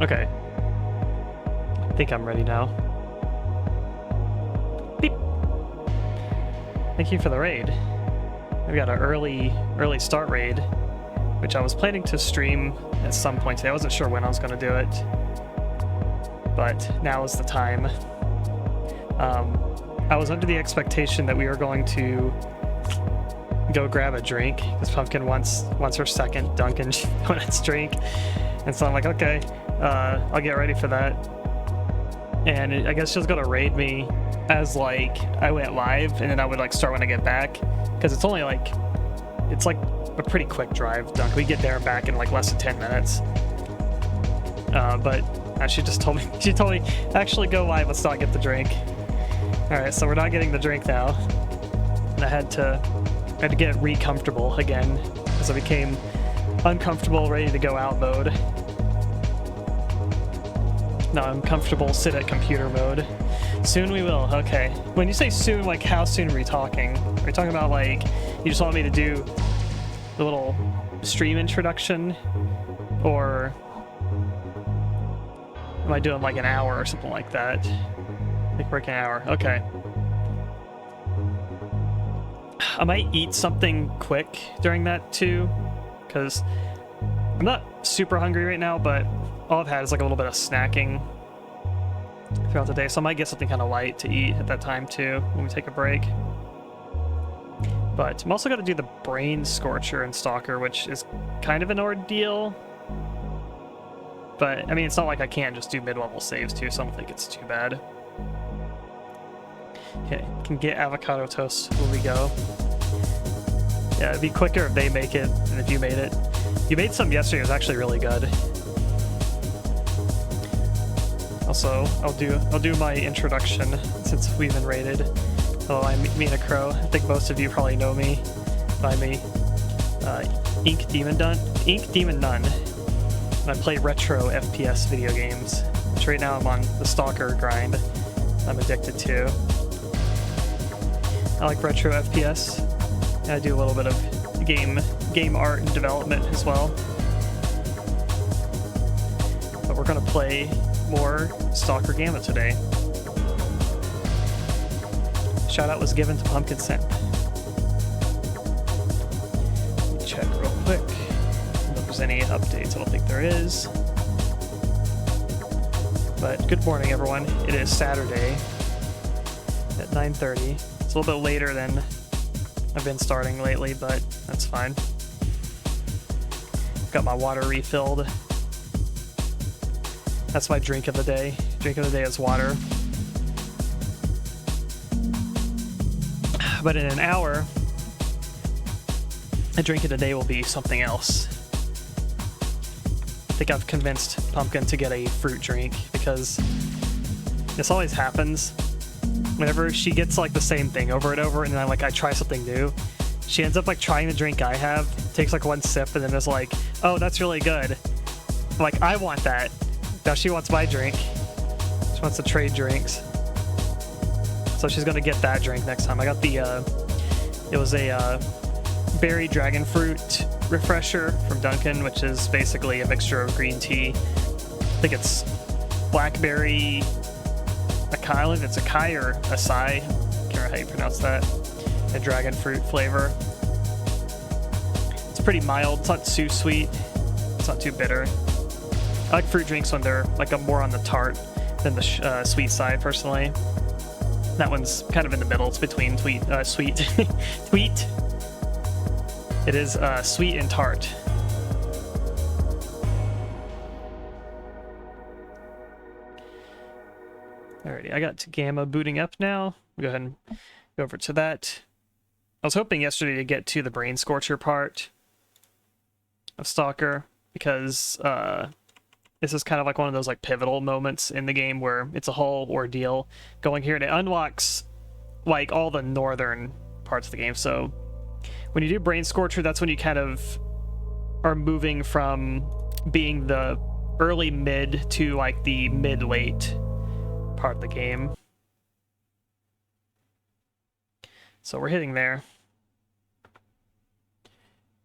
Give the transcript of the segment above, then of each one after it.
Okay. I think I'm ready now. Beep. Thank you for the raid. We got an early start raid, which I was planning to stream at some point today. I wasn't sure when I was going to do it, but now is the time. I was under the expectation that we were going to go grab a drink, because Pumpkin wants her second Dunkin' Donuts drink, and so I'm like, okay, I'll get ready for that. And I guess she was gonna raid me as like I went live, and then I would like start when I get back, because it's only like, it's like a pretty quick drive. We get there and back in like less than 10 minutes. But she just told me, actually go live, let's not get the drink. All right, so we're not getting the drink now. And I had to get re-comfortable again, as I became uncomfortable, ready to go out mode. Now I'm comfortable, sit at computer mode. Soon we will, okay. When you say soon, like how soon are we talking? Are we talking about like, you just want me to do the little stream introduction? Or am I doing like an hour or something like that? Like working an hour, okay. I might eat something quick during that too, because I'm not super hungry right now, but all I've had is like a little bit of snacking throughout the day, so I might get something kind of light to eat at that time too when we take a break. But I'm also going to do the Brain Scorcher and Stalker, which is kind of an ordeal. But I mean, it's not like I can't just do mid-level saves too, so I don't think it's too bad. Okay, can get avocado toast when we go. Yeah, it'd be quicker if they make it than if you made it. You made some yesterday, it was actually really good. Also, I'll do my introduction since we've been raided. Hello, I'm MeenaCrowe. I think most of you probably know me by me. Ink Demon Nun. And I play retro FPS video games, which right now I'm on the Stalker grind I'm addicted to. I like retro FPS. And I do a little bit of game art and development as well. But we're gonna play more Stalker Gamma today. Shout out was given to Pumpkin Scent. Let me check real quick if there's any updates. I don't think there is. But good morning, everyone. It is Saturday at 9:30. It's a little bit later than I've been starting lately, but that's fine. Got my water refilled. That's my drink of the day. Drink of the day is water. But in an hour, a drink of the day will be something else. I think I've convinced Pumpkin to get a fruit drink, because this always happens. Whenever she gets like the same thing over and over, and then I try something new, she ends up like trying the drink I have, takes like one sip, and then is like, oh, that's really good. I'm like, I want that. Now she wants my drink. She wants to trade drinks. So she's gonna get that drink next time. I got the, it was a berry dragon fruit refresher from Dunkin', which is basically a mixture of green tea. I think it's blackberry acai. I don't know if it's acai or acai. Can't remember how you pronounce that. A dragon fruit flavor. It's pretty mild. It's not too sweet. It's not too bitter. I like fruit drinks when they're like more on the tart than the sweet side, personally. That one's kind of in the middle. It's between sweet. Tweet. It is sweet and tart. Alrighty, I got Gamma booting up now. Go ahead and go over to that. I was hoping yesterday to get to the Brain Scorcher part of Stalker, because this is kind of like one of those like pivotal moments in the game where it's a whole ordeal going here, and it unlocks like all the northern parts of the game. So when you do Brain Scorcher, that's when you kind of are moving from being the early mid to like the mid-late part of the game. So we're hitting there.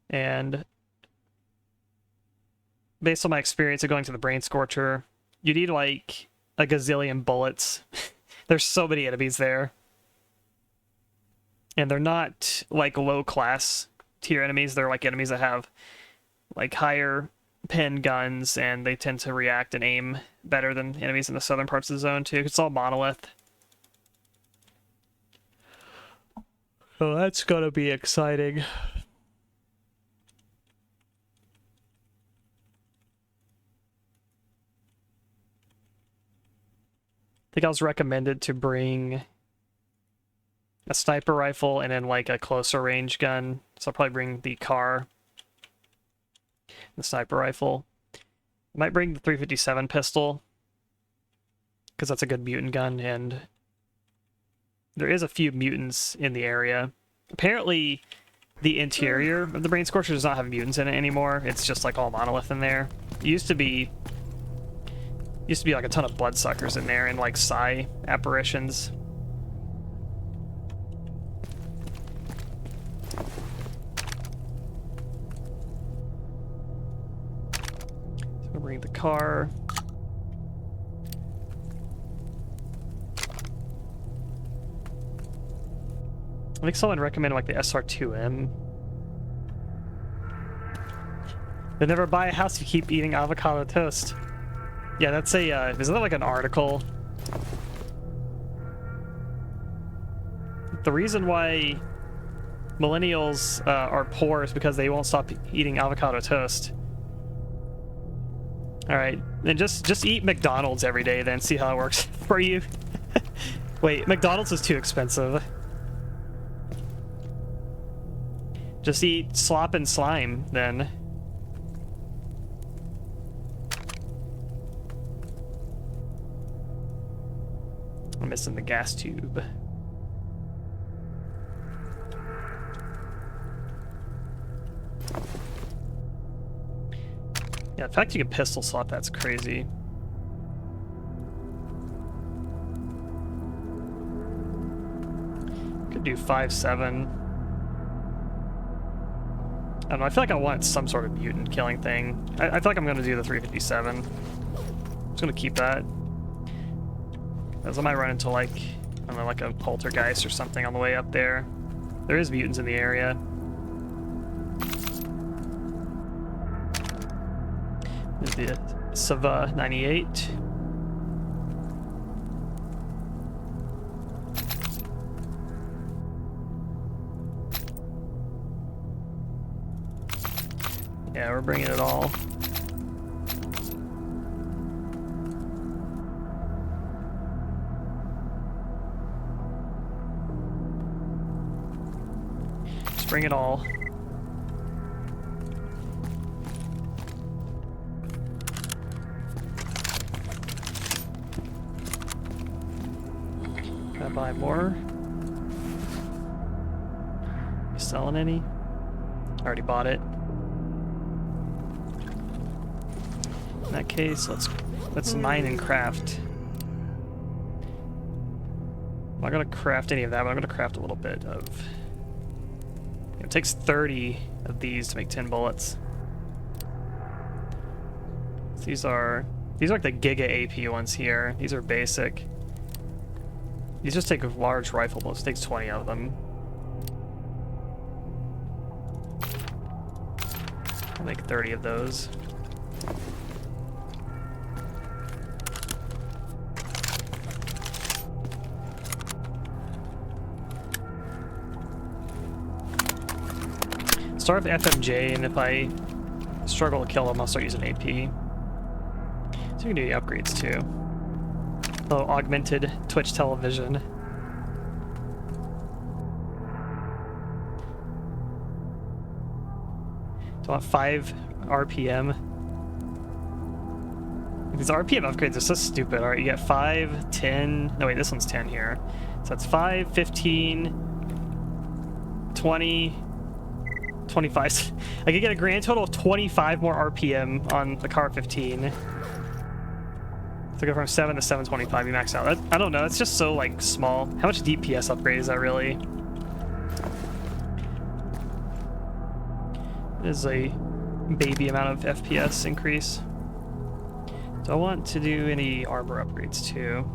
And based on my experience of going to the Brain Scorcher, You need like a gazillion bullets. There's so many enemies there. And they're not like low class tier enemies. They're like enemies that have like higher pin guns, and they tend to react and aim better than enemies in the southern parts of the zone too. It's all monolith. So that's gonna be exciting. I think I was recommended to bring a sniper rifle and then like a closer range gun. So I'll probably bring the car, the sniper rifle. I might bring the 357 pistol because that's a good mutant gun, and there is a few mutants in the area. Apparently, the interior of the Brain Scorcher does not have mutants in it anymore. It's just like all monolith in there. It used to be like a ton of bloodsuckers in there and like psi apparitions. So we'll bring the car. I think someone recommended like the SR2M. They never buy a house if you keep eating avocado toast. Yeah, that's a, isn't that like an article? The reason why millennials are poor is because they won't stop eating avocado toast. Alright, then just eat McDonald's every day then, see how it works for you. Wait, McDonald's is too expensive. Just eat slop and slime, then. I'm missing the gas tube. Yeah, the fact you can pistol slot, that's crazy. Could do 5.7. I don't know, I feel like I want some sort of mutant killing thing. I feel like I'm going to do the 357. I'm just going to keep that. Because I might run into like, I don't know, like a poltergeist or something on the way up there. There is mutants in the area. There's the Sava 98. Yeah, we're bringing it all. Just bring it all. Can I buy more? You selling any? I already bought it. In that case, let's mine and craft. I'm not gonna craft any of that, but I'm gonna craft a little bit of. It takes 30 of these to make 10 bullets. So these are like the Giga AP ones here. These are basic. These just take a large rifle bullets. It takes 20 of them. I'll make 30 of those. Start with FMJ, and if I struggle to kill them, I'll start using AP. So you can do the upgrades too. Oh, augmented Twitch television. Do I want 5 RPM? These RPM upgrades are so stupid. Alright, you get 5, 10... No, wait, this one's 10 here. So that's 5, 15, 20... 25. I could get a grand total of 25 more RPM on the car 15. So go from 7 to 725, you max out. I don't know, it's just so like small. How much DPS upgrade is that really? It is a baby amount of FPS increase. Do I want to do any armor upgrades too?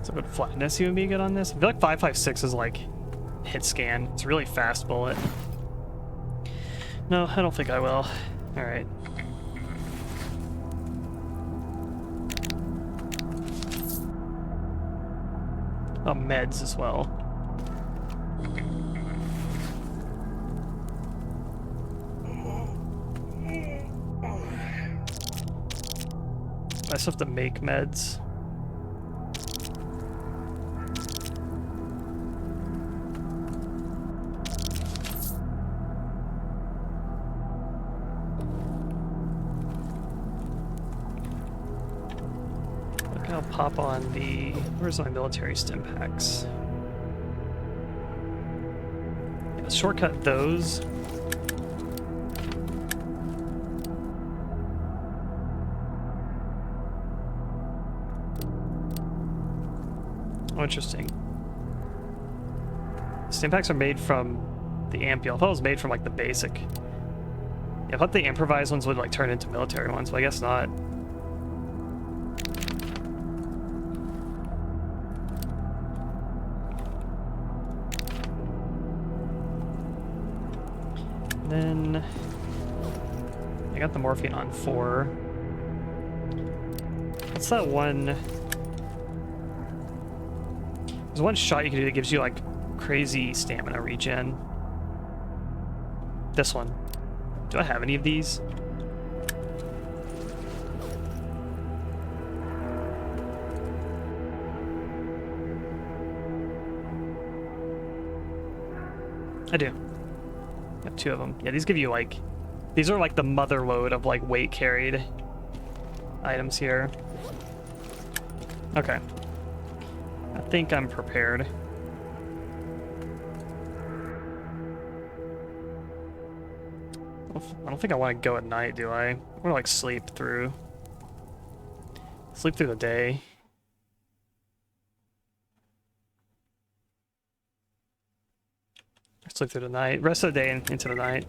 So good flatness would be good on this. I feel like 5.56 is like hit scan. It's a really fast bullet. No, I don't think I will. All right. Oh, meds as well. I still have to make meds. I'll pop on the... Where's my military stim packs? Yeah, shortcut those. Oh, interesting. Stim packs are made from the ampule. I thought it was made from like the basic. Yeah, I thought the improvised ones would like turn into military ones, but I guess not. Then I got the morphine on 4. What's that one? There's one shot you can do that gives you like crazy stamina regen. This one. Do I have any of these? I do. I have 2 of them. Yeah, these give you like... These are like the mother load of like weight carried items here. Okay. I think I'm prepared. I don't think I want to go at night, do I? I want to like sleep through the day. Sleep through the night. Rest of the day and into the night.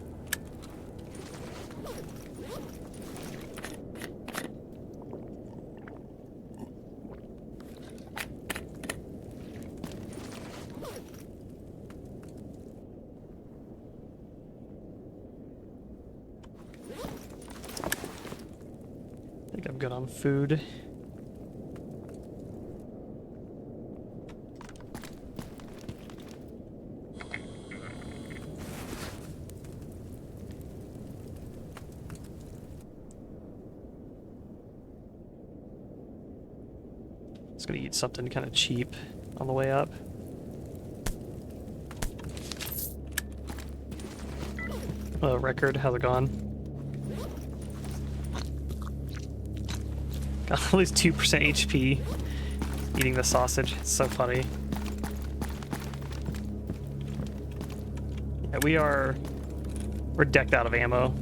I think I'm good on food. Just gonna eat something kind of cheap on the way up. Record, how's it gone? Got at least 2% HP eating the sausage. It's so funny. Yeah, we're decked out of ammo.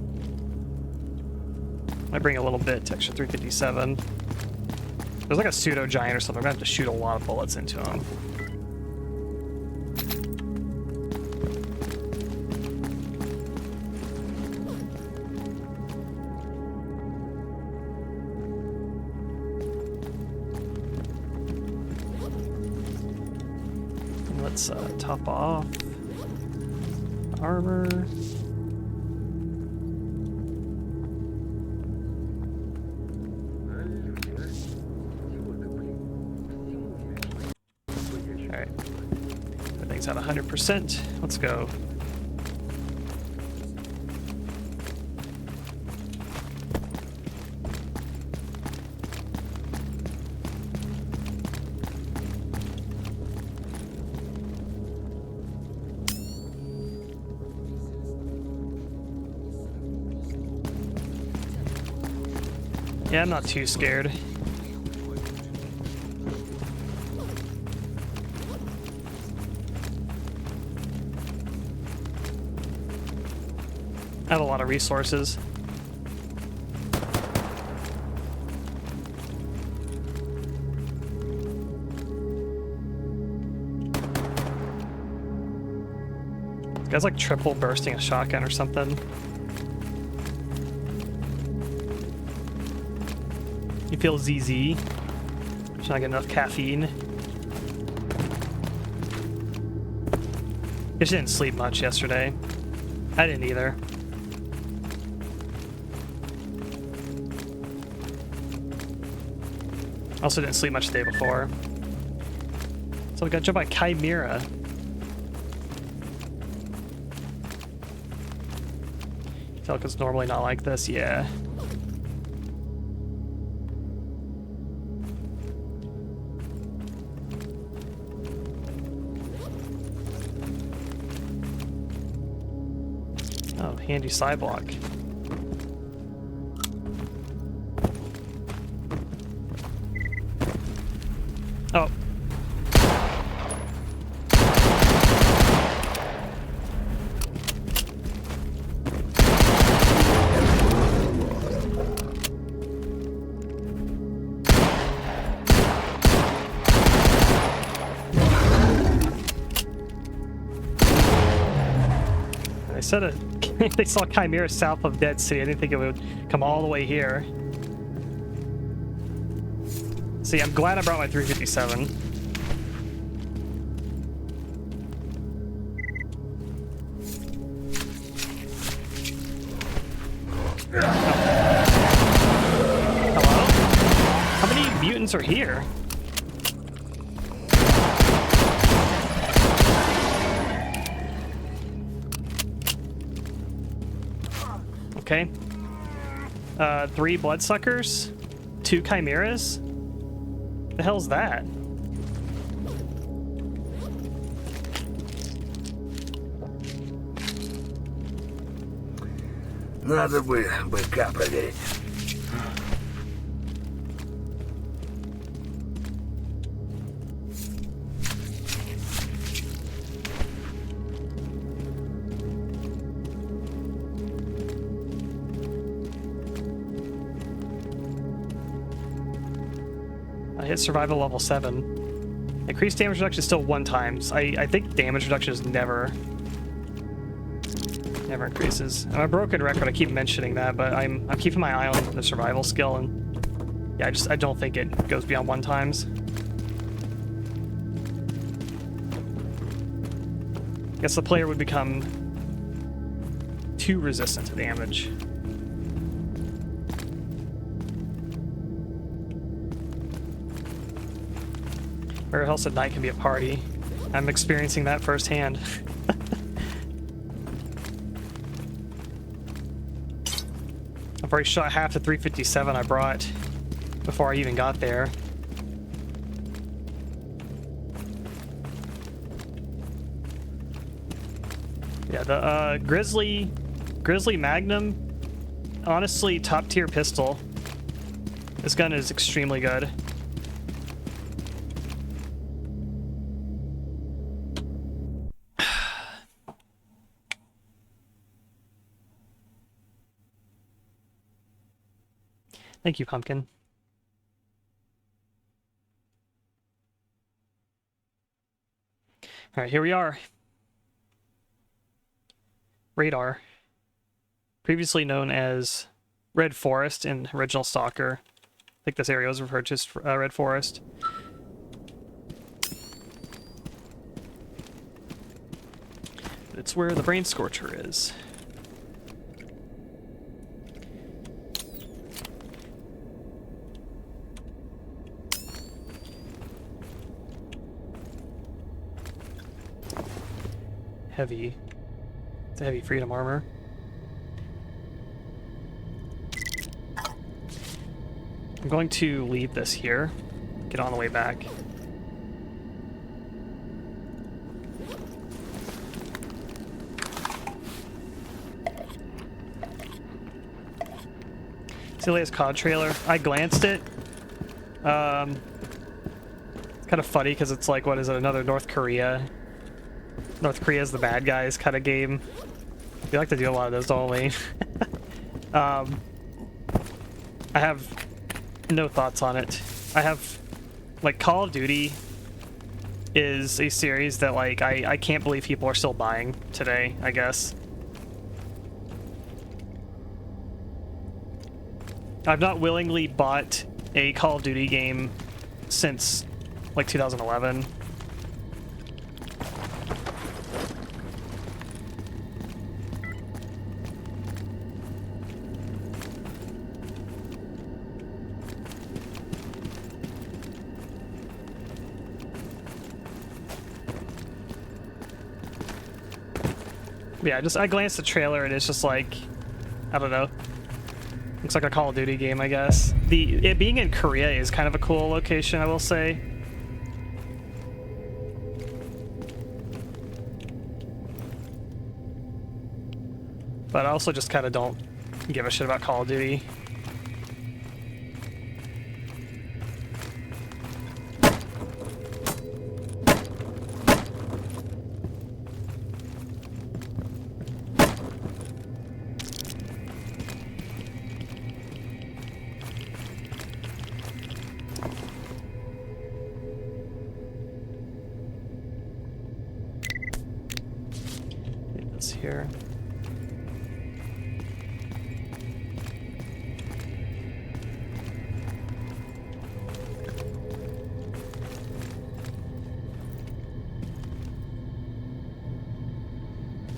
I bring a little bit to extra 357. There's like a pseudo giant or something. I'm gonna have to shoot a lot of bullets into him. And let's top off armor. At 100%. Let's go. Yeah, I'm not too scared. I have a lot of resources. This guy's like triple bursting a shotgun or something. You feel ZZ. Should not get enough caffeine. Guess you didn't sleep much yesterday. I didn't either. Also didn't sleep much the day before. So we got jumped by Chimera. Stalker's normally not like this, yeah. Oh, handy sidewalk. Oh. They said it. They saw Chimera south of Dead City. I didn't think it would come all the way here. See, I'm glad I brought my 357. Oh. Hello? How many mutants are here? Okay. 3 bloodsuckers, 2 chimeras. The hell's that? Надо бы быка проверить. I hit survival level 7. Increased damage reduction is still 1 times. I think damage reduction is never increases. I'm a broken record, I keep mentioning that, but I'm keeping my eye on the survival skill, and yeah, I don't think it goes beyond 1 times. I guess the player would become too resistant to damage. Rare Health at night can be a party. I'm experiencing that firsthand. I've already shot half the 357 I brought before I even got there. Yeah, the Grizzly Magnum, honestly, top tier pistol. This gun is extremely good. Thank you, Pumpkin. All right, here we are. Radar. Previously known as Red Forest in original Stalker. I think this area was referred to as Red Forest. It's where the Brain Scorcher is. Heavy. It's a heavy freedom armor. I'm going to leave this here. Get on the way back. See the latest COD trailer? I glanced it. It's kind of funny because it's like, what is it, another North Korea? North Korea's the bad guys kind of game. We like to do a lot of those, don't we? I have no thoughts on it. I have, like, Call of Duty is a series that, like, I can't believe people are still buying today, I guess. I've not willingly bought a Call of Duty game since, like, 2011. Yeah, I glanced at the trailer and it's just like, I don't know. Looks like a Call of Duty game, I guess. It being in Korea is kind of a cool location, I will say. But I also just kind of don't give a shit about Call of Duty. Here.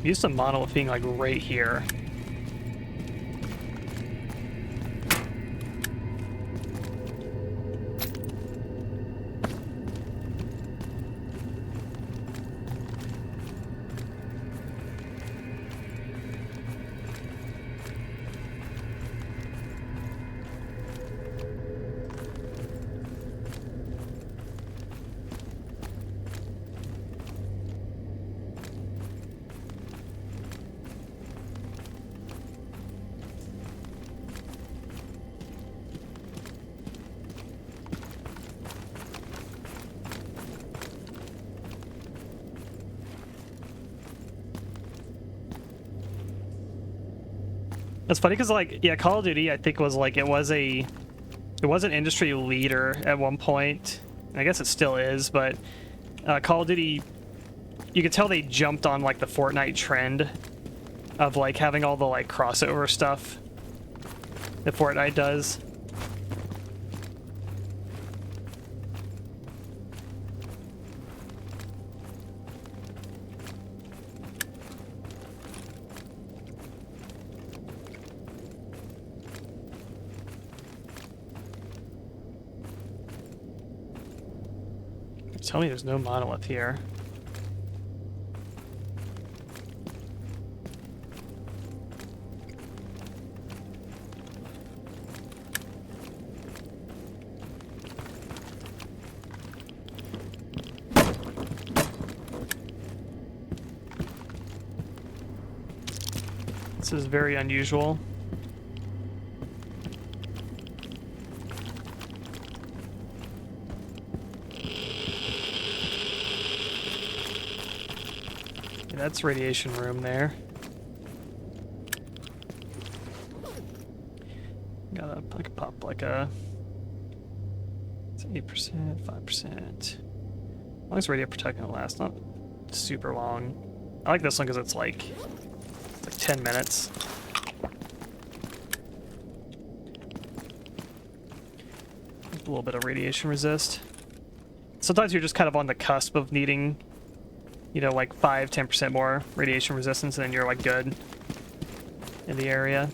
Use the monolith being like right here. It's funny because, like, yeah, Call of Duty, I think, was like, it was an industry leader at one point. I guess it still is, but Call of Duty, you could tell they jumped on like the Fortnite trend of like having all the like crossover stuff that Fortnite does. Tell me there's no monolith here. This is very unusual. That's radiation room there. I could pop like a... It's 8%, 5%. As long as radio protection will last, not super long. I like this one because it's like 10 minutes. A little bit of radiation resist. Sometimes you're just kind of on the cusp of needing, you know, like 5-10% more radiation resistance, and then you're like good in the area.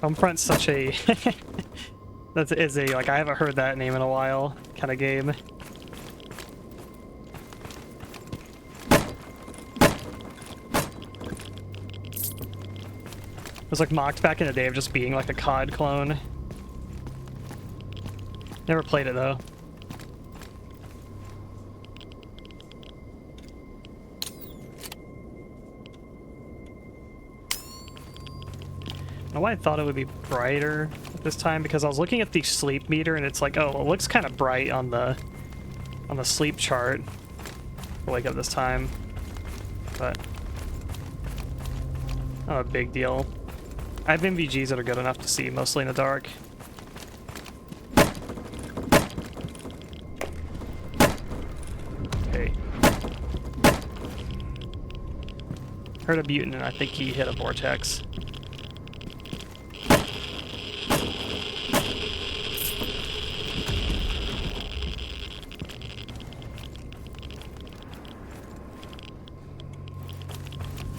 Homefront's such a That is a, like, I haven't heard that name in a while kind of game. It was like mocked back in the day of just being like a COD clone. Never played it though. I don't know why I thought it would be brighter at this time, because I was looking at the sleep meter and it's like, oh, it looks kind of bright on the sleep chart. I'll wake up this time, but not a big deal. I have MVGs that are good enough to see mostly in the dark. Okay. Heard a mutant and I think he hit a vortex.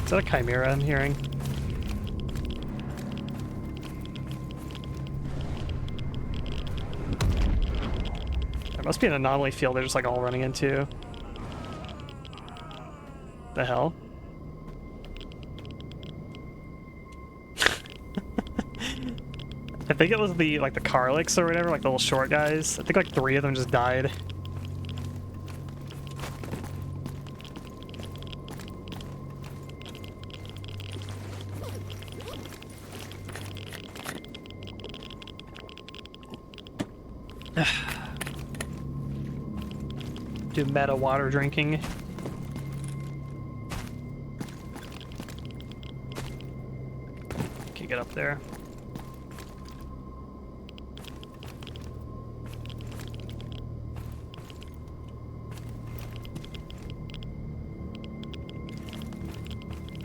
Is that a chimera I'm hearing? There must be an anomaly field they're just like all running into. The hell? I think it was the like the Carlix or whatever, like the little short guys. I think like 3 of them just died. Do meta water drinking. Can you get up there?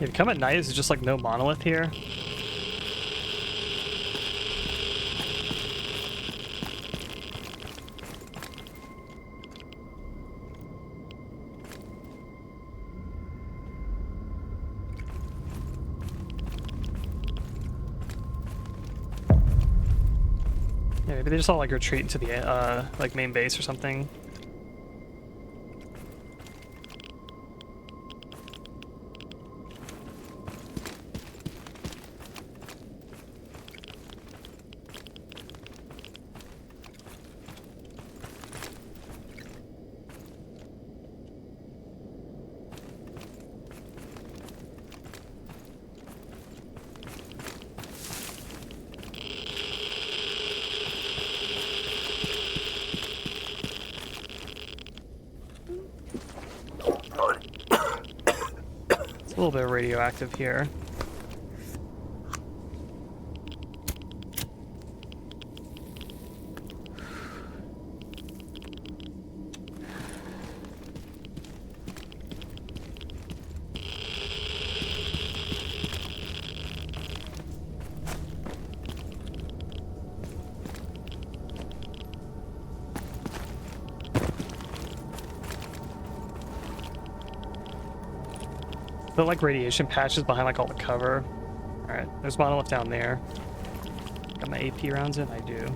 If you come at night, is just like no monolith here? Yeah, maybe they just all like retreat into the like main base or something. A little bit radioactive here. The like radiation patches behind like all the cover. Alright, there's monolith down there. Got my AP rounds in? I do.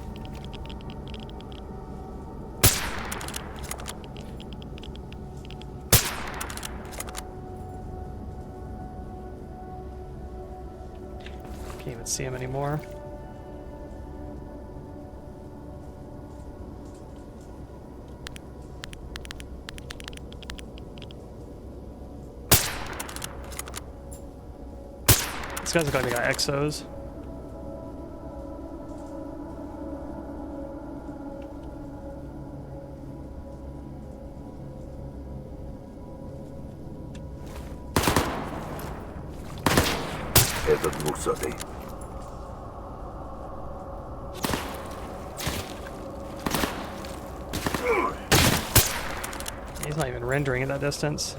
Can't even see him anymore. These guys look like they got exos. Этот двухсотый. He's not even rendering at that distance.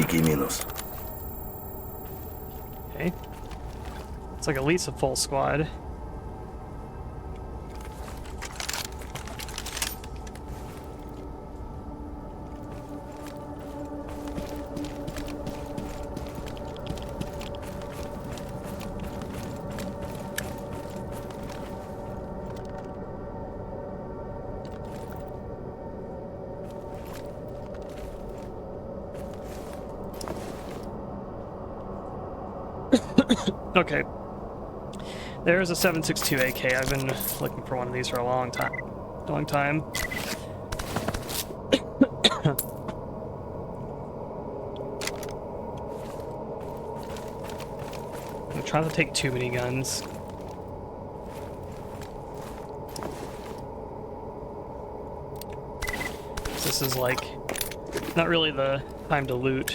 aquí menos. Okay. It's like at least a full squad. Okay. There's a 7.62 AK. I've been looking for one of these for a long time. I'm trying to take too many guns. This is like not really the time to loot.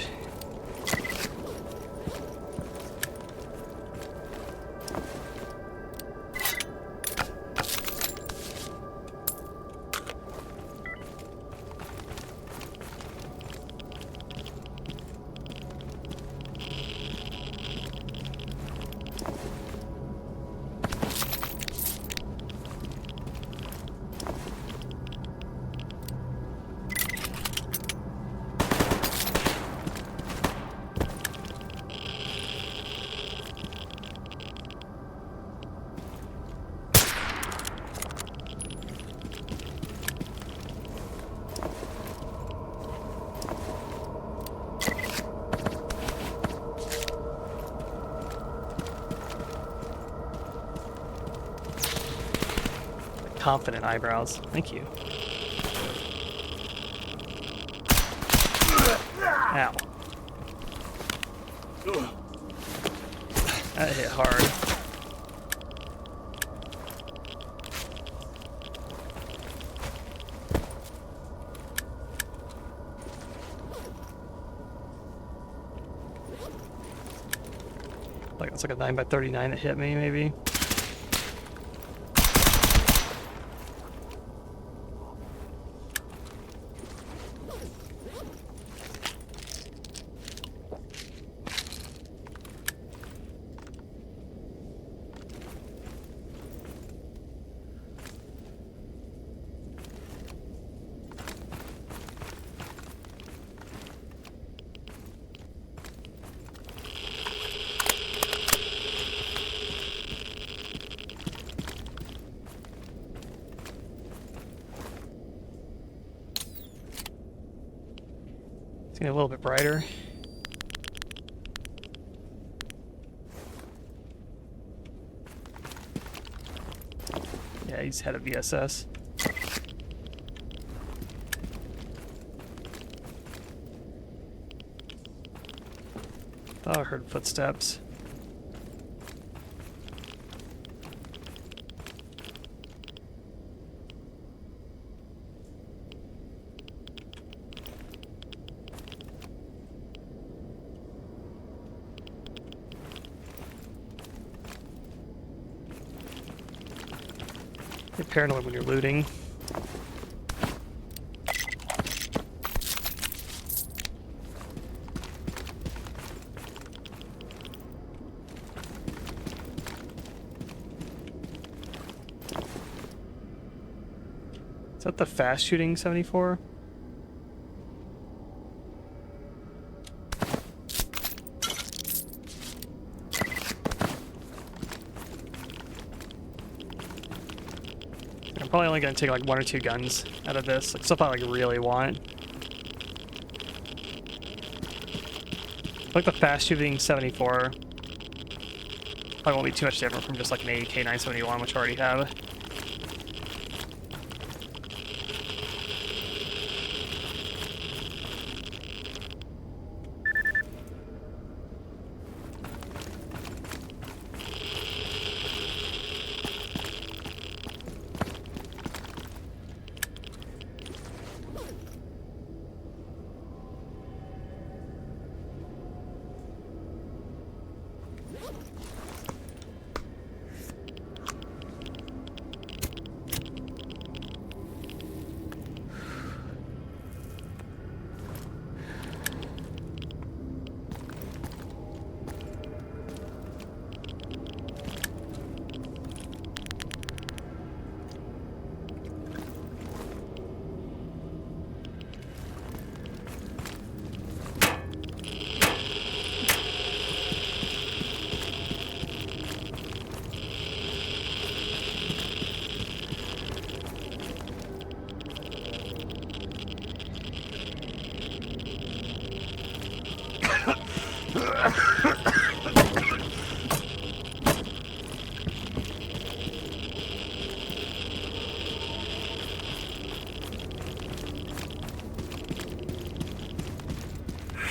Confident eyebrows. Thank you. Ow. That hit hard. Like it's like a 9x39 that hit me, maybe. It's getting a little bit brighter. Yeah, he's head of VSS. Thought I heard footsteps. Get paranoid when you're looting. Is that the fast shooting 74? I'm probably only gonna take like 1 or 2 guns out of this, like stuff I like really want. Like the fast shooting 74 probably won't be too much different from just like an AK 971, which I already have.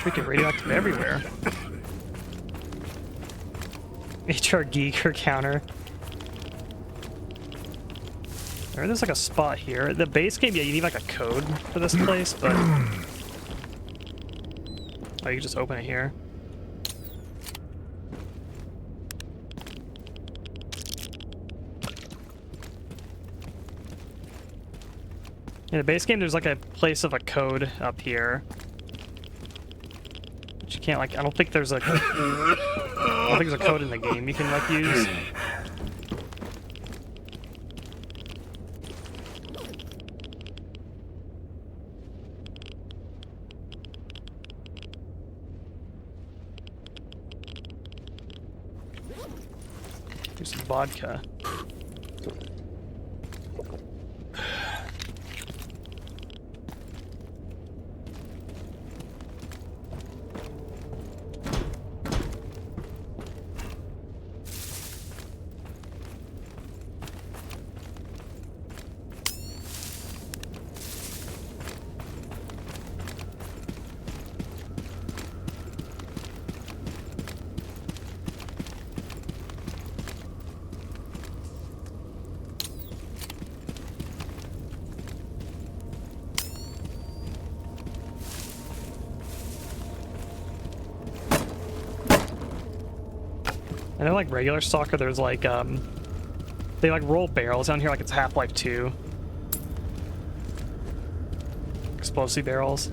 Freaking radioactive everywhere. HR Geeker counter. There's like a spot here. The base game, yeah, you need like a code for this place, but... Oh, you can just open it here. In the base game, there's like a place of a code up here. But you can't like, I don't think there's a... I don't think there's a code in the game you can like use. Here's some vodka. I know like regular Stalker, there's like, they like roll barrels down here like it's Half-Life 2. Explosive barrels.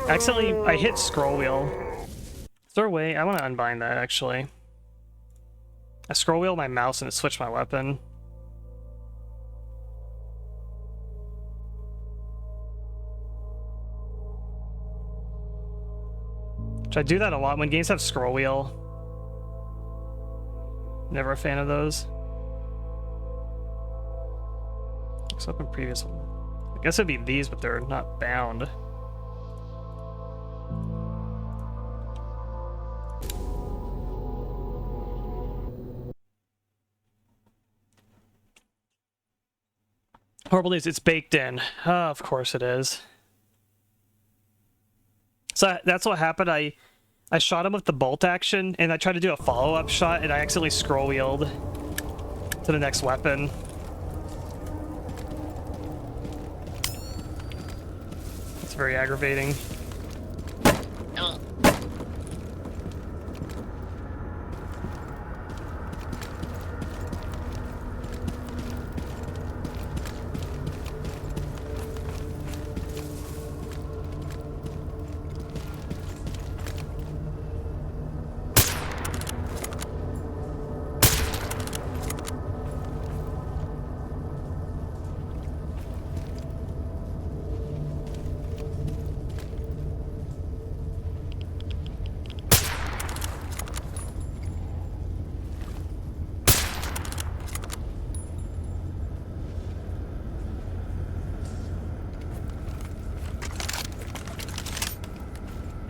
Accidentally, I hit scroll wheel. Is there a way? I want to unbind that, actually. I scroll wheel my mouse and it switched my weapon. Which I do that a lot when games have scroll wheel. Never a fan of those. Looks up in previous one. I guess it'd be these, but they're not bound. Horrible news, it's baked in. Of course it is. So that's what happened. I shot him with the bolt action, and I tried to do a follow-up shot, and I accidentally scroll-wheeled to the next weapon. It's very aggravating.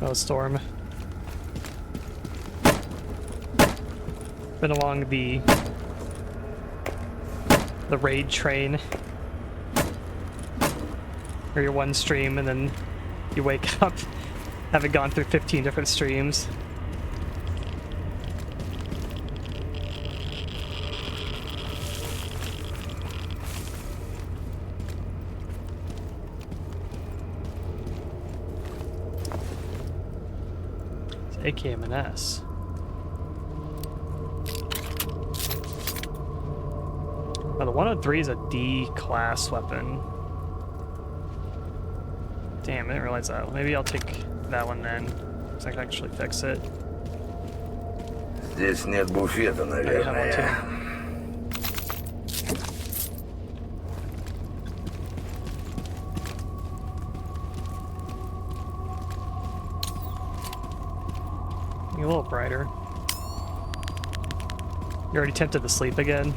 Oh, storm. Been along the raid train. Or your one stream and then you wake up having gone through 15 different streams. AKM&S. Now the 103 is a D class weapon. Damn, I didn't realize that. Maybe I'll take that one then, so I can actually fix it. Здесь нет буфета, наверное. You're a little brighter. You're already tempted to sleep again.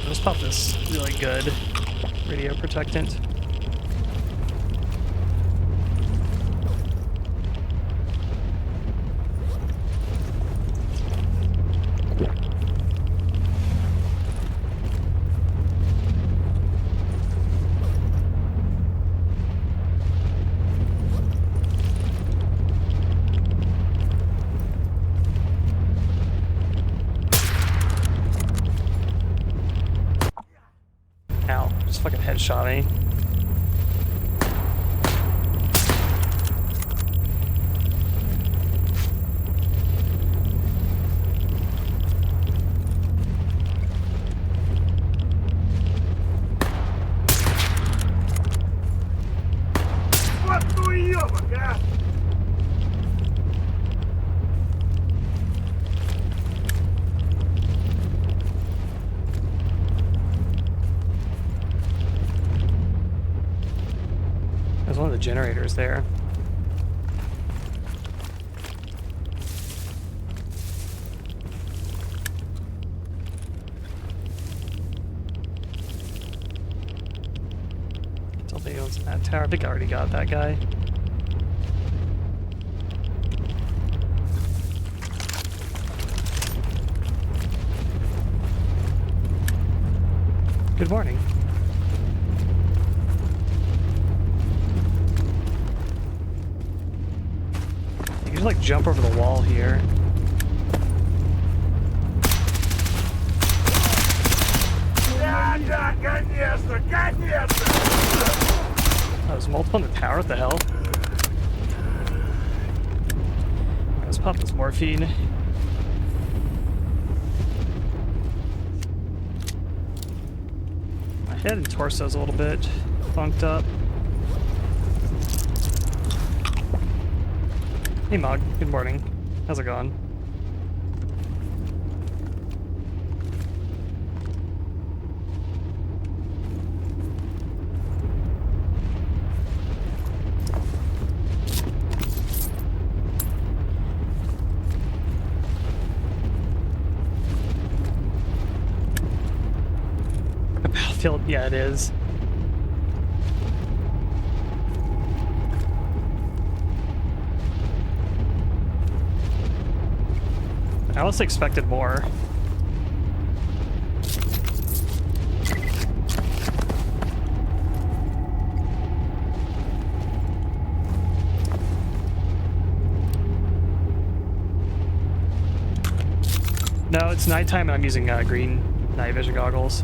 Let's pop this really good radio protectant. Ow, just fucking headshot me. There's one of the generators there. Don't think anyone's in that tower. I think I already got that guy. Good morning. You can just like jump over the wall here. Oh, there's multiple in the tower. What the hell? Let's pop this morphine. My head and torso's a little bit funked up. Hey Mog, good morning. How's it going? A battlefield, yeah it is. I almost expected more. No, it's nighttime and I'm using green night vision goggles.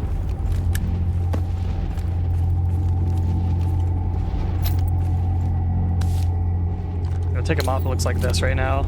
I'll take them off, it looks like this right now.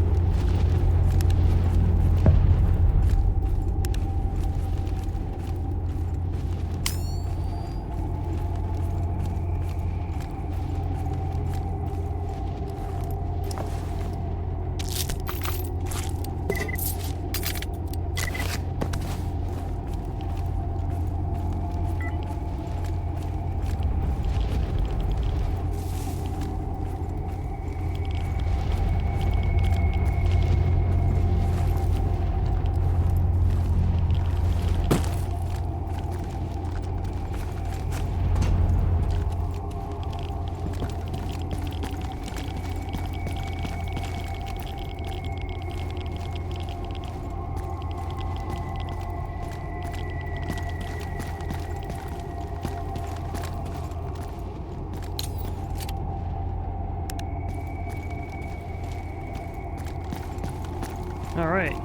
Alright.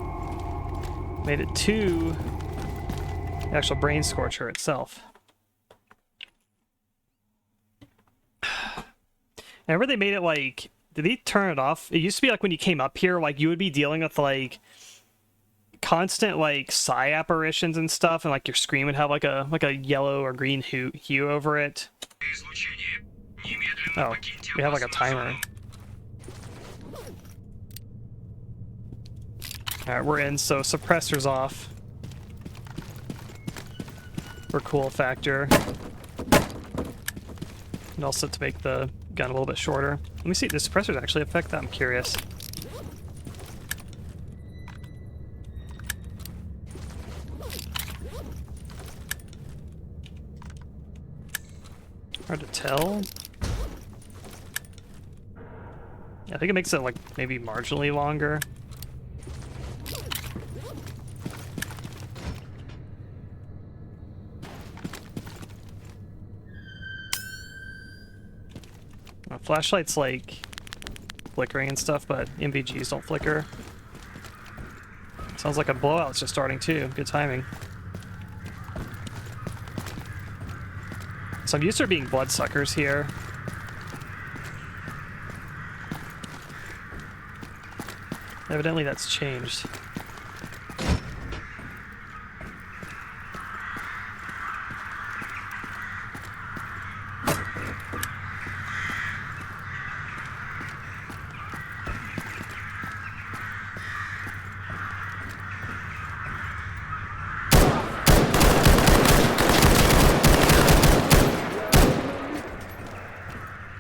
Made it to the actual brain scorcher itself. I remember they made it like, did they turn it off? It used to be like when you came up here, like you would be dealing with like constant like psi apparitions and stuff, and like your screen would have like a yellow or green hue over it. Oh, we have like a timer. Alright, we're in, so suppressor's off. For cool factor. And also to make the gun a little bit shorter. Let me see, does suppressors actually affect that? I'm curious. Hard to tell. Yeah, I think it makes it like maybe marginally longer. Flashlight's like flickering and stuff, but MVGs don't flicker. Sounds like a blowout's just starting too. Good timing. So I'm used to there being bloodsuckers here. Evidently that's changed.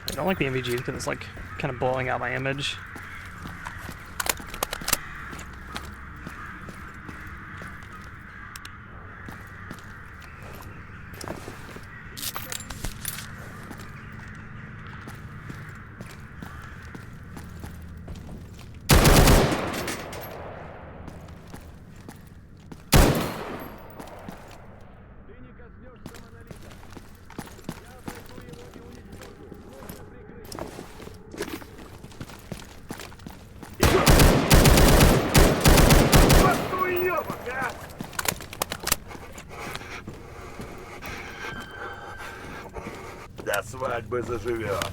I don't like the MVG because it's like kind of blowing out my image. До свадьбы заживет.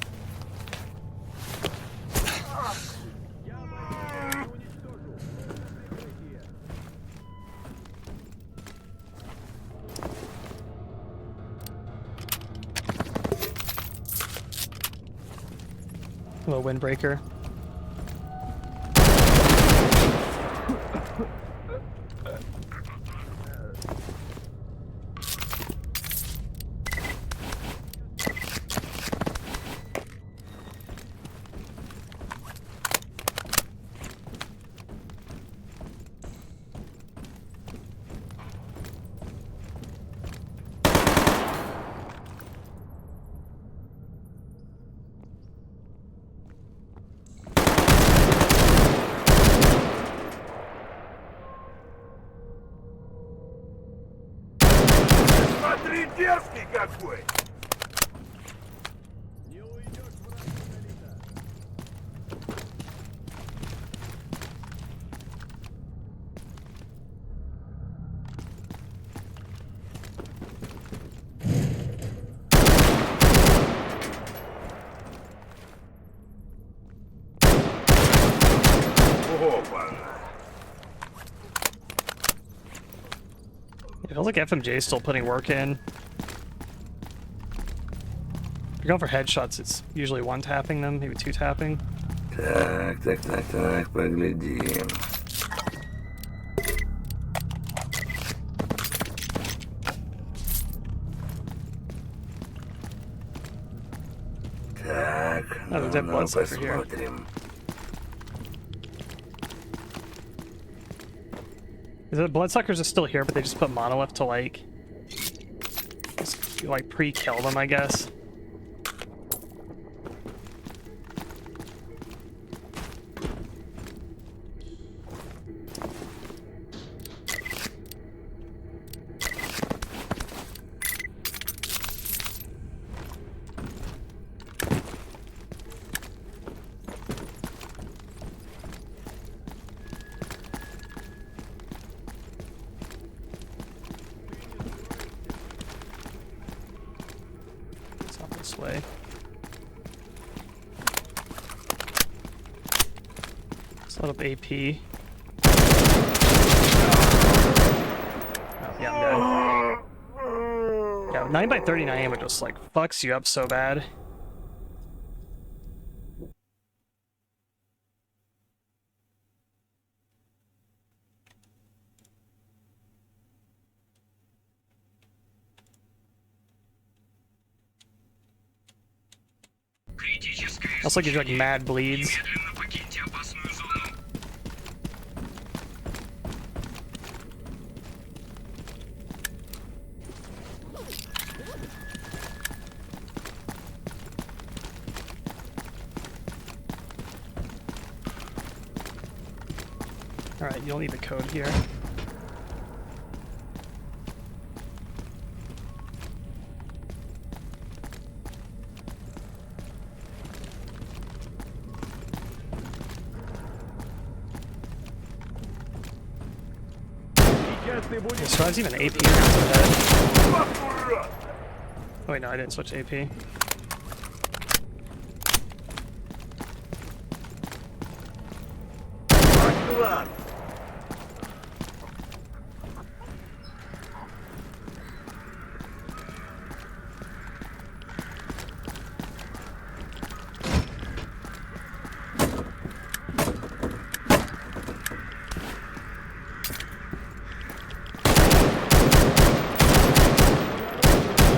Little windbreaker. Смотри, дерзкий какой! Опа! It feels like FMJ is still putting work in. If you're going for headshots, it's usually one tapping them, maybe two tapping. Так, поглядим. Так, Oh, there's that ну bloodsucker here. посмотрим. The bloodsuckers are still here, but they just put monolith to like pre-kill them, I guess. This way. Set up AP. Oh, yeah, I'm dead. Yeah, 9x39 ammo just like fucks you up so bad. Also gives you like mad bleeds. Немедленно покиньте опасную зону. Alright, you don't need the code here. So I was even AP rounds ahead. Oh wait, no, I didn't switch AP. Ладно.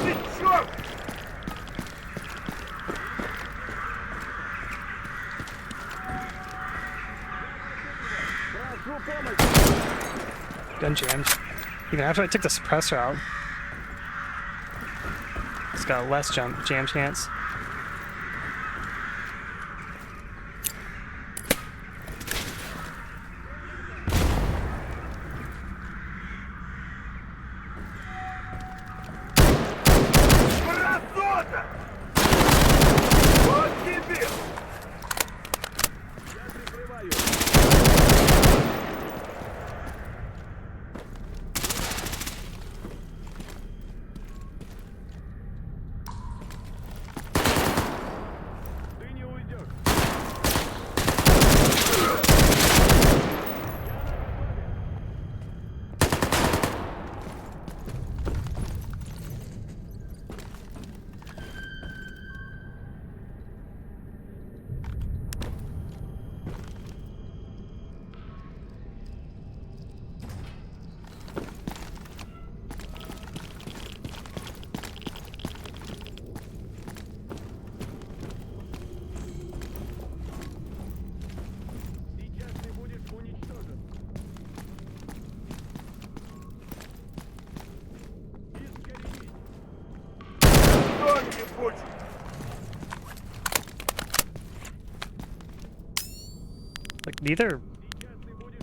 Ты чёрт! Gun jammed. Even after I took the suppressor out. It's got less jam chance. Мразота! Вот тебе! Ты не уйдешь. Сейчас ты будешь уничтожен. Искоренить. Кто-нибудь! Like neither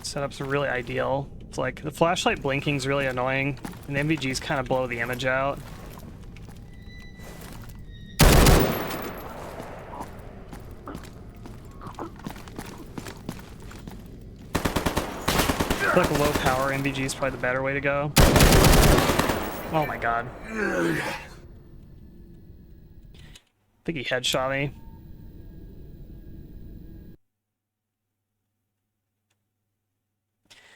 setups are really ideal. It's like the flashlight blinking's really annoying, and the MVGs kind of blow the image out. I feel like low power MVG is probably the better way to go. Oh my god. I think he headshot me.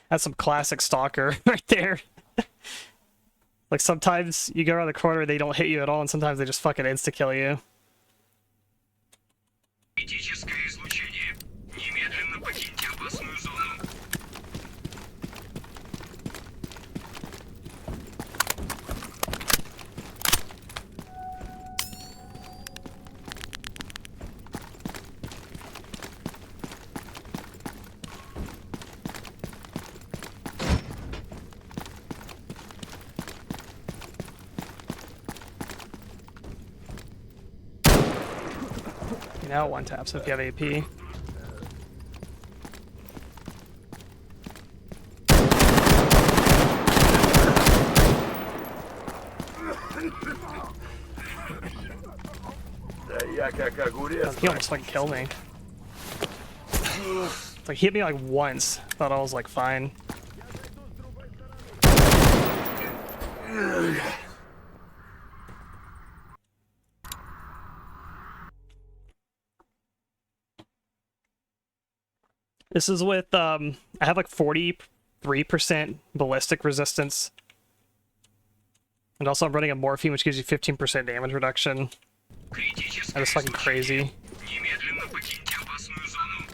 That's some classic Stalker right there. Like sometimes you go around the corner, they don't hit you at all, and sometimes they just fucking insta-kill you. Критическое излучение. Немедленно покиньте опасную зону. You know, one tap, so if you have AP. Да я как огурец. He almost fucking killed me. It's like he hit me like once. Thought I was like fine. This is with I have like 43% ballistic resistance. And also I'm running a morphine, which gives you 15% damage reduction. Критическое That is fucking crazy. Немедленно покиньте опасную зону.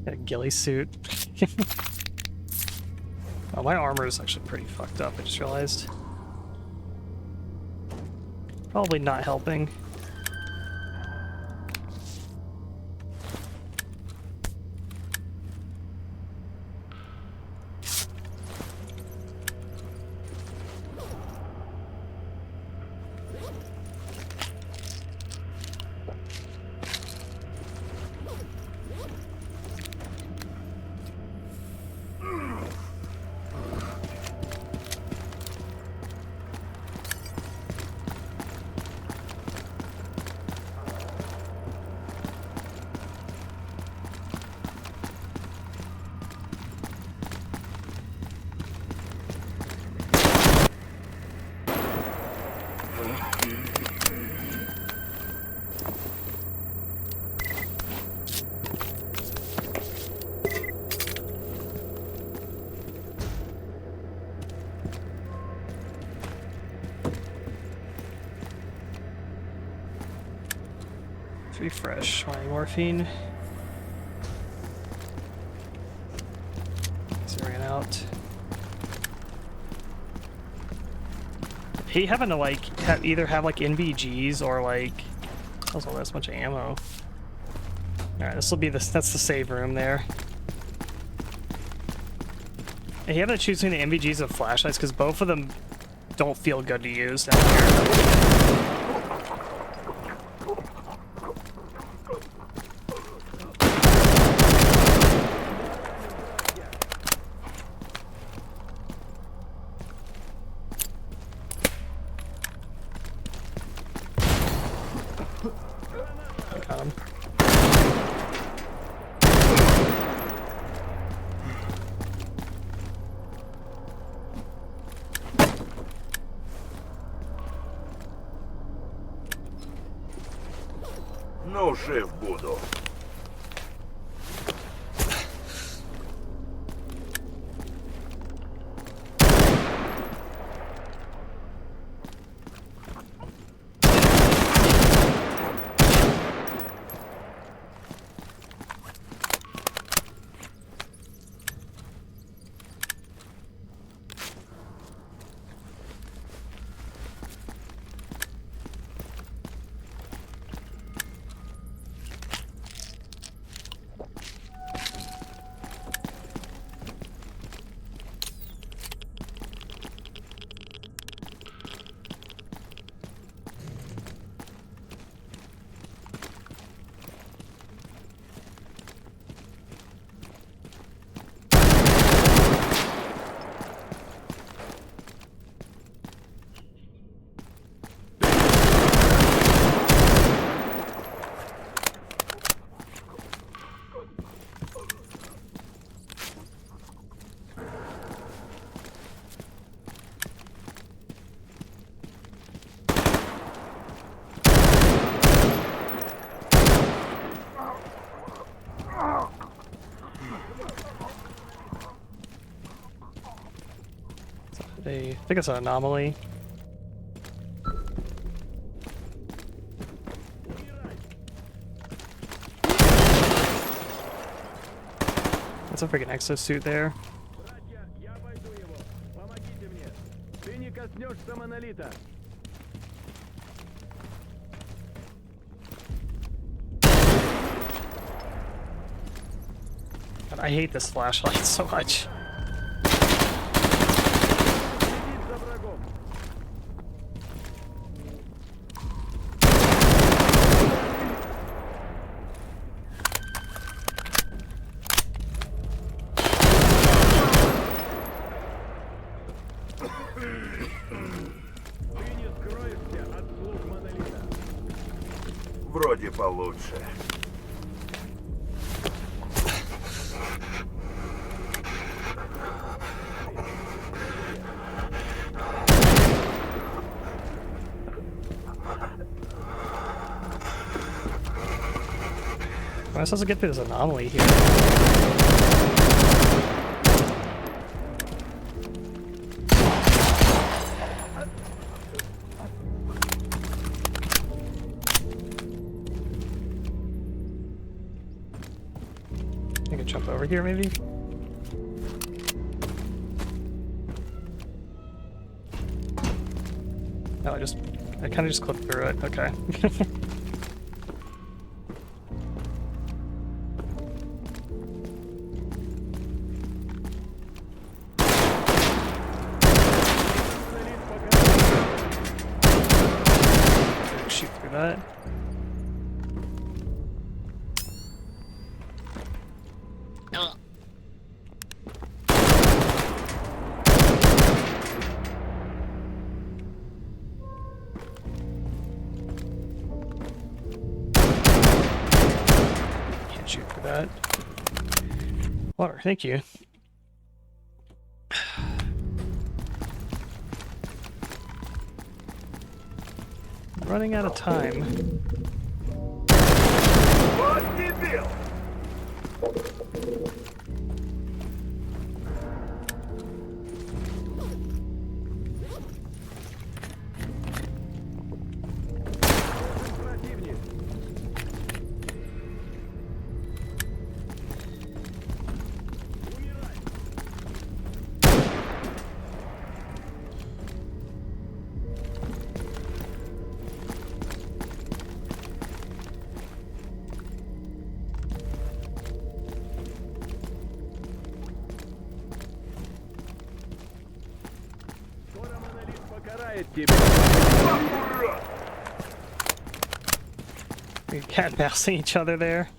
Got a ghillie suit. Oh, my armor is actually pretty fucked up, I just realized. Probably not helping. Refresh my morphine. So I ran out. I hate having to like either have like NVGs or like also that's much ammo. Alright, this will be that's the save room there. I hate having to choose between the NVGs and flashlights because both of them don't feel good to use down here. Got him. Ну, жив буду. I think it's an anomaly. That's a freaking exosuit there. Братья, я обойду его. Помогите мне. Ты не коснешься монолита. God, I hate this flashlight so much. Следить за врагом. Ты не скроешься от слуг монолита. Вроде получше. Am I supposed to get through this anomaly here? I think I jump over here, maybe? No, I kind of just clipped through it. Okay. Shoot through that. Can't shoot through that. Water, thank you. Running out of time. Вот дебил! Противник. Умирай. Скоро монолит покарает тебя. Урод! We're cat bouncing each other there.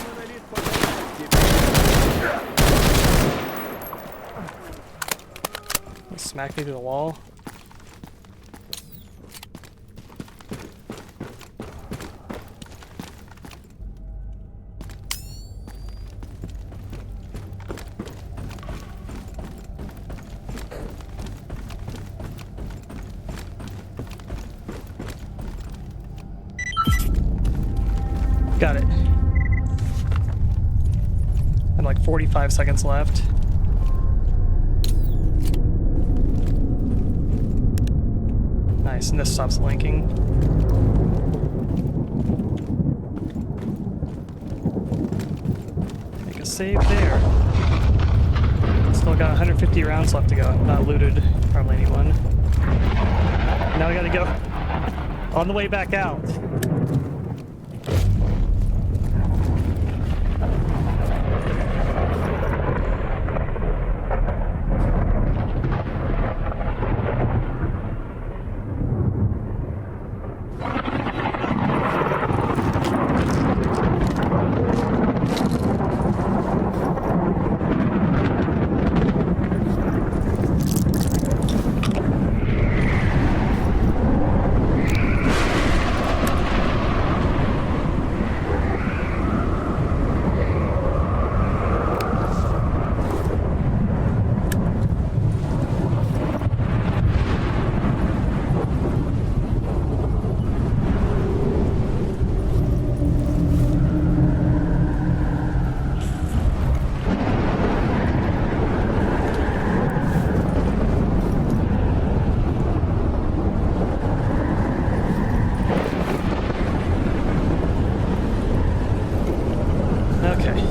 Монолит покарает тебя. Smack me to the wall. Got it. And like 45 seconds left. Nice, and this stops linking. Make a save there. Still got 150 rounds left to go. Not looted hardly anyone. Now we gotta go on the way back out. Okay.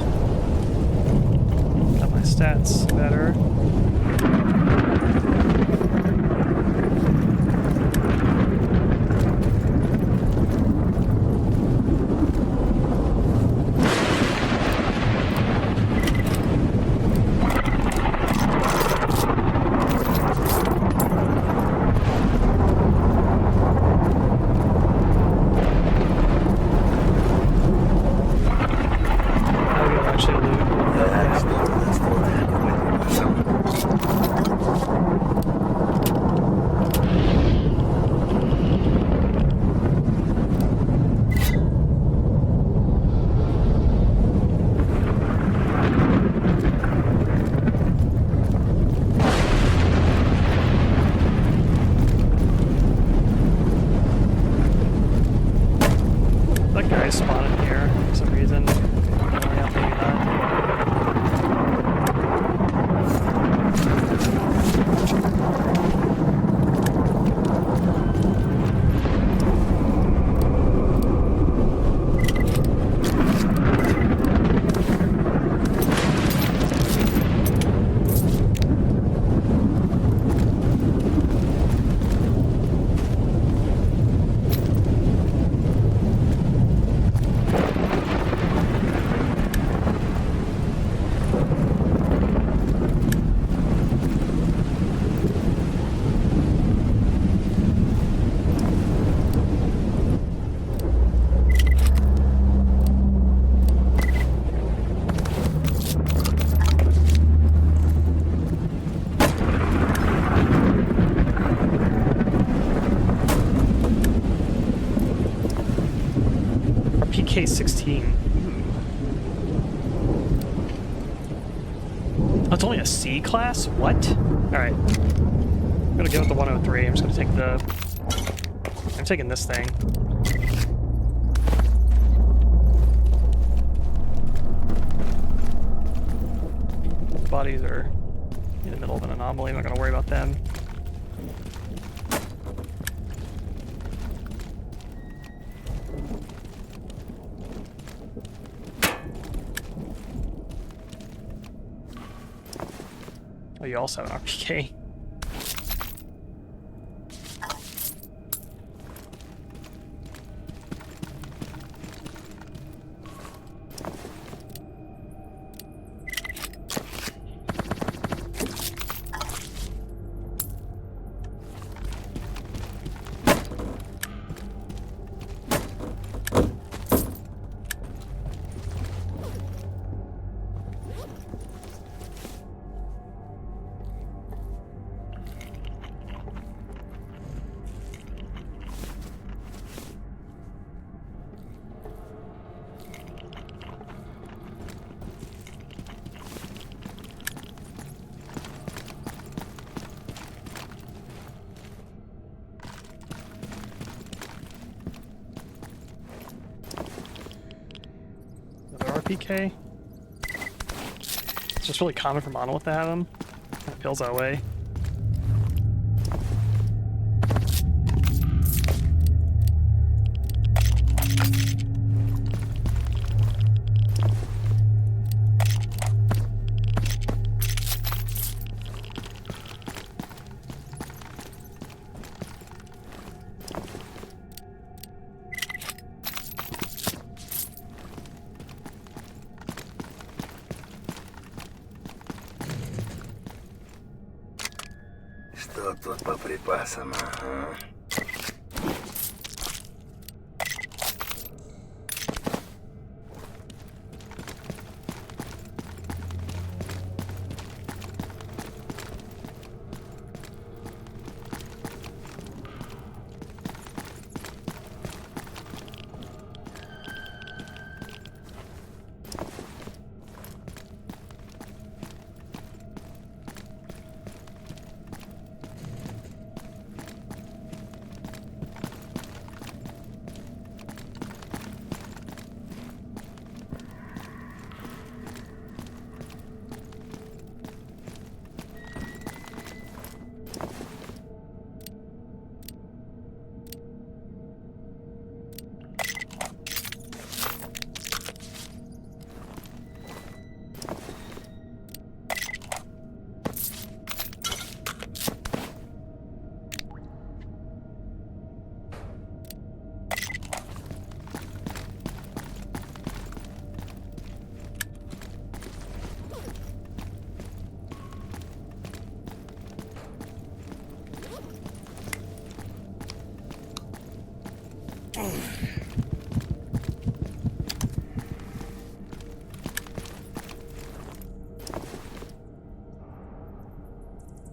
Got my stats better. Now we gotta actually loot. That guy spawned here for some reason. Yeah, maybe not. RPK-16. Oh, it's only a C class? What? Alright. I'm gonna go with the 103. I'm just gonna take the... I'm taking this thing. Bodies are in the middle of an anomaly. I'm not gonna worry about them. Oh, you also have an RPK. RPK. It's just really common for Monolith to have them. It feels that way. Что тут по припасам, ага?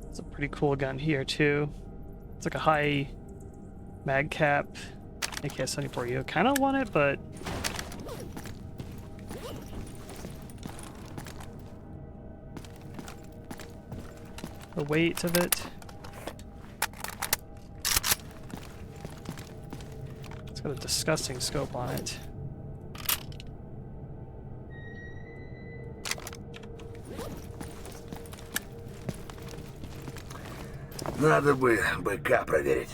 It's a pretty cool gun here too. It's like a high mag cap AK-74U. Kind of want it, but the weight of it. It's got a disgusting scope on it. Надо бы быка проверить.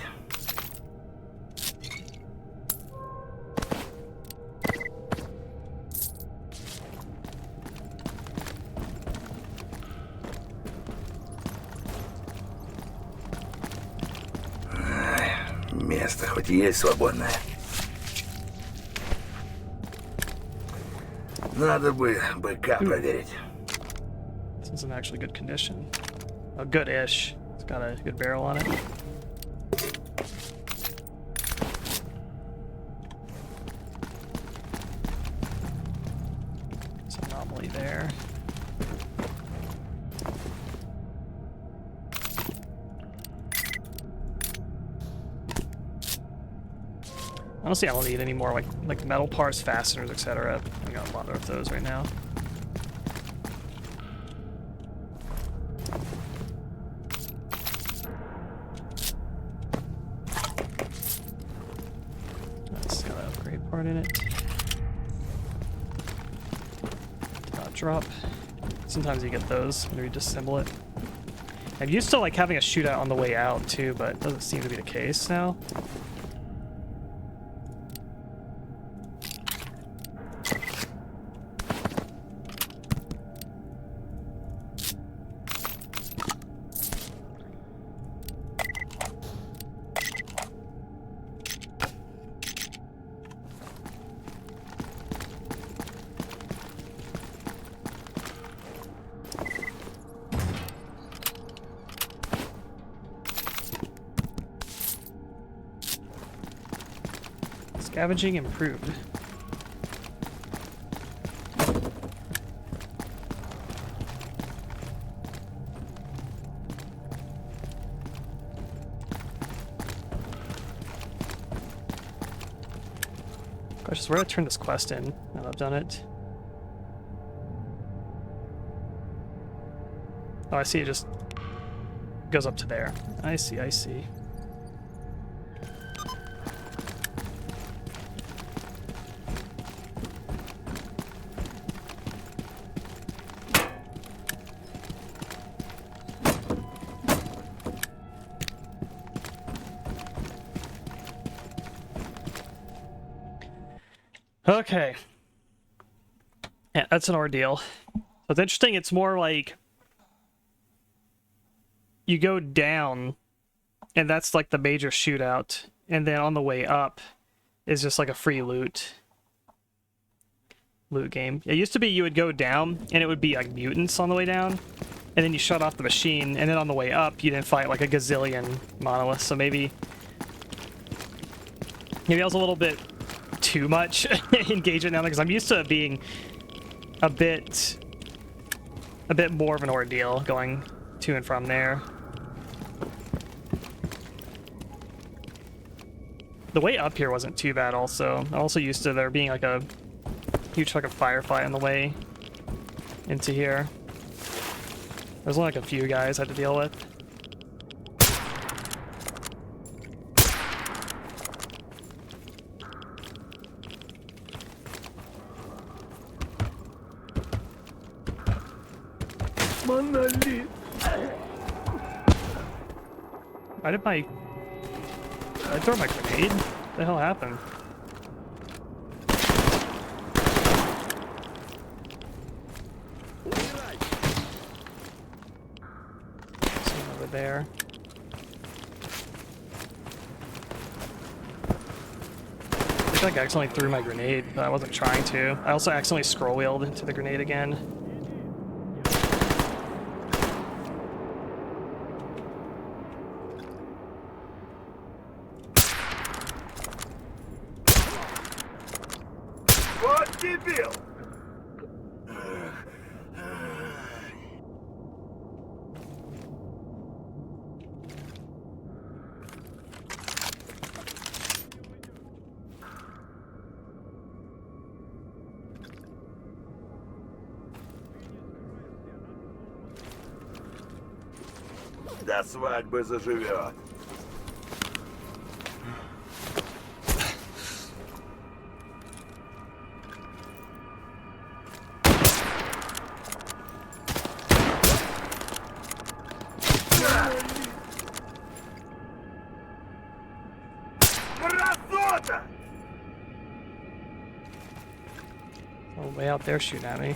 Место хоть есть свободное. Надо бы быка проверить. This is in actually good condition. Oh, good-ish. It's got a good barrel on it. There's an anomaly there. Honestly, I don't need any more like metal parts, fasteners, etc. I got a lot of those right now. That's got an upgrade part in it. Not drop. Sometimes you get those when you disassemble it. I'm used to like having a shootout on the way out too, but it doesn't seem to be the case now. Scavenging improved. Gosh, where do I turn this quest in now that I've done it? Oh, I see, it just goes up to there. I see, I see. Okay. Yeah, that's an ordeal. So it's interesting, it's more like you go down and that's like the major shootout, and then on the way up is just like a free loot game. It used to be you would go down and it would be like mutants on the way down, and then you shut off the machine, and then on the way up you didn't fight like a gazillion monoliths. So maybe I was a little bit too much engagement now, because I'm used to it being a bit more of an ordeal going to and from there. The way up here wasn't too bad also. I'm also used to there being like a huge fucking firefight on the way into here. There's only like a few guys I had to deal with. Why did I throw my grenade? What the hell happened? Someone over there. I think I accidentally threw my grenade, but I wasn't trying to. I also accidentally scroll wheeled into the grenade again. До свадьбы заживет. Красота! Oh, way out there shooting at me.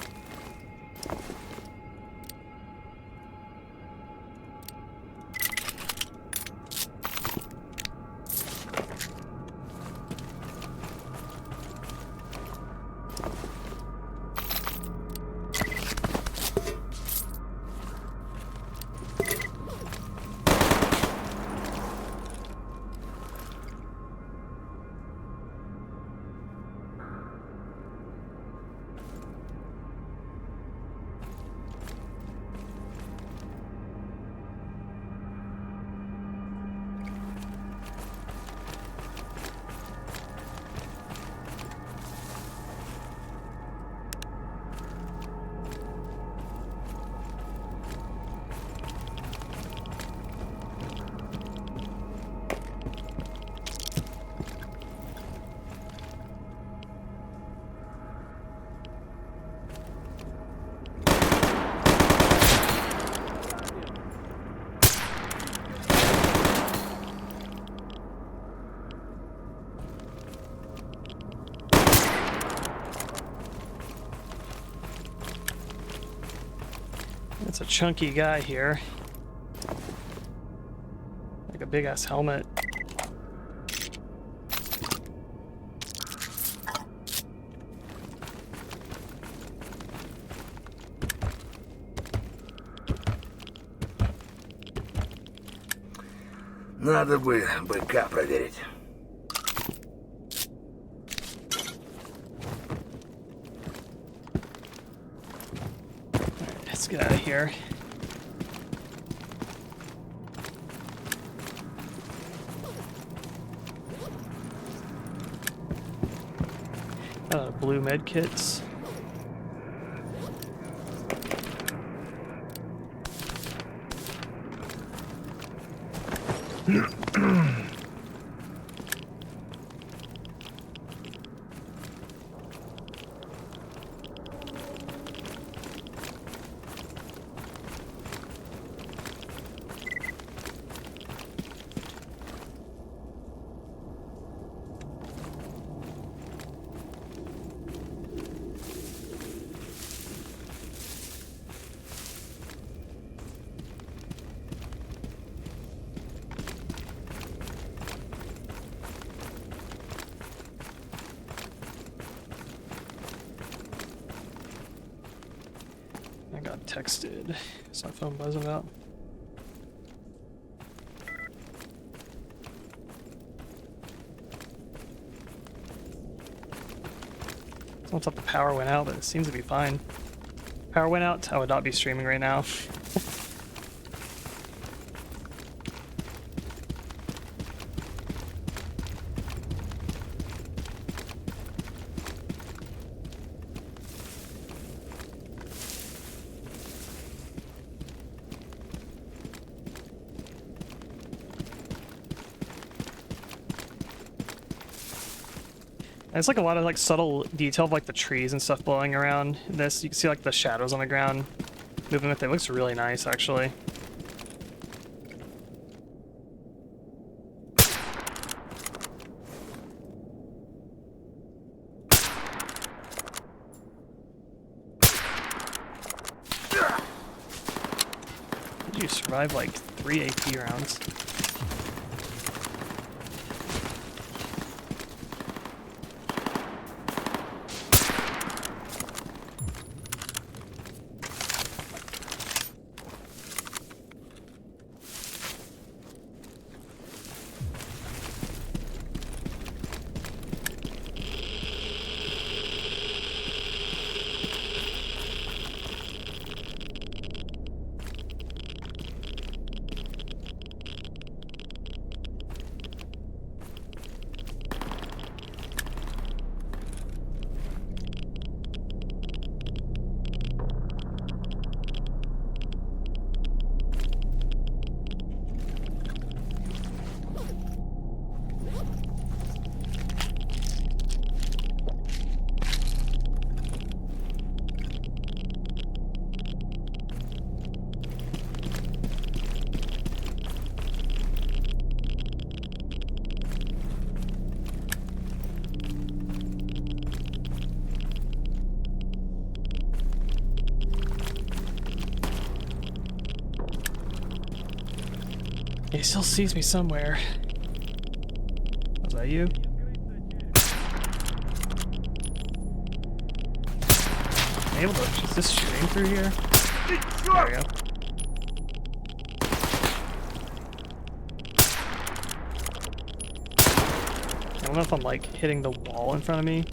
It's a chunky guy here. Like a big ass helmet. Надо бы быка проверить. Alright, let's get out of here. Blue med kits. I got texted. Is my phone buzzing out? Someone thought the power went out, but it seems to be fine. Power went out, I would not be streaming right now. There's like a lot of like subtle detail of like the trees and stuff blowing around this. You can see like the shadows on the ground moving with it. It looks really nice actually. Did you survive like 3 AP rounds? He still sees me somewhere. Was that you? Am I able to is this shooting through here? There we go. I don't know if I'm like hitting the wall in front of me.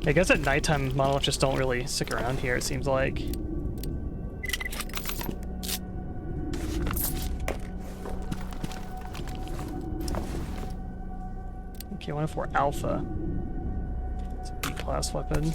I guess at nighttime, monoliths just don't really stick around here, it seems like. Okay, 104 Alpha. D-class weapon.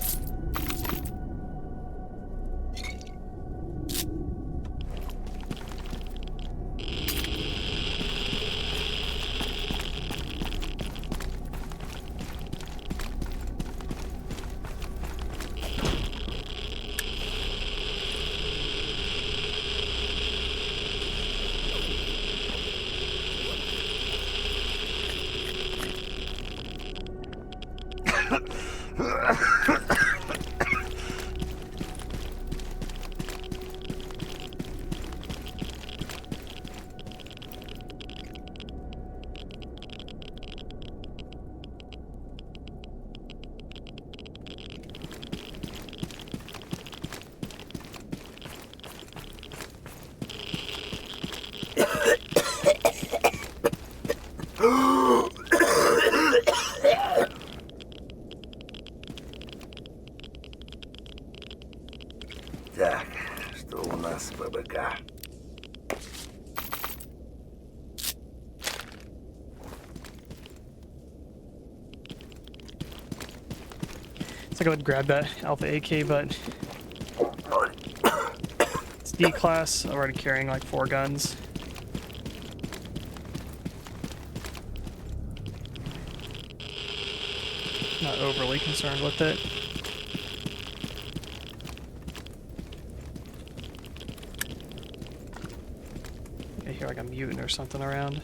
Так, что у нас по БК? It's like I would grab that Alpha AK, but it's D-class. I'm already carrying like 4 guns. Not overly concerned with it. I hear like a mutant or something around.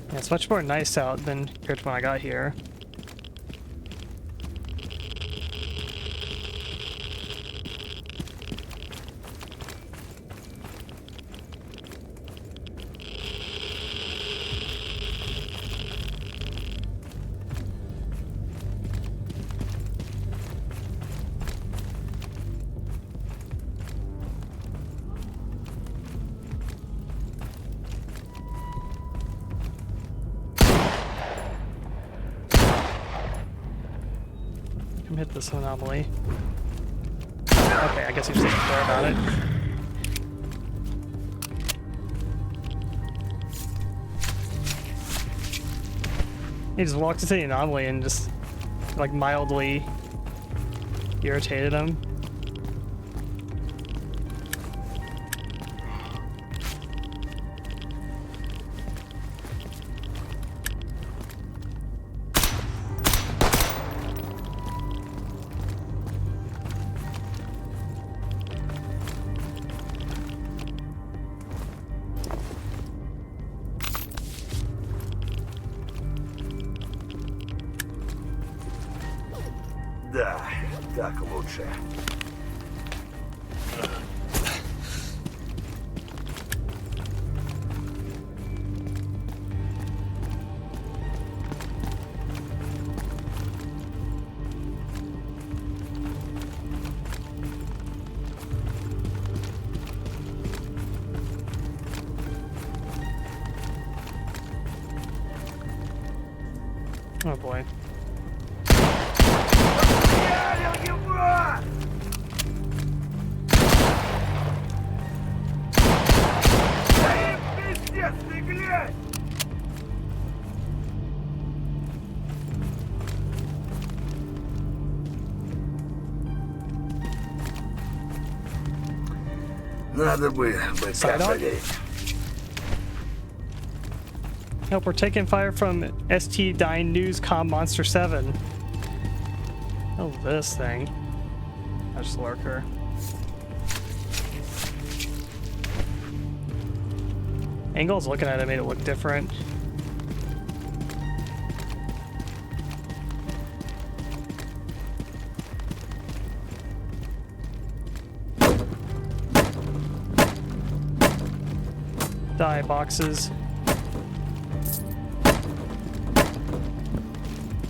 Yeah, it's much more nice out than compared to when I got here. Come hit this anomaly. Okay, I guess he just doesn't care about it. He just walked into the anomaly and just like mildly irritated him. Да, так лучше. Oh boy. Надо бы БК Side on? проверить. Nope, we're taking fire from ST Dying News Com Monster 7. Oh, this thing. That's Stalker. Angles looking at it made it look different. dye boxes.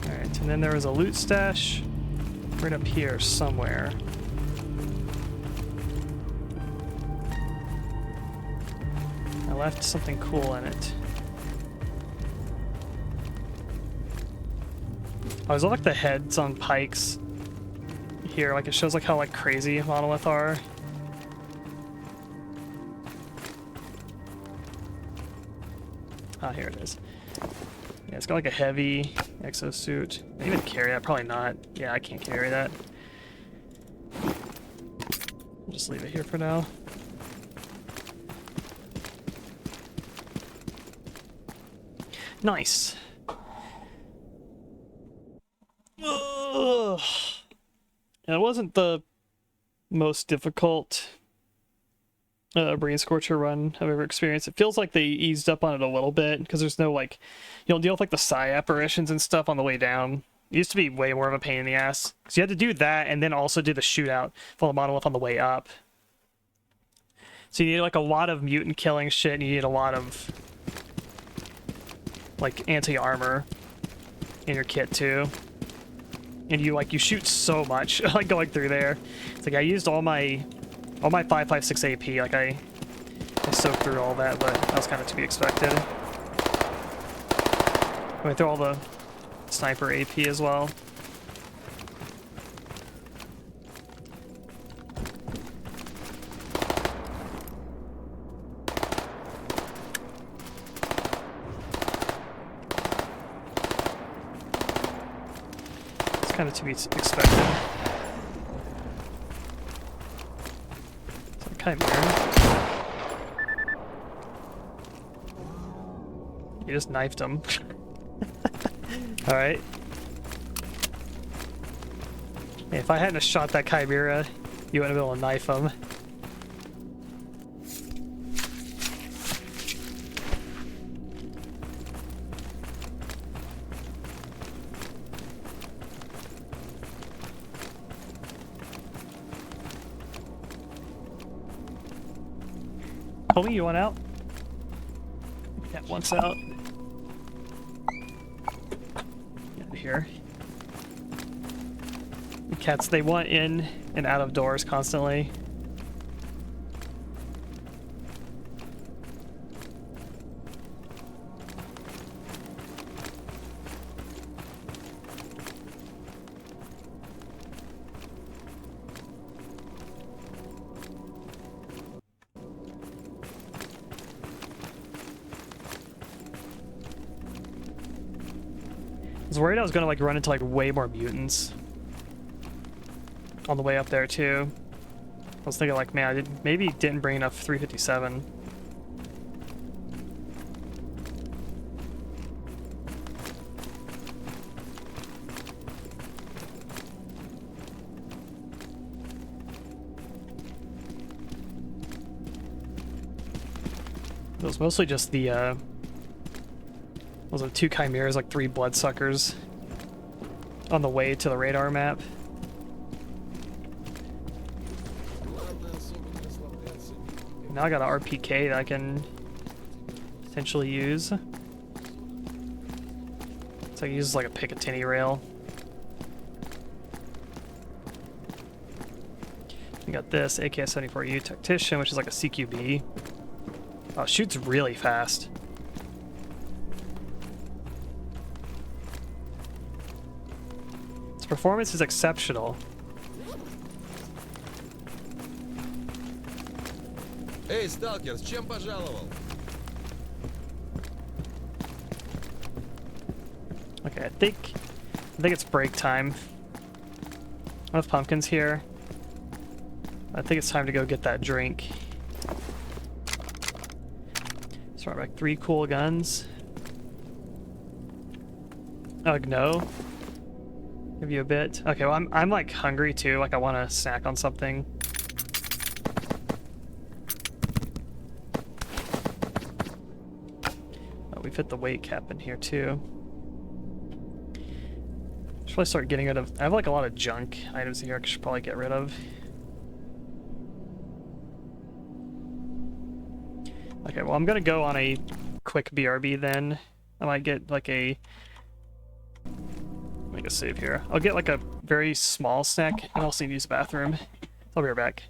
Alright, and then there was a loot stash right up here somewhere. I left something cool in it. Oh, is it like the heads on pikes here? Like it shows like how like crazy monolith are. Ah, here it is. Yeah, it's got like a heavy exosuit. Can I even carry that? Probably not. Yeah, I can't carry that. I'll just leave it here for now. Nice. Ugh. It wasn't the most difficult Brain Scorcher run I've ever experienced. It feels like they eased up on it a little bit because there's no like, you don't deal with like the psi apparitions and stuff on the way down. It used to be way more of a pain in the ass. So you had to do that and then also do the shootout for the monolith on the way up. So you need like a lot of mutant killing shit and you need a lot of like anti-armor in your kit too. And you shoot so much like going through there. It's like I used all my 556 AP, like I soaked through all that, but that was kind of to be expected. I went through all the sniper AP as well. It's kind of to be expected. Chimera. You just knifed him. Alright. Hey, if I hadn't have shot that Chimera, you wouldn't have been able to knife him. Homie, you want out? Yeah, once out. Get here. The cats, they want in and out of doors constantly. I was worried I was gonna like run into like way more mutants on the way up there too. I was thinking like, man, maybe didn't bring enough 357. It was mostly just the those are 2 chimeras, like 3 bloodsuckers on the way to the radar map. Now I got an RPK that I can potentially use. So I use like a Picatinny rail. We got this AK-74U Tactician, which is like a CQB. Oh, it shoots really fast. Its performance is exceptional. Эй, Stalker, с чем пожаловал? Okay, I think it's break time. Enough pumpkins here. I think it's time to go get that drink. Start back 3 cool guns. No. Give you a bit. Okay, well I'm like hungry too. Like I want to snack on something. Oh, we fit the weight cap in here too. Should probably start getting rid of. I have like a lot of junk items here. I should probably get rid of. Okay, well, I'm gonna go on a quick BRB then. I might get like a... Make a save here. I'll get like a very small snack and also need to use the bathroom. I'll be right back.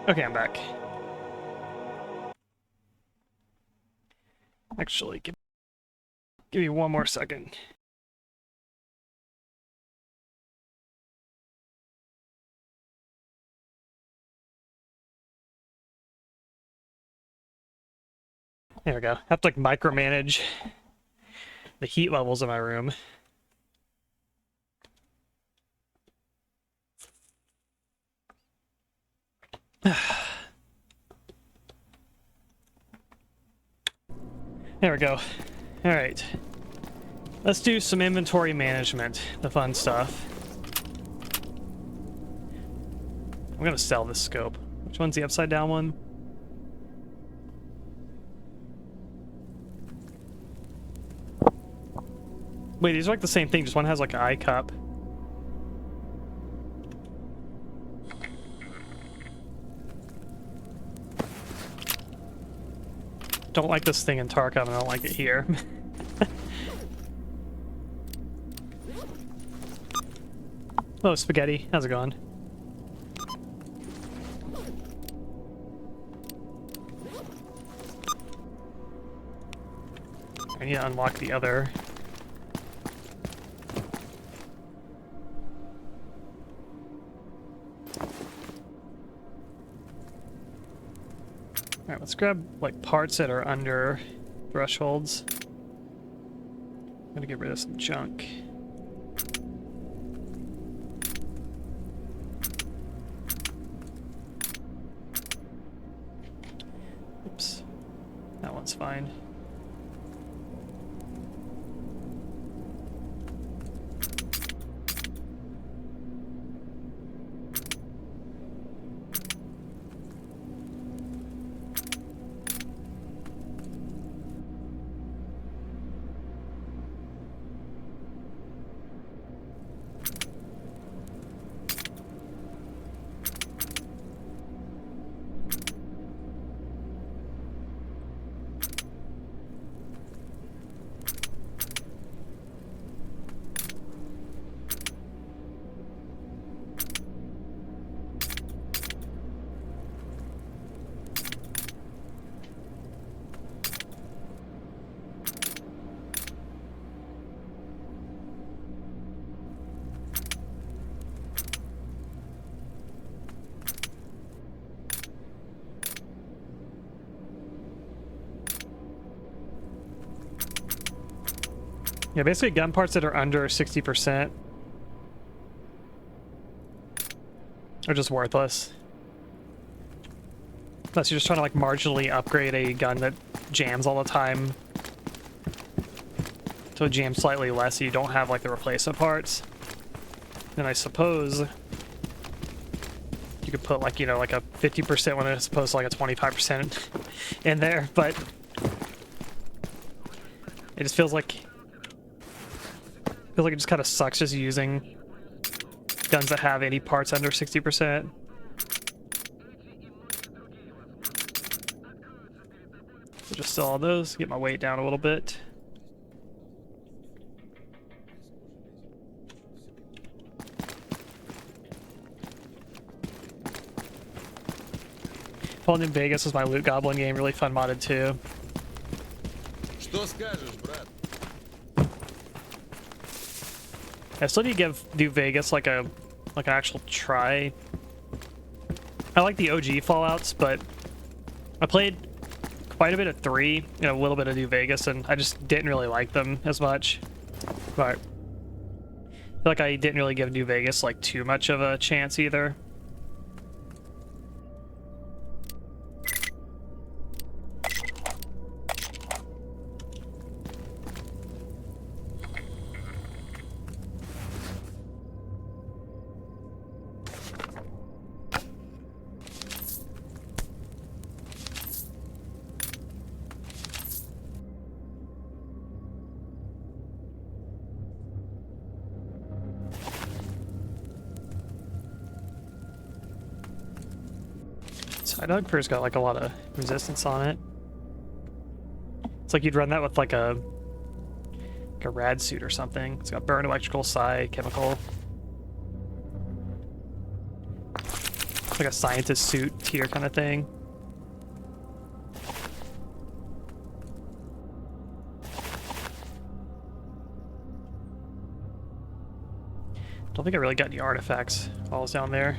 Okay, I'm back. Actually, give me one more second. There we go. I have to like micromanage the heat levels in my room. There we go. Alright. Let's do some inventory management, the fun stuff. I'm gonna sell this scope. Which one's the upside down one? Wait, these are like the same thing, just one has like an eye cup. Don't like this thing in Tarkov, and I don't like it here. Hello, Spaghetti. How's it going? I need to unlock the other. Alright, let's grab like parts that are under thresholds. I'm gonna get rid of some junk. Oops. That one's fine. Yeah, basically gun parts that are under 60% are just worthless. Unless you're just trying to like marginally upgrade a gun that jams all the time to a jam slightly less so you don't have like the replacement parts. Then I suppose you could put like, you know, like a 50% one as opposed to like a 25% in there, but it just feels like it just kind of sucks just using guns that have any parts under 60%. So just sell all those, get my weight down a little bit. Fallout New Vegas was my loot goblin game, really fun modded too. Что скажешь, брат? I still need to give New Vegas like an actual try. I like the OG Fallouts, but I played quite a bit of 3 and a little bit of New Vegas, and I just didn't really like them as much. But I feel like I didn't really give New Vegas like too much of a chance either. Dogfur's got like a lot of resistance on it. It's like you'd run that with like a rad suit or something. It's got burn, electrical, psi, chemical. like a scientist suit tier kind of thing. Don't think I really got any artifacts while I was down there.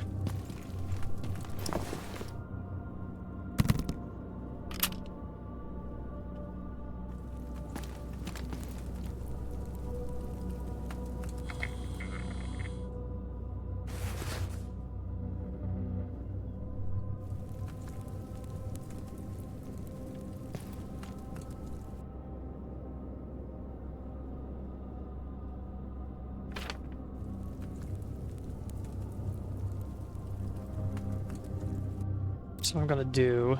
So I'm gonna do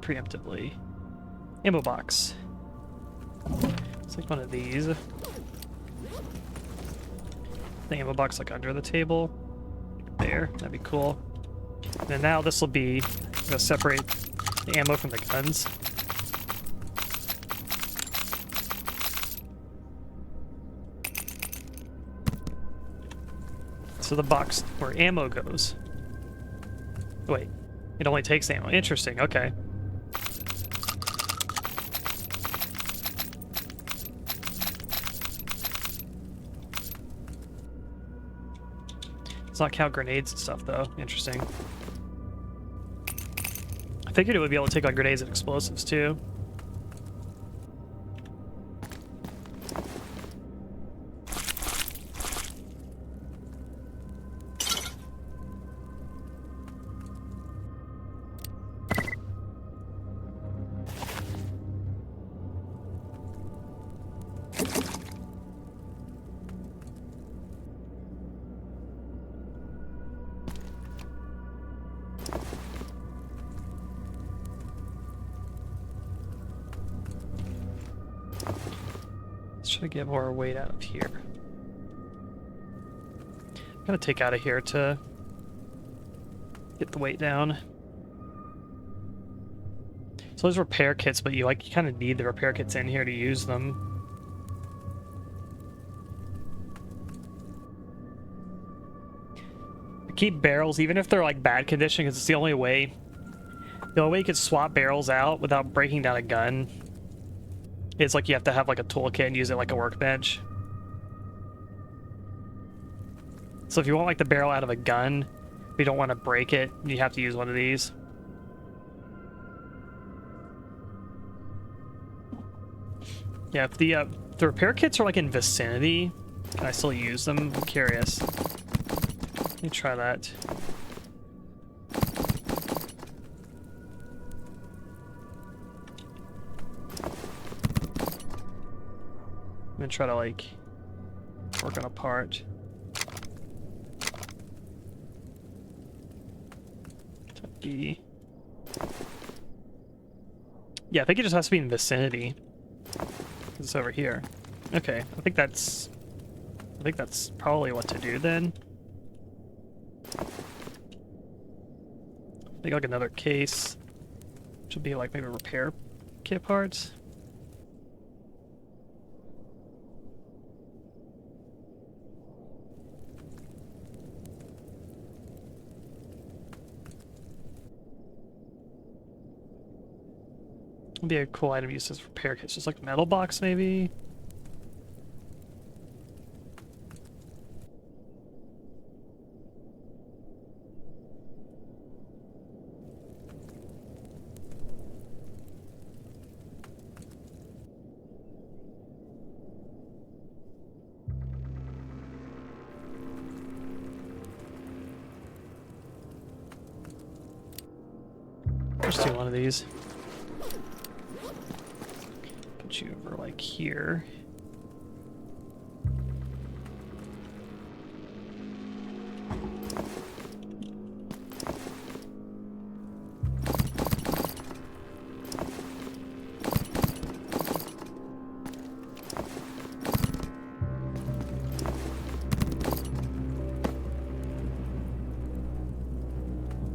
preemptively. Ammo box. It's like one of these. The ammo box like under the table. There, that'd be cool. And then now this will be, I'm gonna separate the ammo from the guns. So the box where ammo goes. Wait. It only takes ammo. Interesting, okay. It's not count grenades and stuff, though. Interesting. I figured it would be able to take like grenades and explosives, too. To get more weight out of here. I'm gonna take out of here to get the weight down. So there's repair kits, but you kind of need the repair kits in here to use them. Keep barrels, even if they're like bad condition, because it's the only way. The only way you can swap barrels out without breaking down a gun. It's like you have to have like a toolkit and use it like a workbench. So if you want like the barrel out of a gun, but you don't want to break it, you have to use one of these. Yeah, if the repair kits are like in vicinity, can I still use them? I'm curious. Let me try that. I'm gonna try to like work on a part. Type B. Yeah, I think it just has to be in vicinity. It's over here. Okay, I think that's probably what to do then. Make like another case, which would be like maybe repair kit parts. Would be a cool item used as repair kits, just like a metal box maybe. Just do one of these. Put you over like here.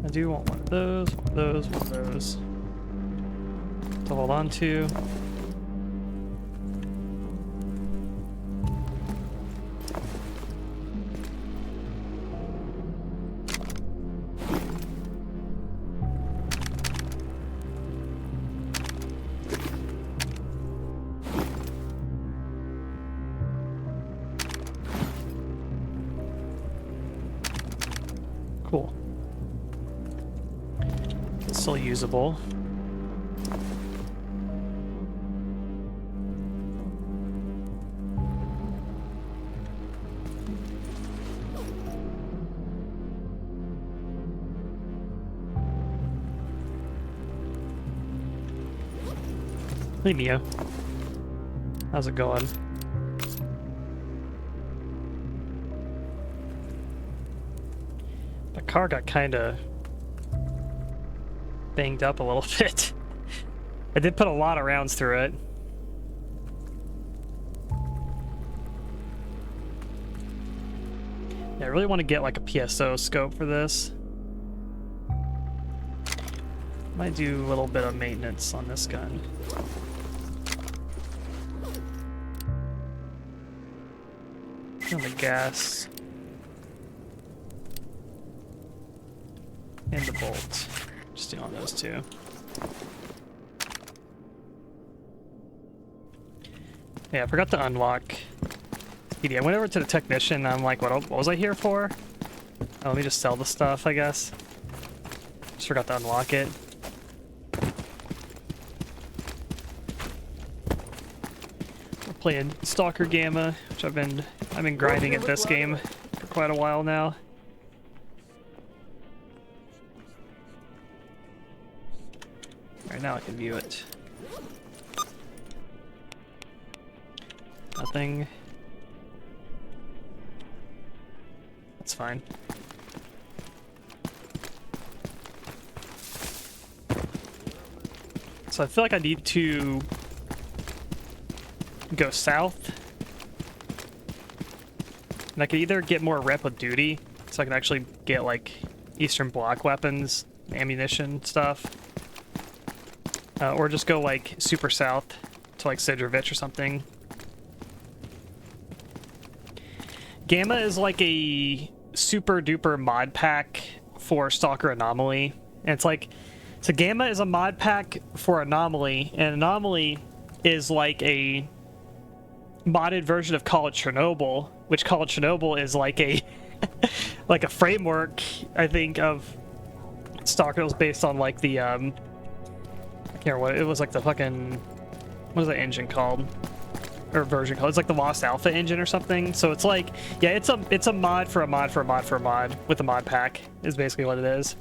I do want one of those, one of those, one of those to hold on to. Cool. It's still usable. Hey Mia. How's it going? The car got kinda banged up a little bit. I did put a lot of rounds through it. Yeah, I really want to get like a PSO scope for this. Might do a little bit of maintenance on this gun. On the gas. And the bolt. Just do on those two. Yeah, I forgot to unlock. I went over to the technician. I'm like, what was I here for? Oh, let me just sell the stuff, I guess. Just forgot to unlock it. We're playing Stalker Gamma, which I've been grinding at this game for quite a while now. Alright, now I can view it. Nothing. That's fine. So I feel like I need to go south. And I could either get more rep with duty, so I can actually get like Eastern Bloc weapons, ammunition stuff. Or just go like super south to like Sidrovich or something. Gamma is like a super duper mod pack for Stalker Anomaly. And it's like, so Gamma is a mod pack for Anomaly, and Anomaly is like a modded version of Call of Chernobyl, which Call of Chernobyl is like a like a framework, I think, of Stalker. It was based on like the I can't remember what it was, like the fucking, what is that engine called? Or version called? It's like the Lost Alpha engine or something. So it's like, yeah, it's a mod for a mod for a mod for a mod with a mod pack is basically what it is.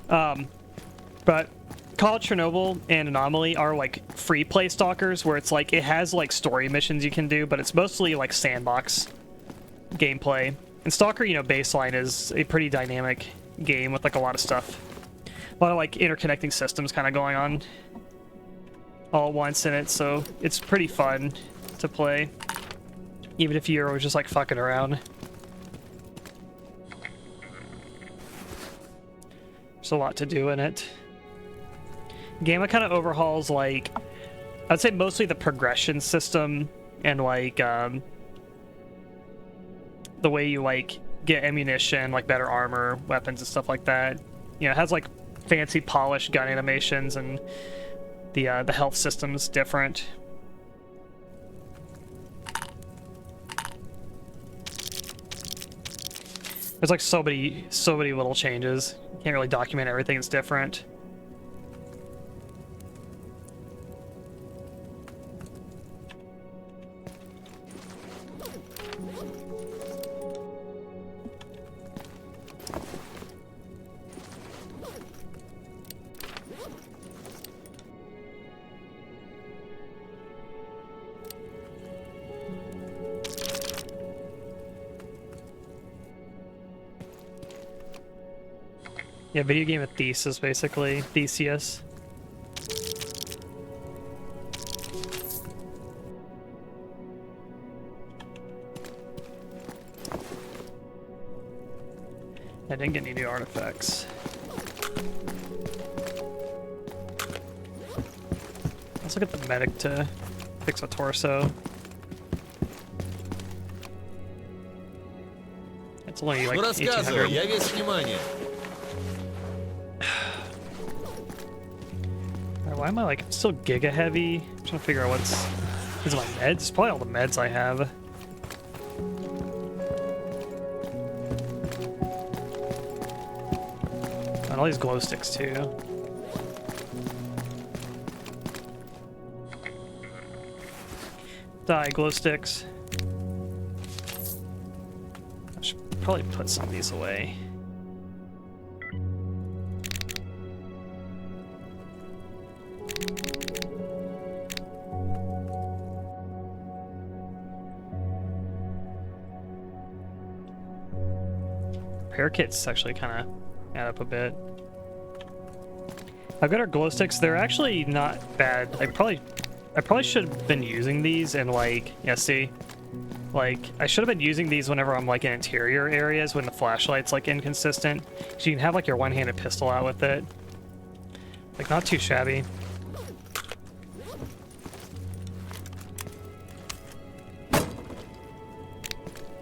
But Call of Chernobyl and Anomaly are like free play Stalkers, where it's like it has like story missions you can do, but it's mostly like sandbox gameplay. And Stalker, you know, baseline is a pretty dynamic game with like a lot of stuff, a lot of like interconnecting systems kind of going on all at once in it, so it's pretty fun to play, even if you're just like fucking around. There's a lot to do in it. Gamma kind of overhauls, like, I'd say mostly the progression system and like the way you like get ammunition, like better armor, weapons and stuff like that. You know, it has like fancy polished gun animations, and the health system's different. There's like so many little changes. You can't really document everything that's different. Yeah, video game of Thesis, basically. Theseus. I didn't get any new artifacts. Let's look at the medic to fix a torso. It's only like Ну рассказывай, 1800. я весь внимание. Why am I like still giga heavy? I'm trying to figure out what's... Is it my meds? It's probably all the meds I have. And all these glow sticks too. Die, glow sticks. I should probably put some of these away. Repair kits actually kind of add up a bit. I've got our glow sticks. They're actually not bad. I probably should have been using these in like, yeah, see? Like, I should have been using these whenever I'm like in interior areas when the flashlight's like inconsistent. So you can have like your one-handed pistol out with it. Like, not too shabby.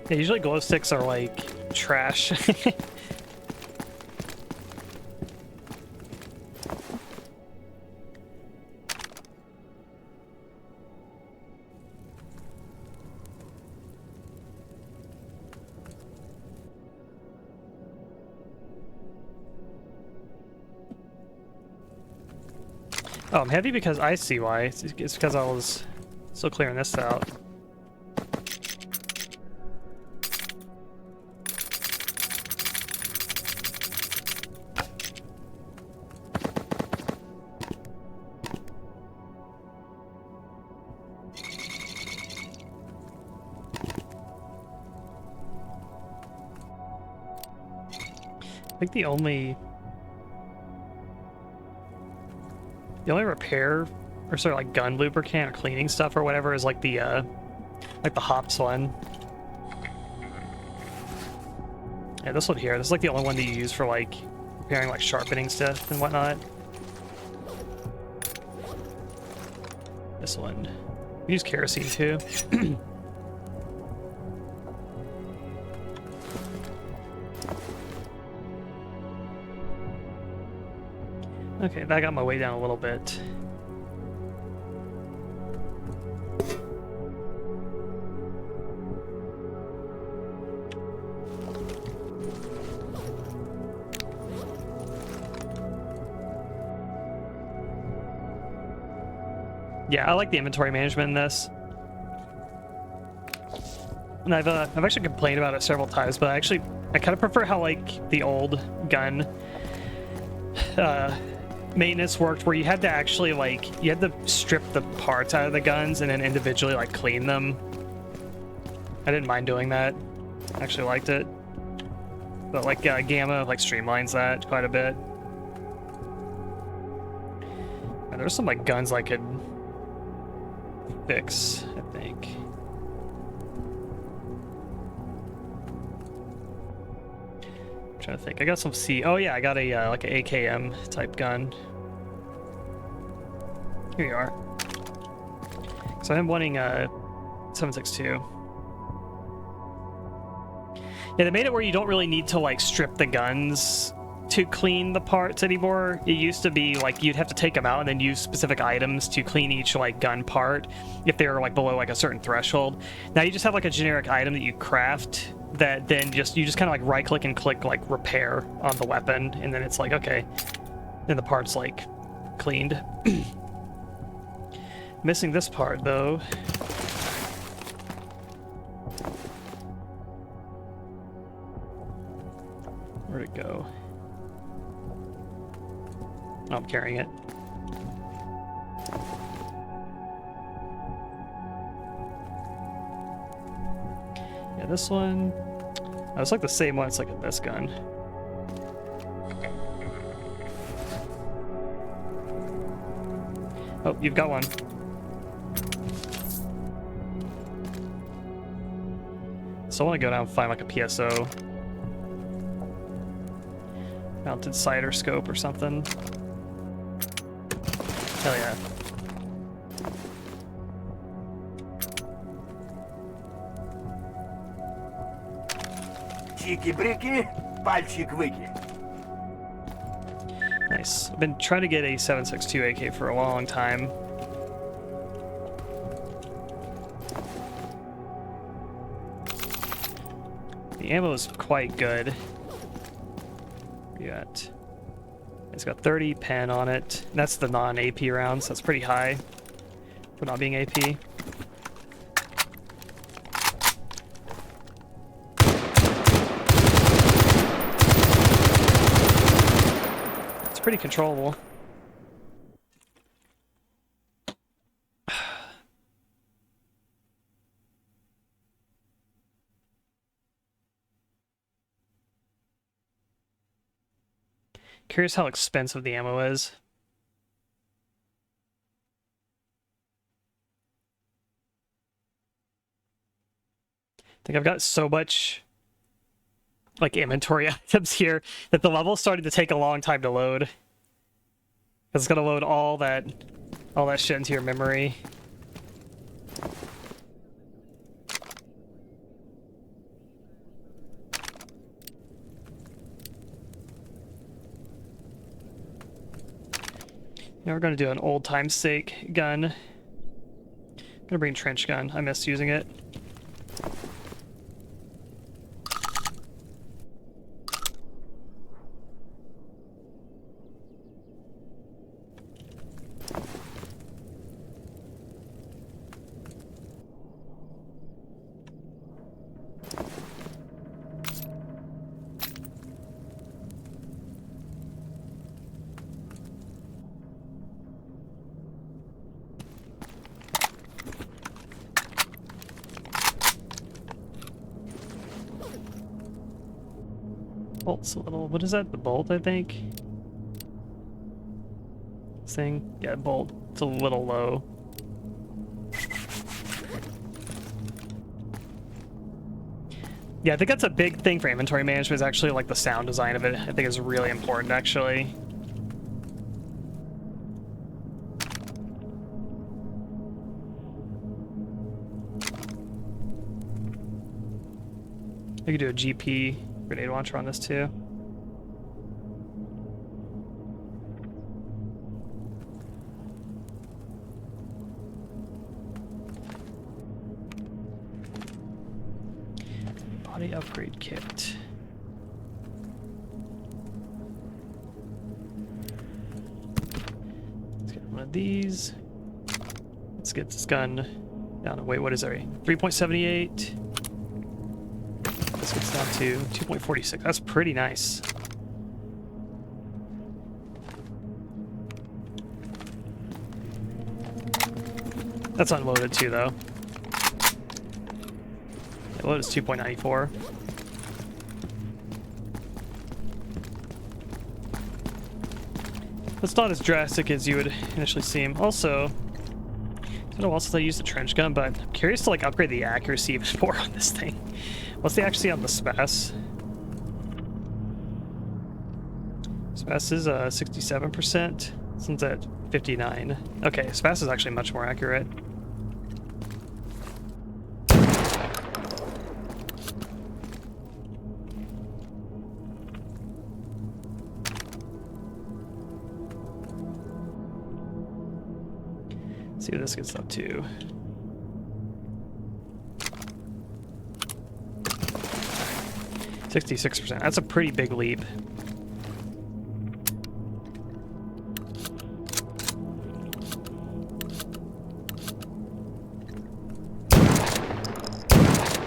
Yeah, usually glow sticks are like trash. Oh, I'm heavy because I see why. It's because I was still clearing this out. I think the only repair or sort of like gun lubricant or cleaning stuff or whatever is like the hops one. Yeah, this one here. This is like the only one that you use for like repairing like sharpening stuff and whatnot. This one. We use kerosene too. Okay, that got my weight down a little bit. Yeah, I like the inventory management in this. And I've actually complained about it several times, but I kind of prefer how like the old gun maintenance worked, where you had to actually like you had to strip the parts out of the guns and then individually like clean them. I didn't mind doing that. I actually liked it. But like Gamma like streamlines that quite a bit. And there's some like guns I could fix, I think. Trying to think. I got some C. Oh yeah, I got a like an AKM type gun. Here you are. So I'm wanting a 7.62. Yeah, they made it where you don't really need to like strip the guns to clean the parts anymore. It used to be like you'd have to take them out and then use specific items to clean each like gun part if they were like below like a certain threshold. Now you just have like a generic item that you craft that then you just kind of like right click and click like repair on the weapon, and then it's like, okay, then the part's like cleaned. Missing this part though. Where'd it go? Oh, I'm carrying it. Yeah, this one. Oh, it's like the same one. It's like this gun. Oh, you've got one. So I want to go down and find like a PSO. Mounted sight or scope or something. Hell yeah. Чики-брики, пальчик выкинь. Nice. I've been trying to get a 7.62 AK for a long time. The ammo is quite good. Where you at? It's got 30 pen on it. That's the non-AP rounds. That's pretty high for not being AP. It's pretty controllable. Curious how expensive the ammo is. I think I've got so much like inventory items here that the level started to take a long time to load. Because it's gonna load all that shit into your memory. Now we're going to do an old time's sake gun. I'm going to bring trench gun. I missed using it. Bolt's a little, what is that? The bolt, I think? This thing? Yeah, bolt. It's a little low. Yeah, I think that's a big thing for inventory management is actually like the sound design of it. I think is really important actually. I could do a GP grenade launcher on this too. Body upgrade kit. Let's get one of these. Let's get this gun down to, wait, what is there? 3.78. This gets down to 2.46. That's pretty nice. That's unloaded too, though. The load is 2.94. That's not as drastic as you would initially seem. Also, I don't know what else I use the trench gun, but I'm curious to like upgrade the accuracy even more on this thing. What's the accuracy on the SPAS? SPAS is 67%. This one's at 59. Okay, SPAS is actually much more accurate. Let's see what this gets up to. %. That's a pretty big leap.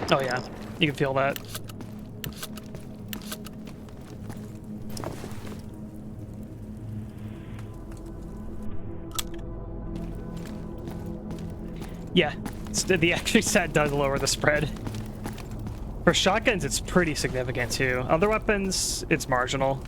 Oh yeah, you can feel that. Yeah, the accuracy stat does lower the spread. For shotguns, it's pretty significant too. Other weapons, it's marginal.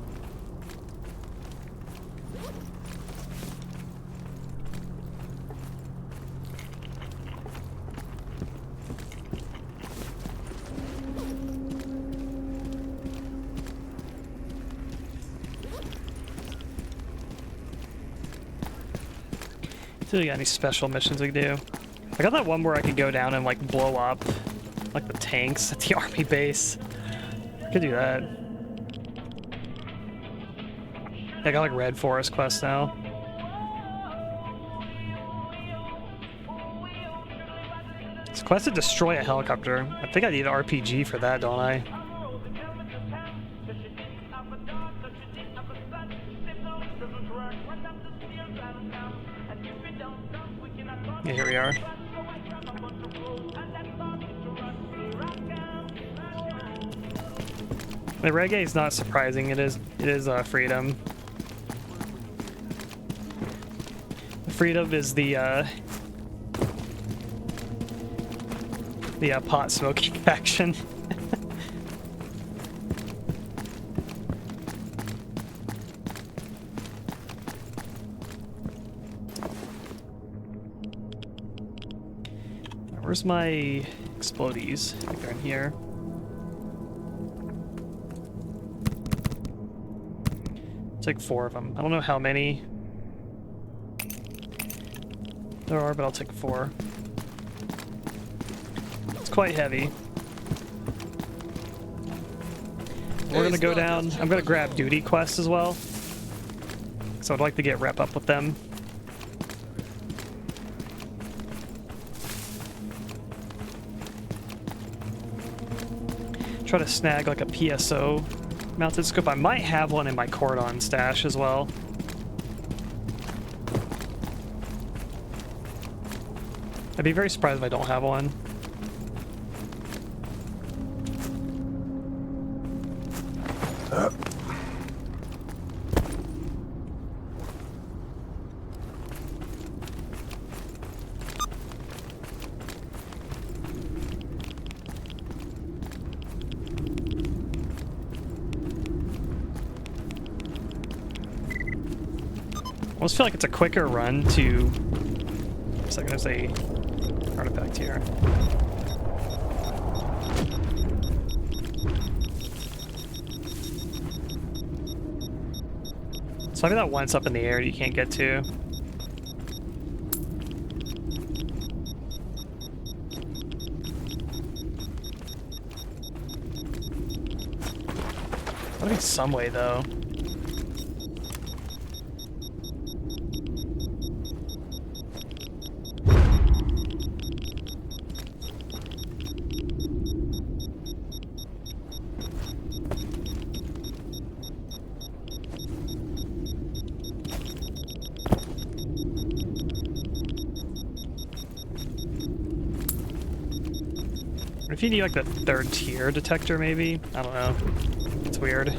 So you got any special missions we can do? I got that one where I could go down and like blow up like the tanks at the army base. I could do that. I got like Red Forest quest now. It's a quest to destroy a helicopter. I think I need an RPG for that, don't I? Yeah, here we are. The reggae is not surprising. It is freedom. Freedom is the pot smoking faction. Where's my explodies? I think they're in here. Take 4 of them. I don't know how many there are, but I'll take 4. It's quite heavy. We're gonna go down. I'm gonna grab duty quests as well, so I'd like to get rep up with them. Try to snag like a PSO mounted scope. I might have one in my cordon stash as well. I'd be very surprised if I don't have one. I almost feel like it's a quicker run to... So there's a artifact here. So maybe that one's up in the air you can't get to. Gotta be some way though. If you need like the 3rd tier detector, maybe? I don't know. It's weird.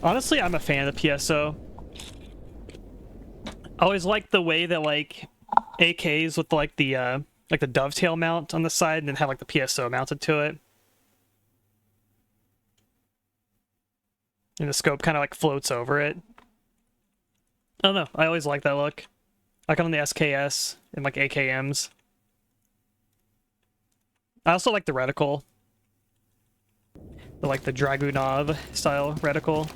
Honestly, I'm a fan of the PSO. I always like the way that like AKs with like the dovetail mount on the side and then have like the PSO mounted to it. And the scope kind of like floats over it. I don't know. I always like that look. Like on the SKS and like AKMs. I also like the reticle. Like the Dragunov style reticle.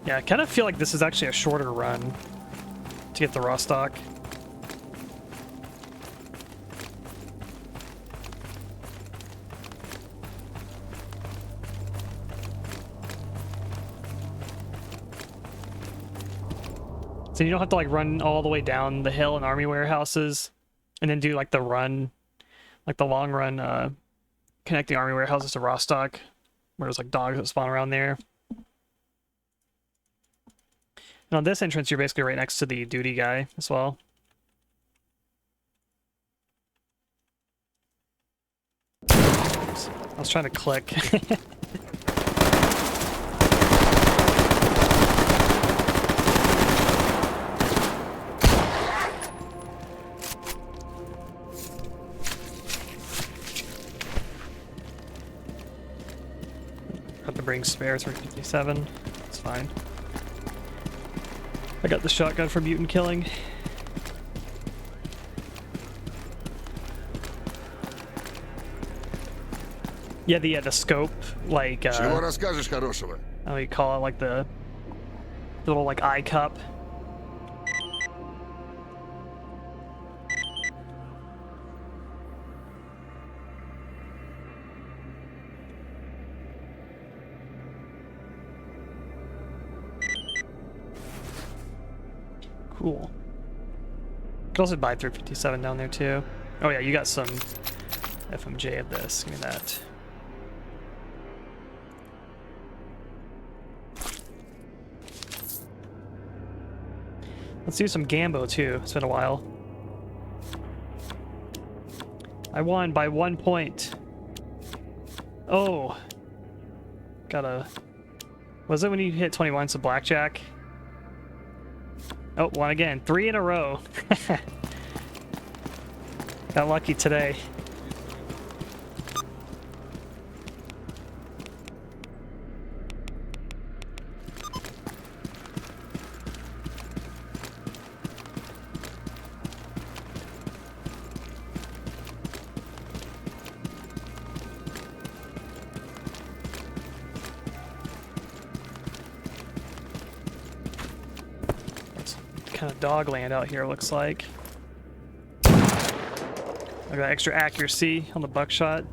Yeah, I kind of feel like this is actually a shorter run to get the raw stock. So you don't have to like run all the way down the hill in army warehouses and then do like the run, like the long run connecting army warehouses to raw stock where there's like dogs that spawn around there. And on this entrance, you're basically right next to the duty guy as well. Oops. I was trying to click. Have to bring spares for 57. It's fine. I got the shotgun for mutant killing. Yeah, the scope, like Чего расскажешь хорошего? how do you call it, like the The little like eye cup. Cool. Could also buy 357 down there too. Oh yeah, you got some FMJ of this. Give me that. Let's do some Gambo too. It's been a while. I won by 1 point. Oh. Gotta... Was it when you hit 21 so blackjack? Oh, won again. 3 in a row. Got lucky today. Kind of dog land out here, looks like. I got extra accuracy on the buckshot.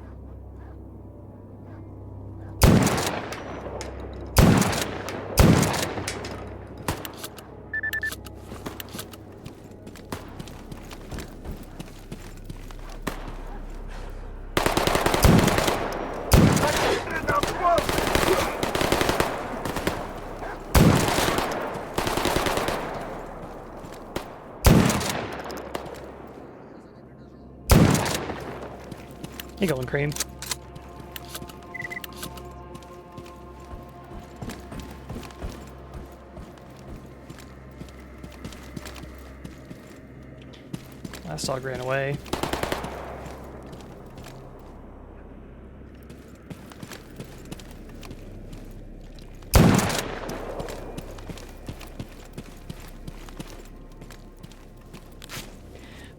You going, Cream? Last dog ran away.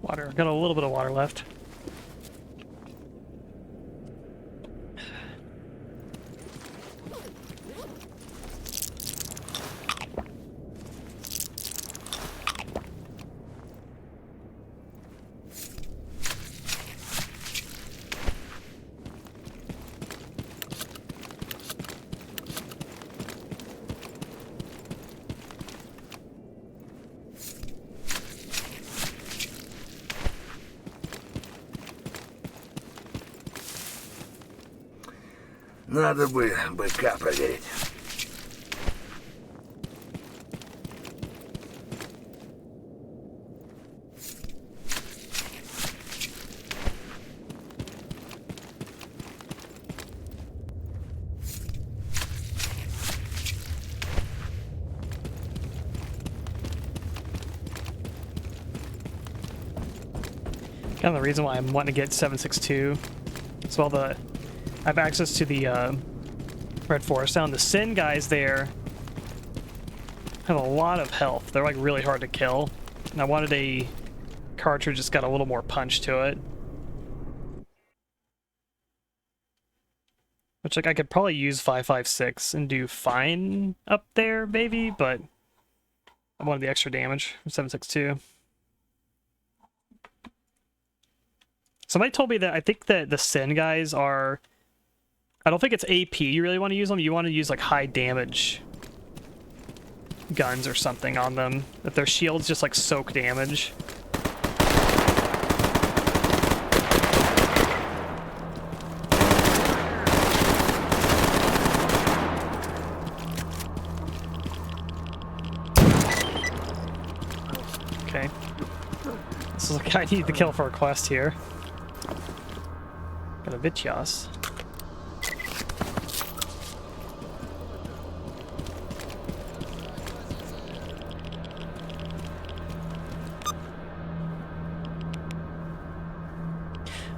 Water. Got a little bit of water left. Надо бы быка проверить. Kind of the reason why I'm wanting to get 762. So I have access to the Red Forest Sound. The Sin guys there have a lot of health. They're like really hard to kill. And I wanted a cartridge that's got a little more punch to it. Which like I could probably use 5.56 and do fine up there, maybe, but I wanted the extra damage from 7.62. Somebody told me that I think that the Sin guys are... I don't think it's AP you really want to use them. You want to use like high damage guns or something on them. That their shields just like soak damage. Okay. This is like I need to kill for a quest here. Got a Vityas.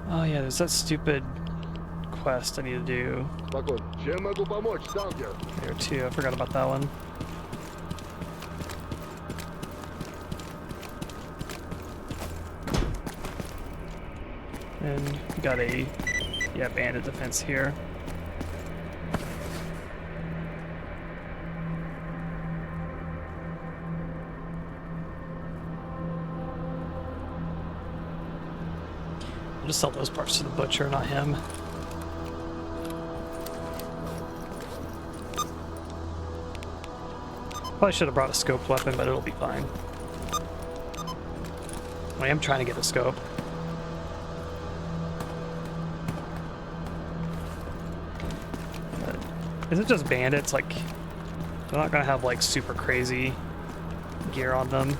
Oh yeah, there's that stupid quest I need to do Чем могу помочь, Сталкер? there too. I forgot about that one. And we got a bandit defense here. I'll just sell those parts to the butcher, not him. Probably should have brought a scoped weapon, but it'll be fine. I am trying to get a scope. But is it just bandits? Like, they're not gonna have like super crazy gear on them.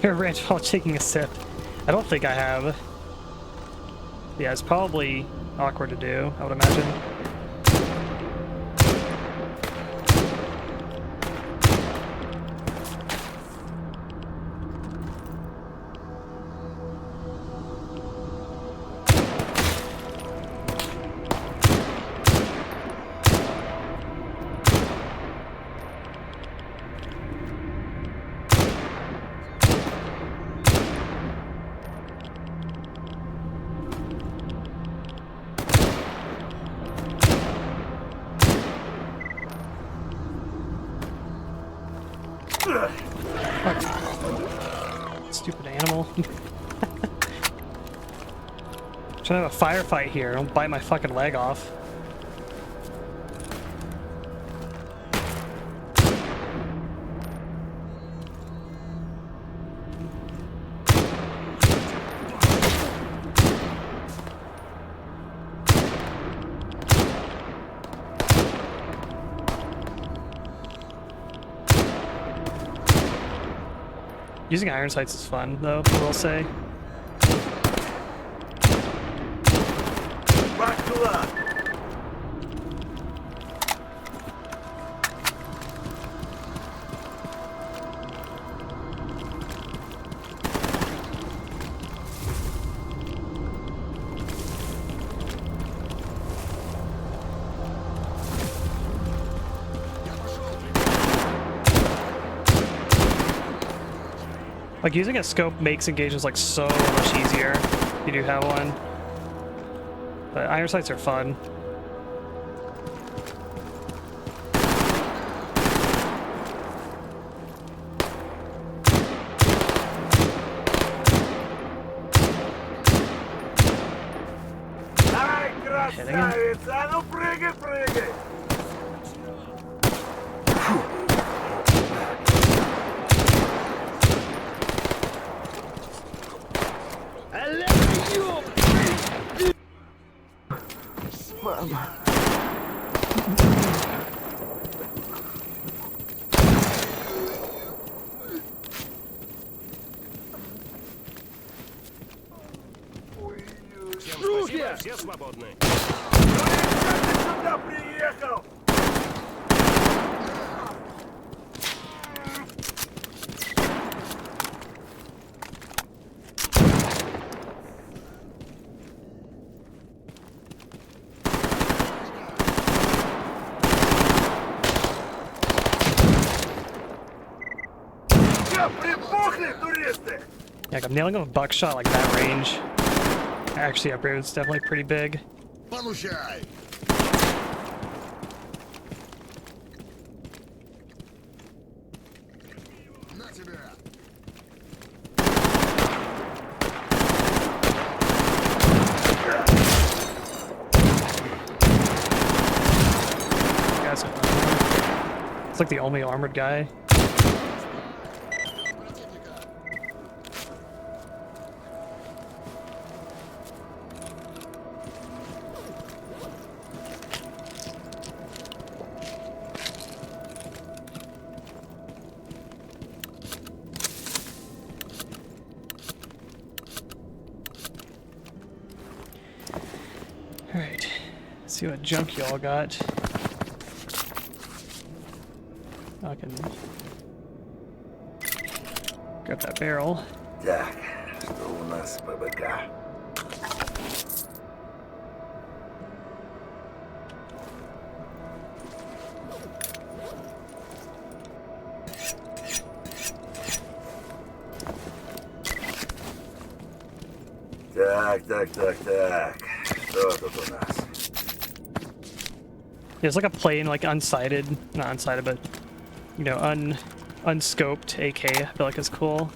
Here, ranch while taking a sip. I don't think I have. Yeah, it's probably awkward to do, I would imagine. Stupid animal. Trying to have a firefight here. Don't bite my fucking leg off. Using iron sights is fun, though, I will say. Back to that. Like, using a scope makes engagements like so much easier if you do have one. But iron sights are fun. Ай, красавица! Ну прыгай, прыгай! Всем спасибо, все свободны. Ты сюда приехал! Что, припухли, туристы? Yeah, like, I'm nailing a buckshot like that range. Actually, upgrade's definitely pretty big. Получай! На тебя! Guys, it's like the only armored guy. Alright, let's see what junk y'all got. I can grab that barrel. Так, что у нас по БК? Так. Что тут у нас? There's like a plain, like unsighted, not unsighted, but you know, unscoped AK. I feel like it's cool.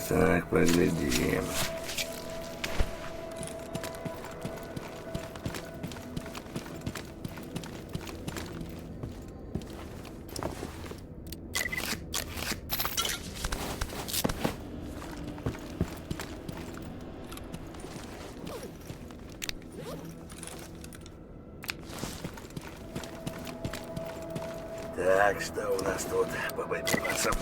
Так, поглядим. Так, что у нас тут по боеприпасам?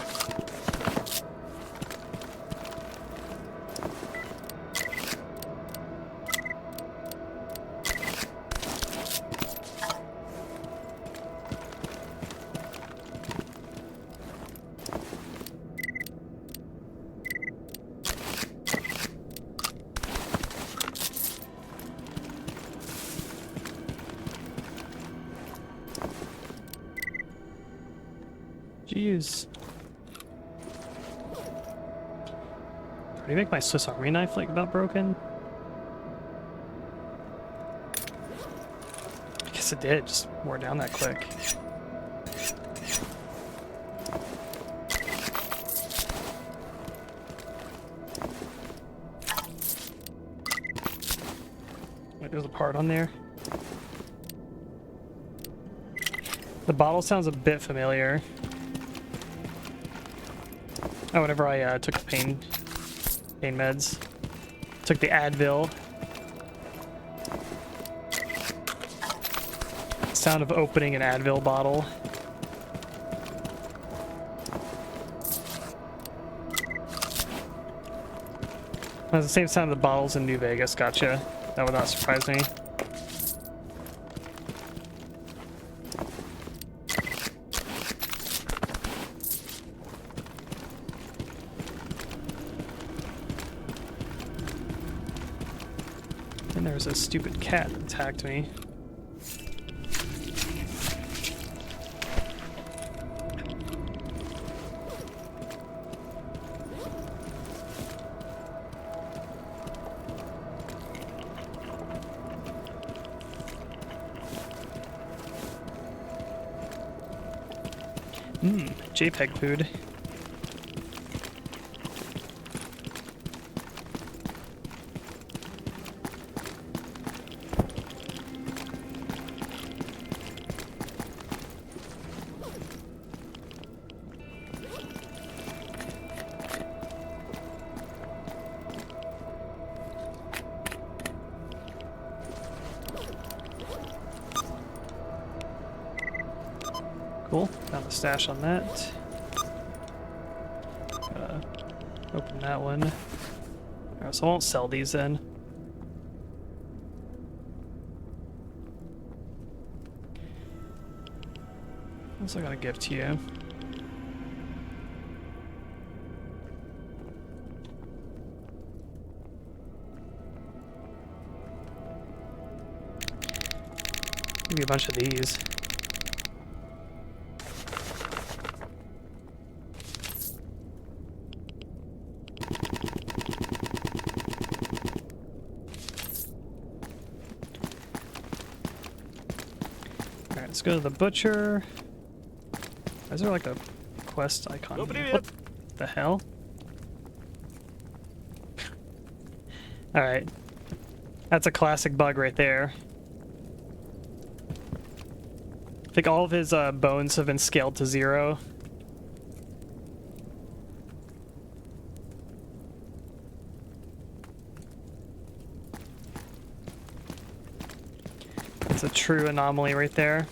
Jeez. Did you make my Swiss Army knife like about broken? I guess it did, just wore down that quick. Wait, there's a part on there. The bottle sounds a bit familiar. Oh, whenever I took the pain meds, took the Advil. Sound of opening an Advil bottle. That's the same sound of the bottles in New Vegas. Gotcha. That would not surprise me. And there's a stupid cat that attacked me. JPEG food. Cool, found the stash on that. Open that one. Alright, so I won't sell these then. What else I gotta give to you? Maybe a bunch of these. Let's go to the butcher. Is there like a quest icon? What the hell? Alright. That's a classic bug right there. I think all of his bones have been scaled to 0. It's a true anomaly right there.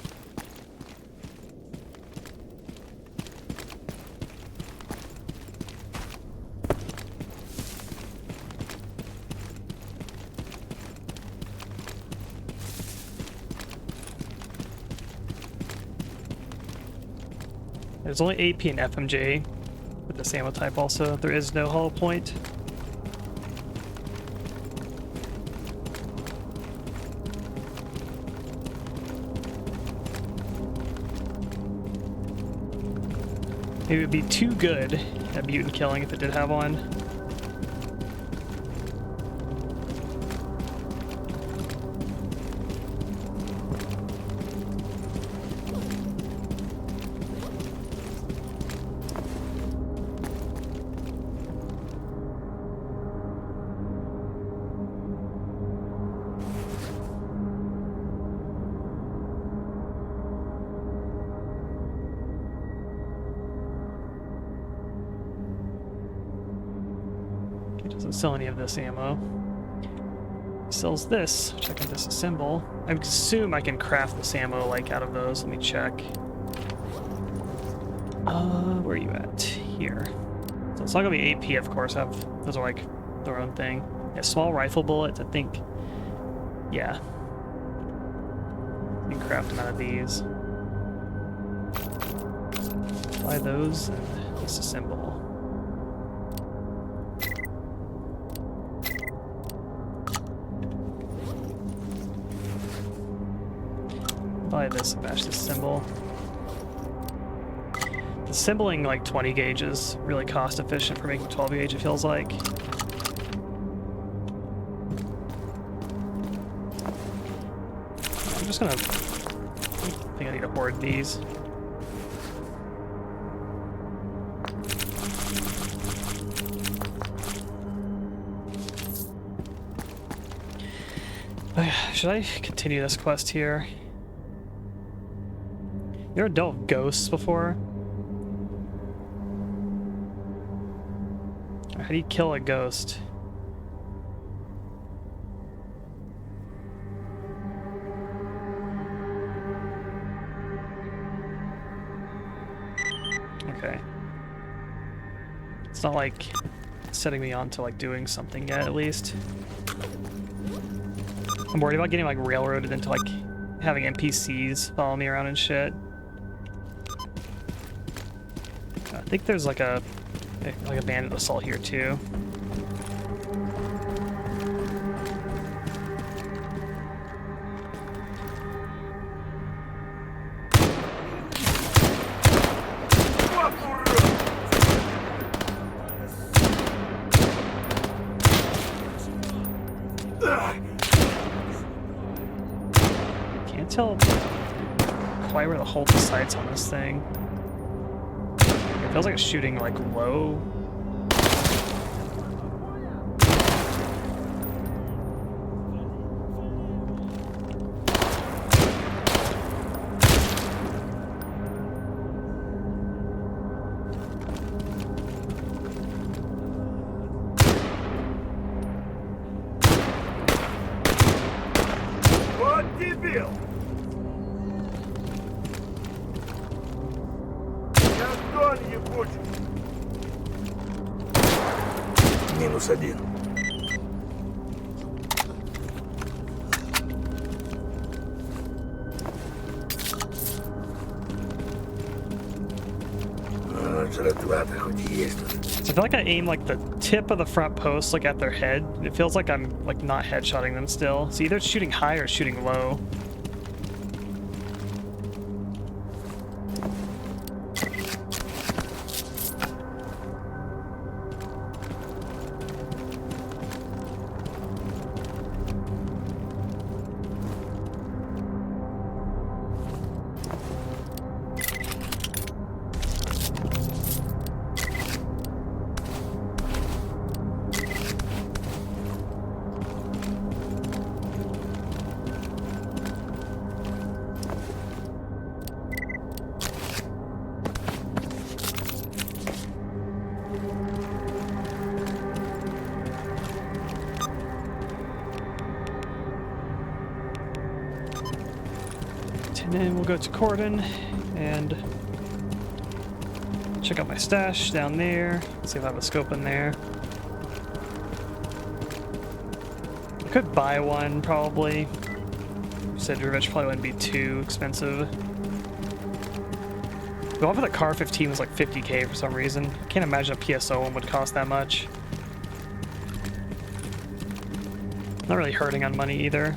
There's only AP and FMJ with this ammo type also. There is no hollow point. Maybe it would be too good at mutant killing if it did have one. Doesn't sell any of this ammo. He sells this, which I can disassemble. I assume I can craft this ammo like out of those. Let me check. Where are you at? Here. So it's not gonna be AP, of course. Those are like their own thing. Yeah, small rifle bullets, I think. Yeah. You can craft them out of these. Buy those and disassemble. Buy this and bash this symbol. Assembling like 20 gauge is really cost efficient for making 12 gauge, it feels like. I'm just gonna... I think I need to hoard these. Should I continue this quest here? You ever dealt with ghosts before? How do you kill a ghost? Okay. It's not like setting me on to like doing something yet, at least. I'm worried about getting like railroaded into like having NPCs follow me around and shit. I think there's like a bandit assault here too. Can't tell quite where to hold the sights on this thing. It feels like it's shooting like low. Вот дебил! Антон ебучий! -1. Жратва-то хоть и есть тут. So I feel like I aim like the tip of the front post like at their head. It feels like I'm like not headshotting them still. So either it's shooting high or it's shooting low. And then we'll go to Cordon and check out my stash down there. See if I have a scope in there. I could buy one probably. Said Revenge probably wouldn't be too expensive. The one for the Car 15 was like 50k for some reason. Can't imagine a PSO one would cost that much. Not really hurting on money either.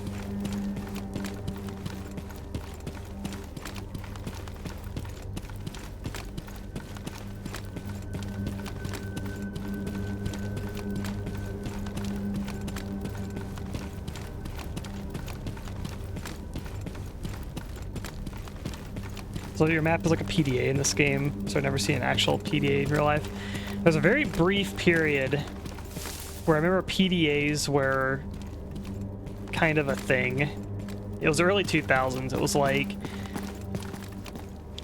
So your map is like a PDA in this game, so I've never seen an actual PDA in real life. There's a very brief period where I remember PDAs were kind of a thing. It was early 2000s. It was like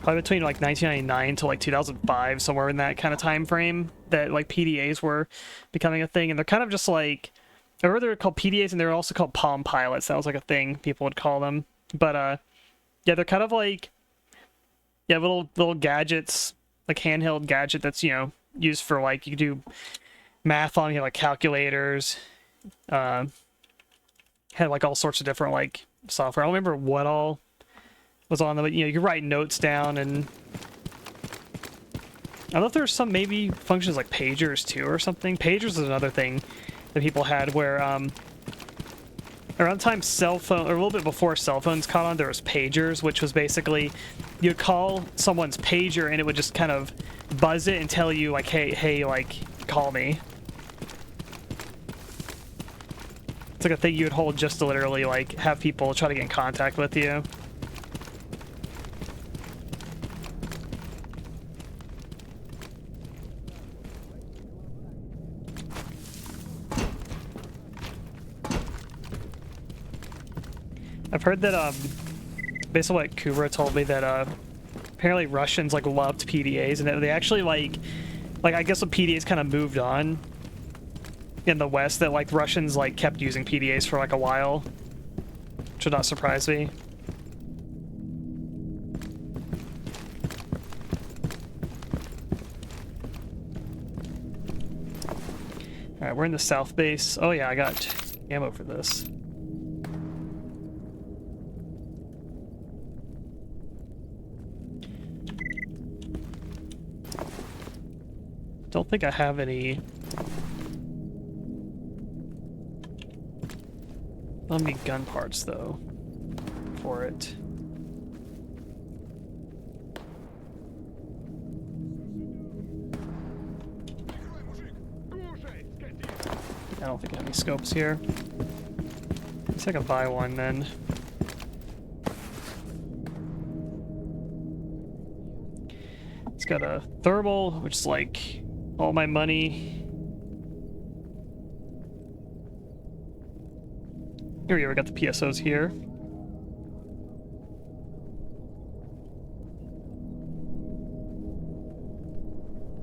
probably between like 1999 to like 2005, somewhere in that kind of time frame, that like PDAs were becoming a thing. And they're kind of just like, I remember they were called PDAs, and they were also called Palm Pilots. That was like a thing people would call them. But yeah, they're kind of like, yeah, little gadgets, like handheld gadget that's, you know, used for like, you do math on, you know, like calculators, had like all sorts of different like software. I don't remember what all was on them, but you know, you could write notes down, and I don't know if there's some maybe functions like pagers too or something. Pagers is another thing that people had where around the time cell phone, or a little bit before cell phones caught on, there was pagers, which was basically you'd call someone's pager and it would just kind of buzz it and tell you like, hey, like, call me. It's like a thing you would hold just to literally like have people try to get in contact with you. I've heard that based on what Kubra told me, that apparently Russians like loved PDAs, and that they actually like I guess when PDAs kind of moved on in the West, that like Russians like kept using PDAs for like a while, which would not surprise me. All right, we're in the south base. Oh yeah, I got ammo for this. Don't think I have any. I'll need gun parts though for it. I don't think I have any scopes here. Let's I can buy one then. It's got a thermal, which is like all my money. Here we go, we got the PSOs here.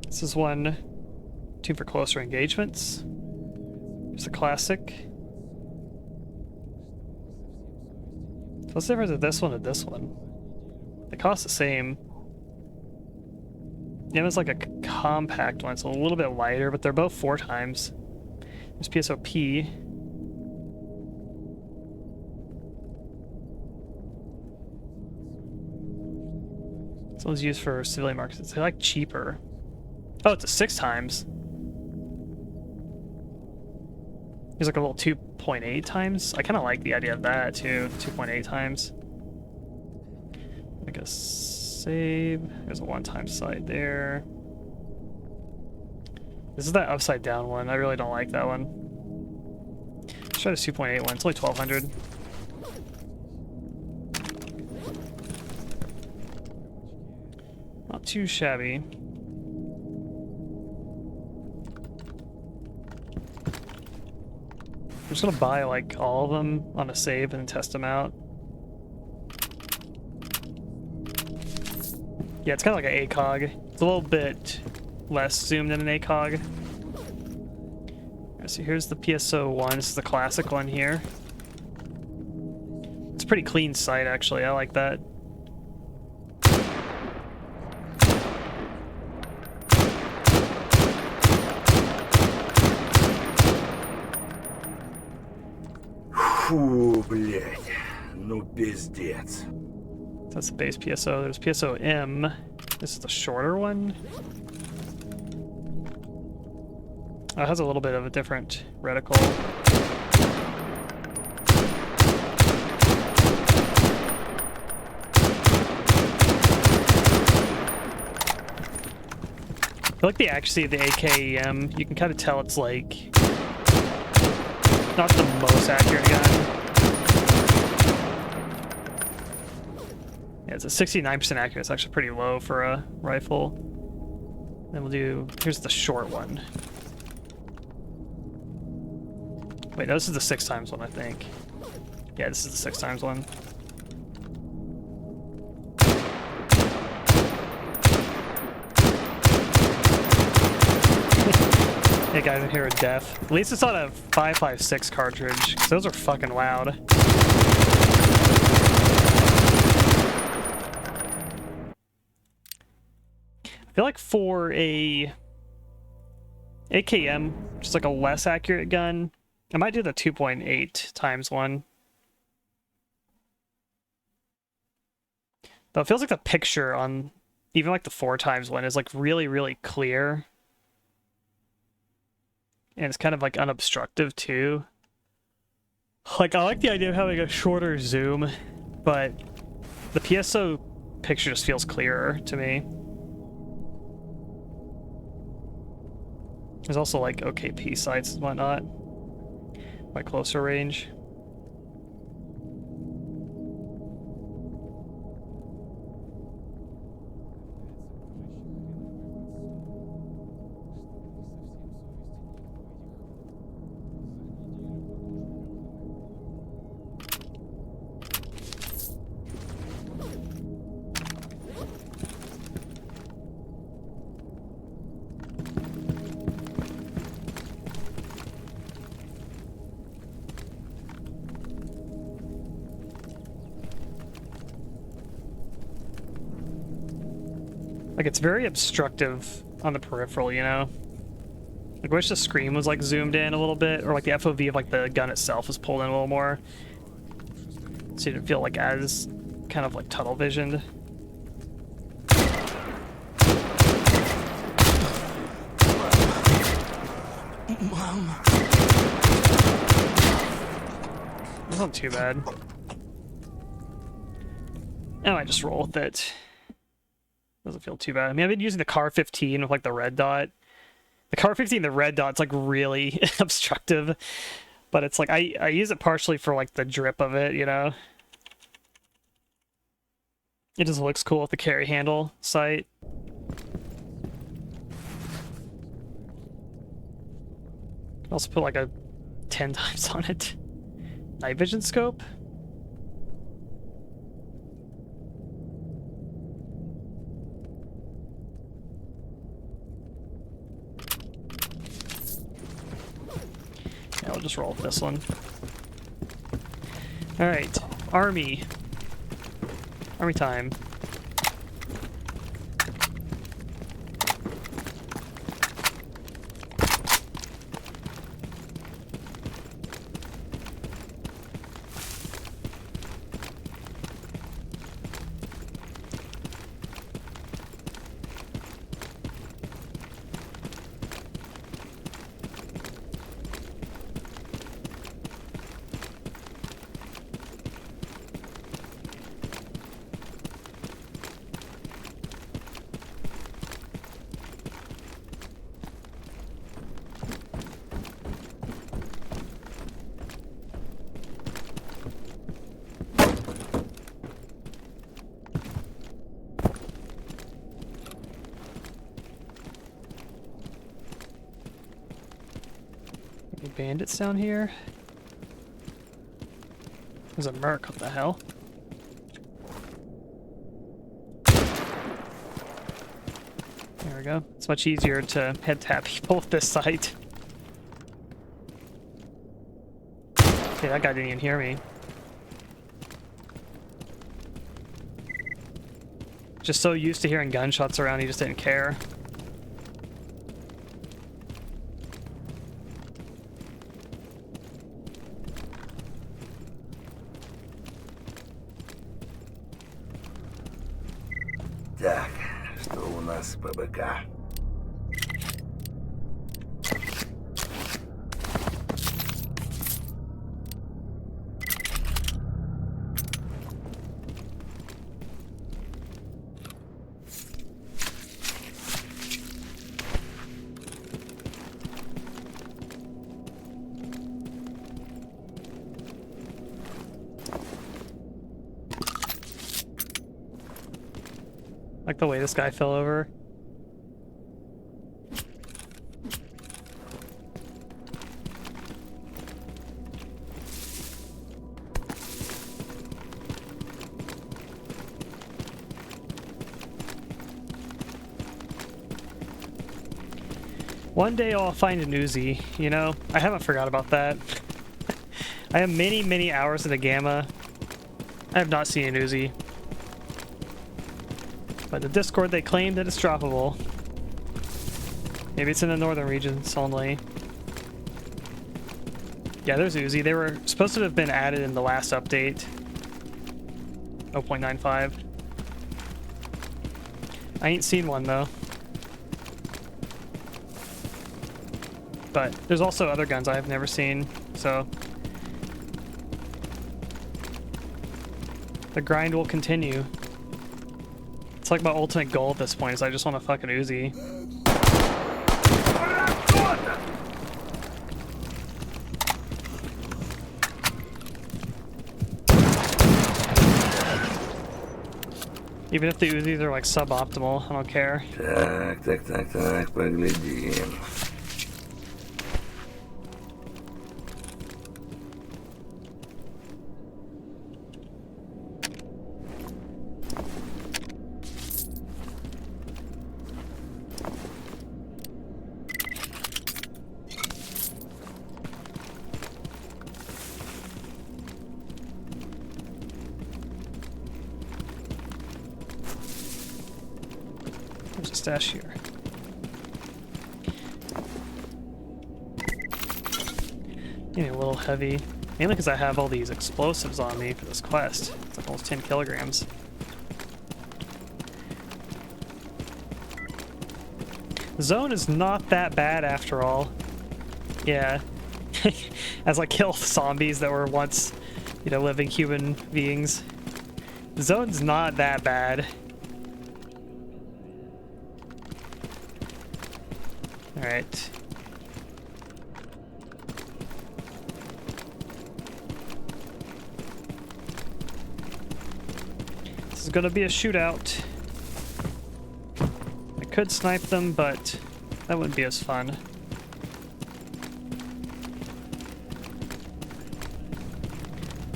This is one tuned for closer engagements. It's a classic. So what's the difference of this one and this one? They cost the same. Yeah, it's like a compact one. It's a little bit lighter, but they're both 4 times. There's PSOP. This one's used for civilian markets. It's like cheaper. Oh, it's a 6 times. There's like a little 2.8 times. I kind of like the idea of that too. 2.8 times. Like a save. There's a 1-time sight there. This is that upside down one. I really don't like that one. Let's try this 2.8 one. It's only 1,200. Not too shabby. I'm just gonna buy like all of them on a save and test them out. Yeah, it's kind of like an ACOG. It's a little bit less zoomed than an ACOG. Alright, so here's the PSO one. This is the classic one here. It's a pretty clean sight, actually. I like that. Фу, блядь. Ну, пиздец. That's the base PSO. There's PSO M. This is the shorter one. Oh, it has a little bit of a different reticle. I like the accuracy of the AKEM. You can kind of tell it's like not the most accurate gun. Yeah, it's a 69% accurate. It's actually pretty low for a rifle. Then we'll do, here's the short one. Wait, no, this is the 6x one, I think. Yeah, this is the 6x one. Hey guys, I'm here with death. At least it's not a 5.56 cartridge, because those are fucking loud. I feel like for a AKM, just like a less accurate gun, I might do the 2.8x one. Though it feels like the picture on even like the 4x one is like really, really clear. And it's kind of like unobstructive too. Like, I like the idea of having a shorter zoom, but the PSO picture just feels clearer to me. There's also like OKP sights and whatnot, by closer range. Like, it's very obstructive on the peripheral, you know? Like, I wish the screen was, like, zoomed in a little bit, or, like, the FOV of, like, the gun itself was pulled in a little more. So you didn't feel, like, as kind of, like, tunnel visioned. Mom. It's not too bad. I might just roll with it. Doesn't feel too bad. I mean, I've been using the Car 15 with, like, the red dot. The Car 15, the red dot's, like, really obstructive. But it's, like, I use it partially for, like, the drip of it, you know? It just looks cool with the carry handle sight. Also put, like, a 10x on it. Night vision scope. Yeah, I'll just roll with this one. Alright, Army. Army time. Bandits down here. There's a merc, what the hell? There we go. It's much easier to head tap people with this sight. Okay, that guy didn't even hear me. Just so used to hearing gunshots around, he just didn't care. Так, нас по БК. Like the way this guy fell over. One day I'll find an Uzi, you know? I haven't forgot about that. I have many, many hours in the Gamma. I have not seen an Uzi. But the Discord, they claim that it's droppable. Maybe it's in the northern regions only. Yeah, there's Uzi. They were supposed to have been added in the last update. 0.95. I ain't seen one though. But there's also other guns I have never seen, so the grind will continue. It's like my ultimate goal at this point is I just want a fucking Uzi. Even if the Uzis are like suboptimal, I don't care. Так, поглядим. There's a stash here. Getting a little heavy. Mainly because I have all these explosives on me for this quest. It's like almost 10 kilograms. The zone is not that bad after all. Yeah. As I kill zombies that were once, you know, living human beings. The zone's not that bad. Alright. This is gonna be a shootout. I could snipe them, but that wouldn't be as fun.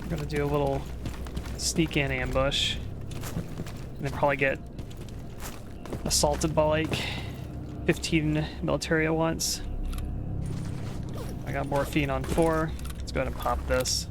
I'm gonna do a little sneak in ambush. And then probably get assaulted by like 15 military at once. I got morphine on 4. Let's go ahead and pop this.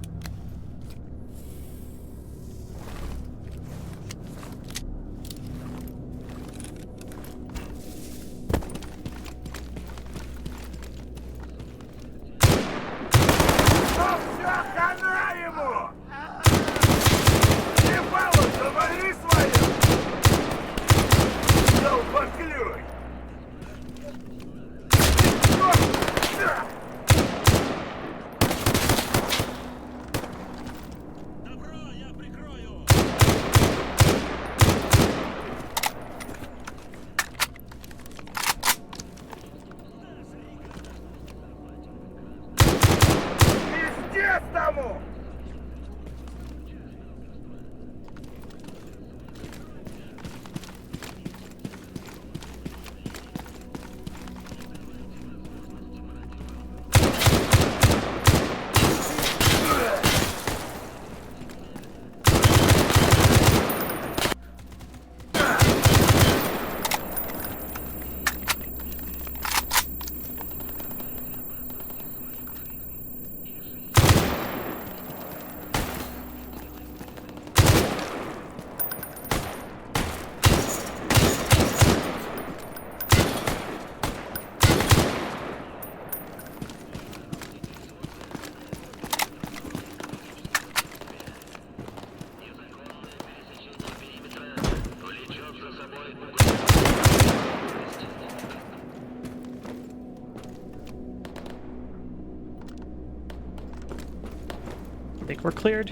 think we're cleared.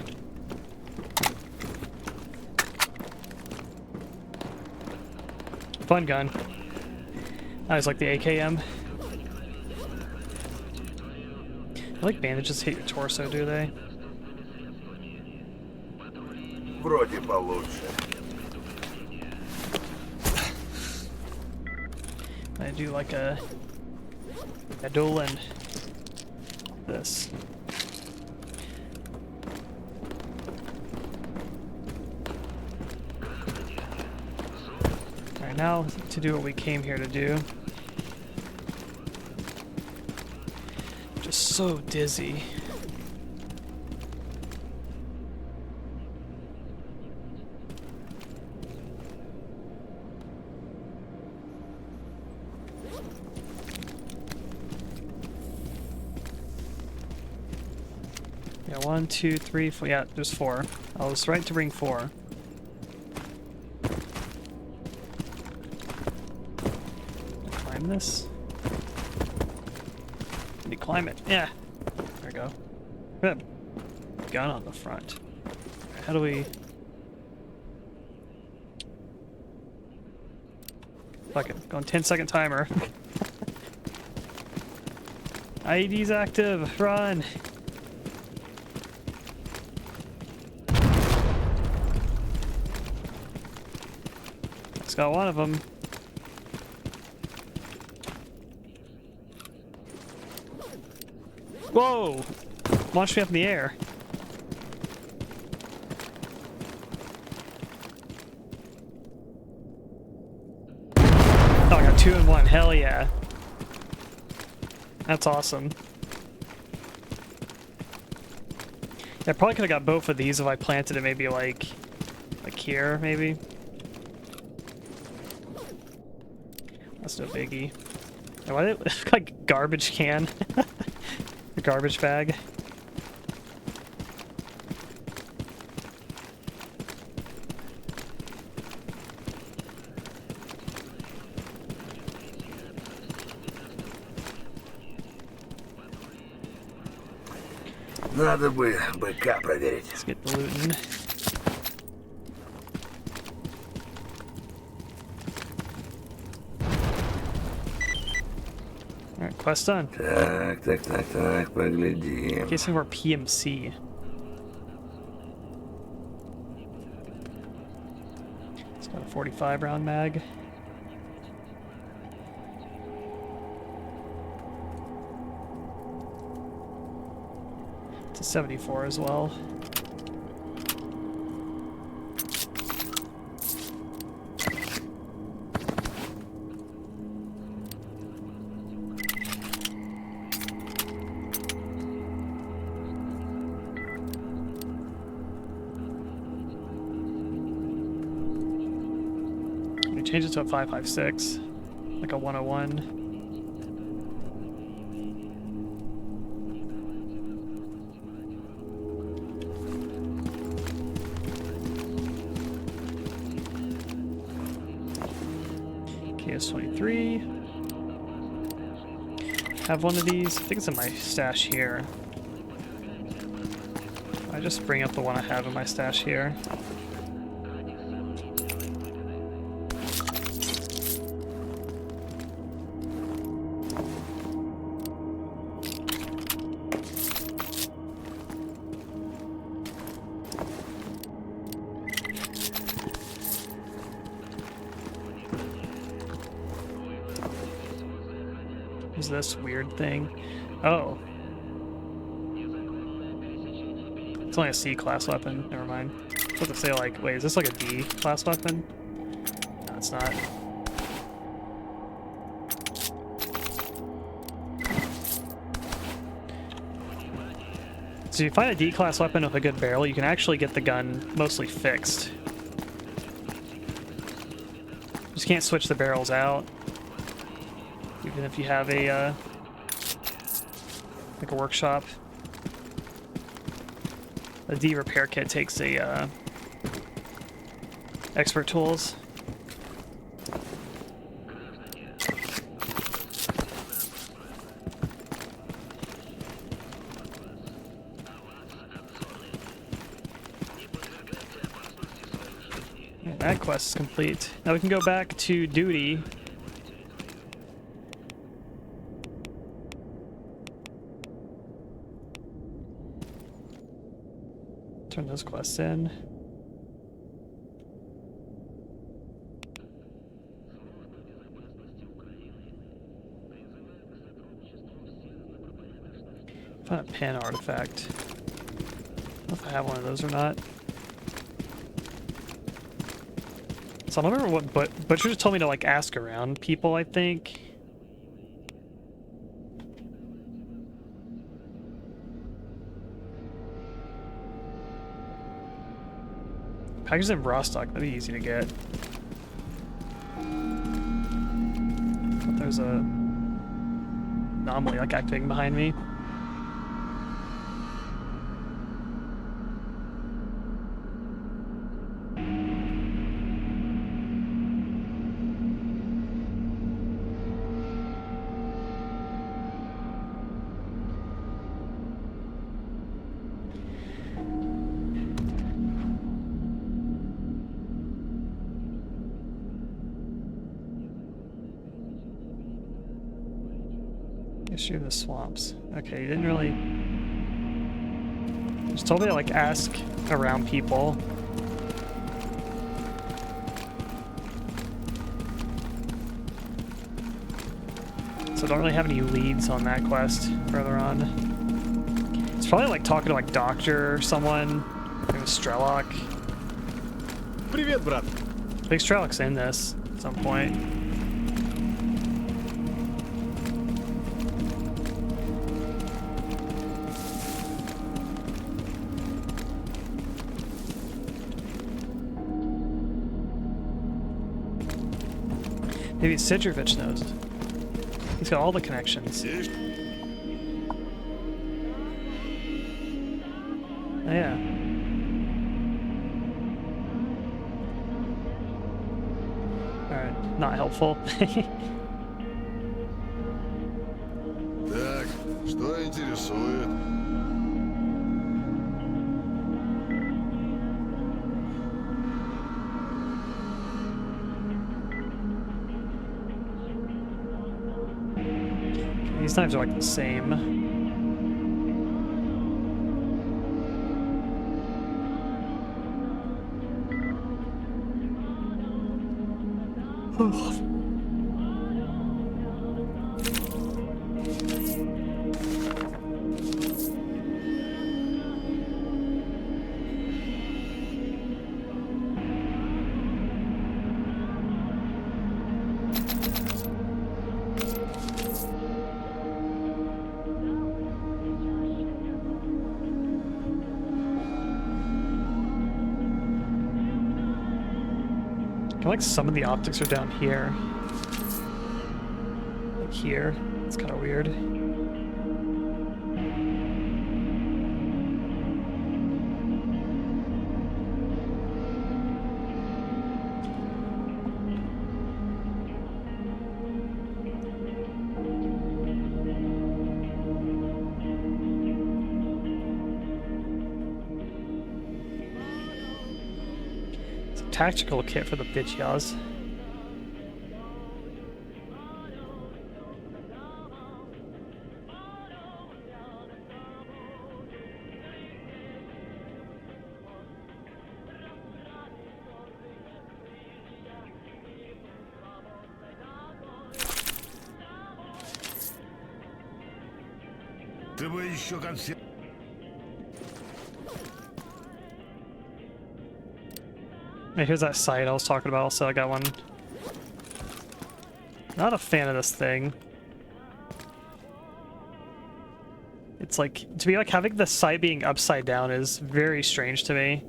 Fun gun. I just like the AKM. I like bandages hit your torso, do they? Вроде получше. I do like a duel and this. Alright, now to do what we came here to do. Just so dizzy. Yeah, 1, 2, 3, 4. Yeah, there's 4. I was right to bring 4. Climb this? Can you climb it? Yeah. There we go. Good. Gun on the front. How do we... Fuck it. Going 10-second timer. IED's active. Run. It's got one of them. Whoa! Launched me up in the air. Oh, I got 2 in 1. Hell yeah. That's awesome. Yeah, I probably could have got both of these if I planted it maybe like here, maybe. That's no biggie. Why did it look like garbage can? A garbage bag. Надо бы быка проверить. Let's get the looting. Alright, quest done. Так, поглядим. Casing of our PMC. It's got a 45 round mag. It's a 74 as well. Change it to a 5.56, like a 101. KS-23. Have one of these. I think it's in my stash here. I just bring up the one I have in my stash here. Is this weird thing? Oh. It's only a C class weapon. Never mind. I was about to say, like, wait, is this like a D class weapon? No, it's not. So if you find a D class weapon with a good barrel, you can actually get the gun mostly fixed. Just can't switch the barrels out. Even if you have a, like a workshop. The D repair kit takes a, expert tools. That quest is complete. Now we can go back to duty. Turn those quests in. Find a pen artifact. I don't know if I have one of those or not. So I don't remember what Butcher just told me to like ask around people, I think. Packages in Rostock, that'd be easy to get. But there's a anomaly like acting behind me. Issue the swamps. Okay, you didn't really. Just told me to like ask around people. So I don't really have any leads on that quest further on. It's probably like talking to like Doctor or someone. Maybe Strelok. Привет, брат. I think Strelok's in this at some point. Maybe Sidrovich knows. He's got all the connections. Oh, yeah. Alright, not helpful. Так, что интересует? These knives are like the same. I feel like some of the optics are down here. Like here. It's kind of weird. Tactical kit for the bitch yaws. Ты бы еще консерв... Hey, here's that site I was talking about, so I got one. Not a fan of this thing. It's like, to be like having the site being upside down is very strange to me.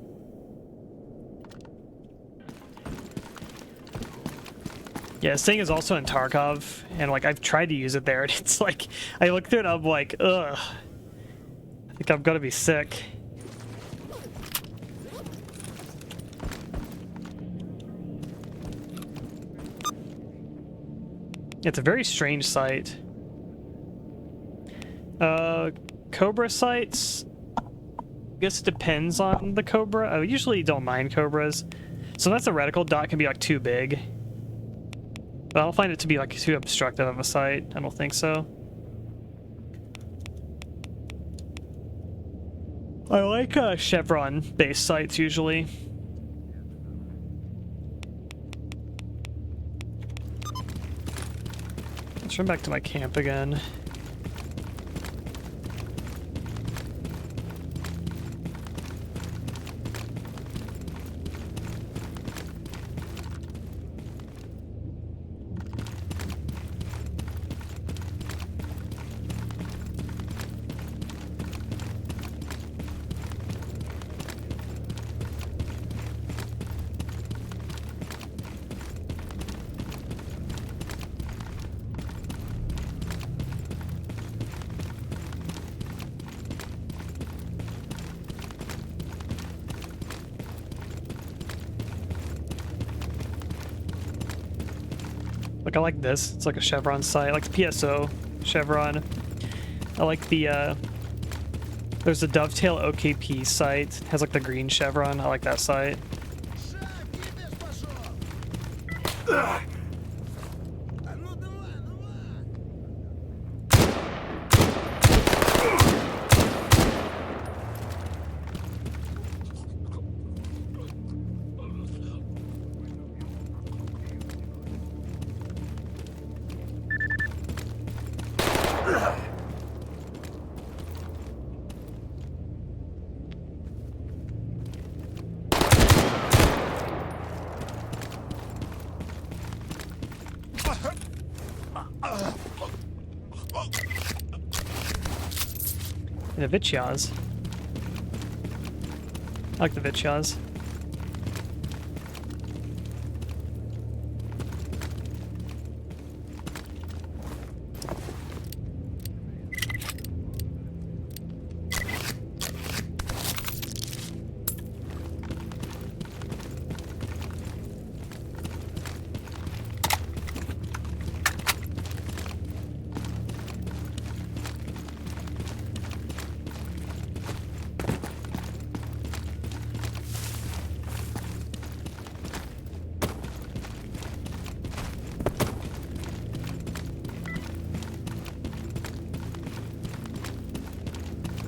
Yeah, this thing is also in Tarkov, and like I've tried to use it there, and it's like, I look through it, I'm like, ugh. I think I'm gonna be sick. It's a very strange site. Cobra sites, I guess it depends on the Cobra. I usually don't mind Cobras. So that's a reticle. Dot can be like too big. But I don't find it to be like too obstructive of a sight. I don't think so. I like chevron-based sights usually. Let's run back to my camp again. Like I like this. It's like a chevron sight. I like the PSO chevron. I like the there's a dovetail OKP sight. It has like the green chevron. I like that sight. And the Vityaz. I like the Vityaz.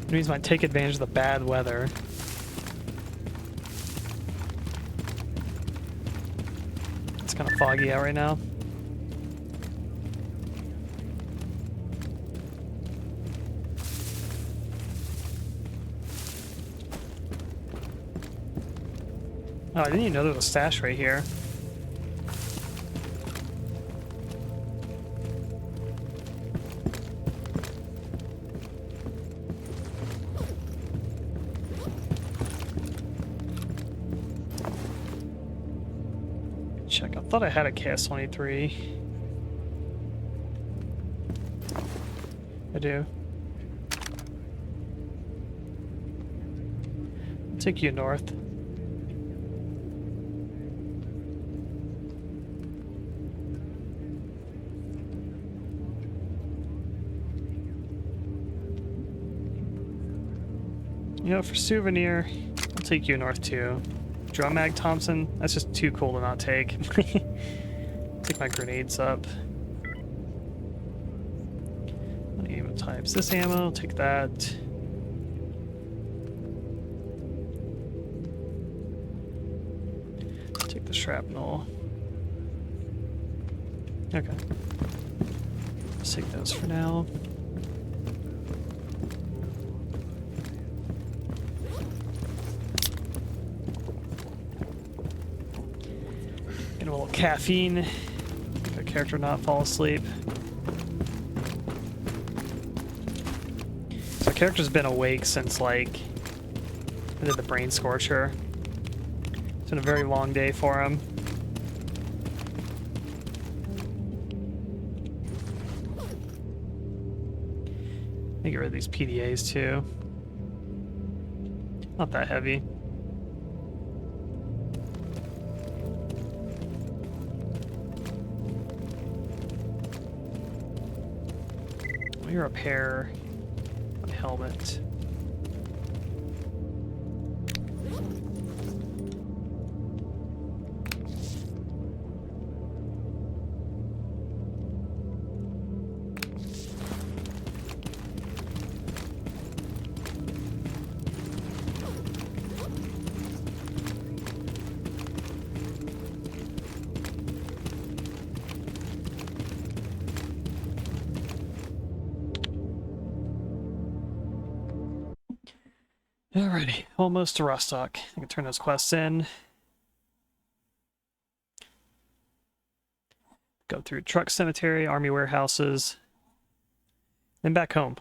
Enemies might take advantage of the bad weather. It's kind of foggy out right now. Oh, I didn't even know there was a stash right here. Check. I thought I had a KS-23. I do. I'll take you north. You know, for souvenir, I'll take you north too. Drum mag Thompson, that's just too cool to not take. Take my grenades up. Ammo types. This ammo, I'll take that. Take the shrapnel. Okay. Let's take those for now. Get a little caffeine. Make the character not fall asleep. So the character's been awake since like I did the brain scorcher. It's been a very long day for him. Let me get rid of these PDAs too. Not that heavy. Let me repair my helmet. Alrighty, almost to Rostock. I can turn those quests in. Go through truck cemetery, army warehouses, then back home.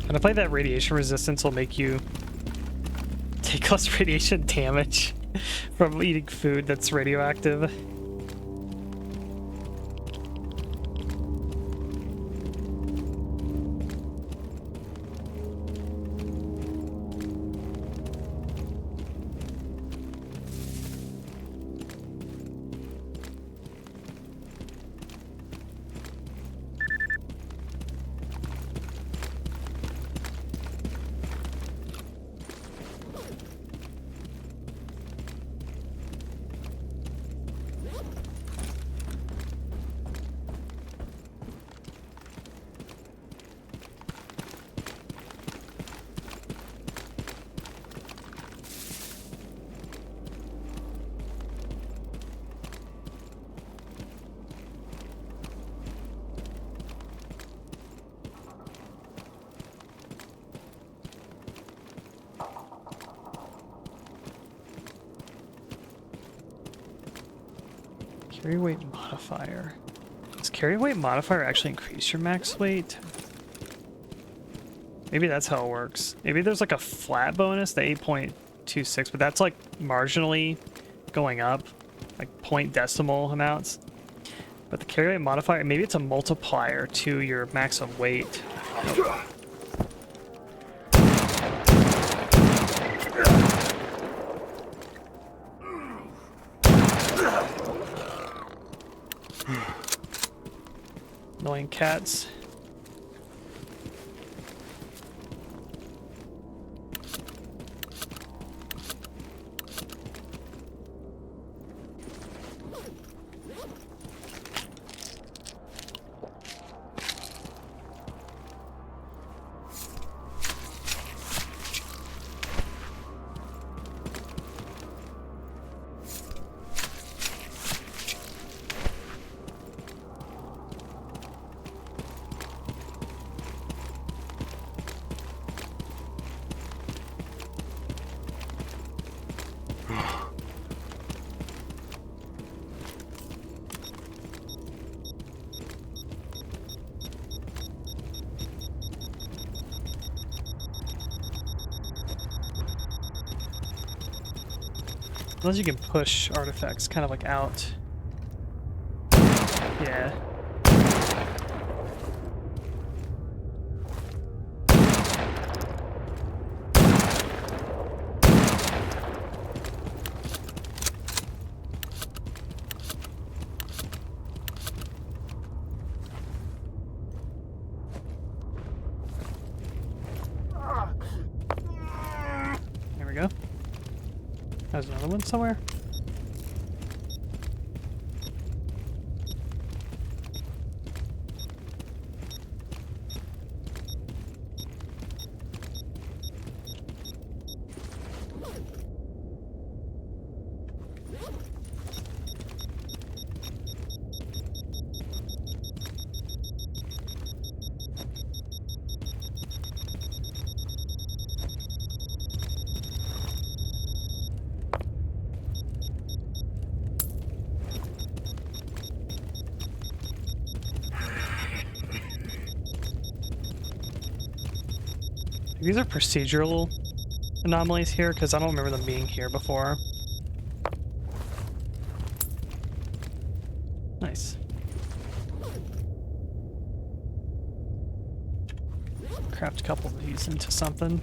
And I play that radiation resistance will make you take less radiation damage from eating food that's radioactive. Carry weight modifier. Does carry weight modifier actually increase your max weight? Maybe that's how it works. Maybe there's like a flat bonus, the 8.26, but that's like marginally going up, like point decimal amounts. But the carry weight modifier, maybe it's a multiplier to your maximum weight. Annoying cats. Unless you can push artifacts kind of like out. Yeah. There we go. There's another one somewhere. These are procedural anomalies here, because I don't remember them being here before. Nice. Craft a couple of these into something.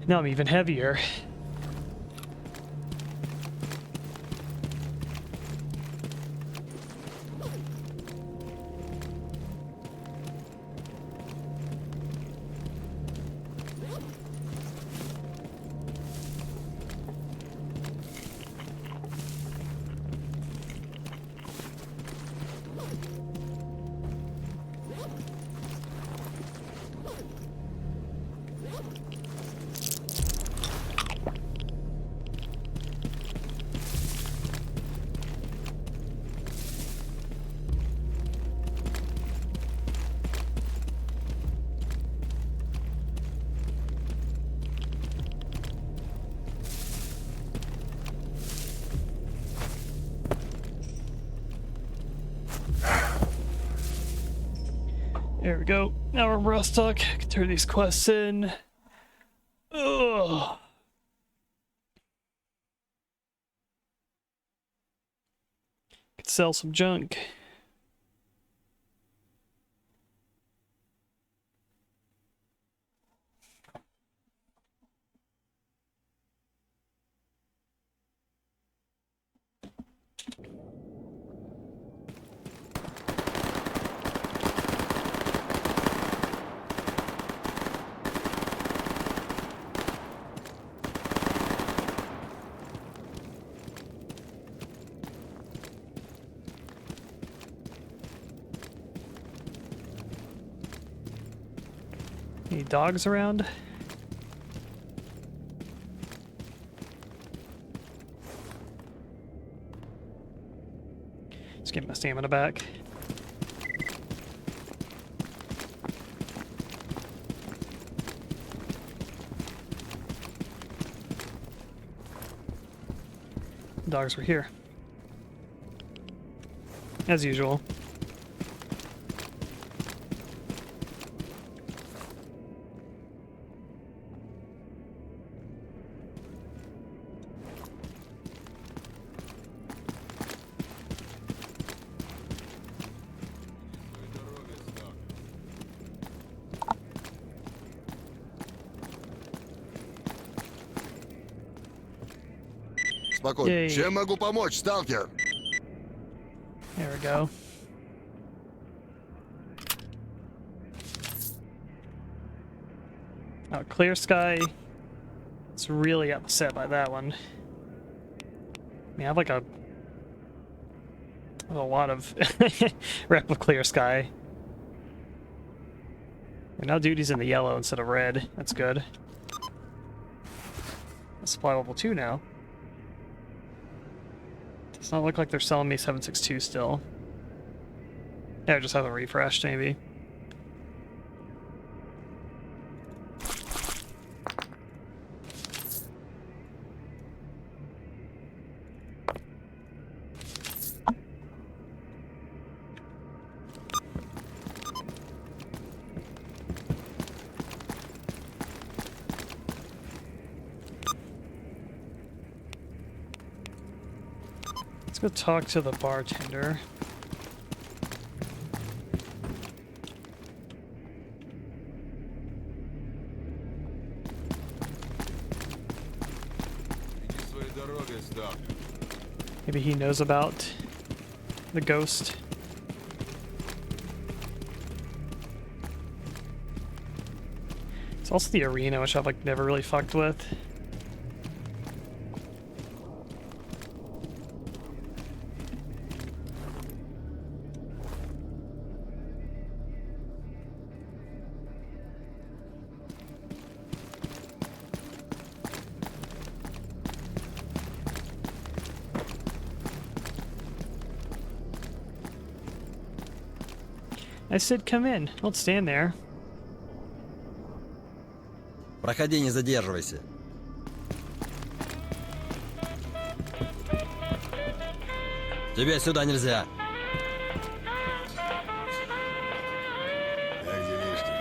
Now I'm even heavier. There we go. Now we're Rostock. Can turn these quests in. Ugh. Could sell some junk. Any dogs around? Let's get my stamina back. Dogs were here. As usual. Спокойно. Yay. Чем могу помочь, сталкер? There we go. Oh, Clear Sky. It's really upset by that one. I mean, I have like a lot of rep of Clear Sky. And now duty's in the yellow instead of red. That's good. Supply level 2 now. Does not look like they're selling me 762 still. Yeah, it just hasn't refreshed, maybe. Let's go talk to the bartender. Maybe he knows about the ghost. It's also the arena, which I've like never really fucked with. I said come in. Don't stand there. Проходи, не задерживайся. Тебе сюда нельзя. Как делишки?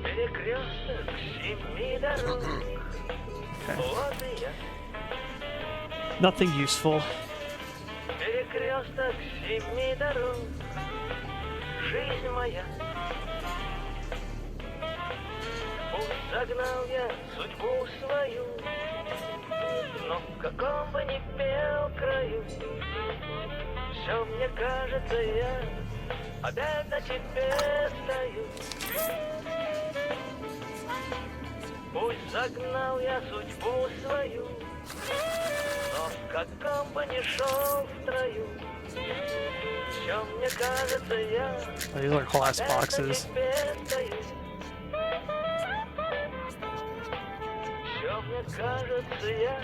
Перекресток семи дорог. Okay. Вот и я. Nothing useful. Перекресток семи дорог. Жизнь моя. Пусть загнал я судьбу свою, но в каком бы ни пел краю, все мне кажется, я опять на тебе стою. Пусть загнал я судьбу свою, но в каком бы ни шел в строю, все мне кажется, я Oh, these are glass опять на boxes. тебе стою. Все мне кажется, я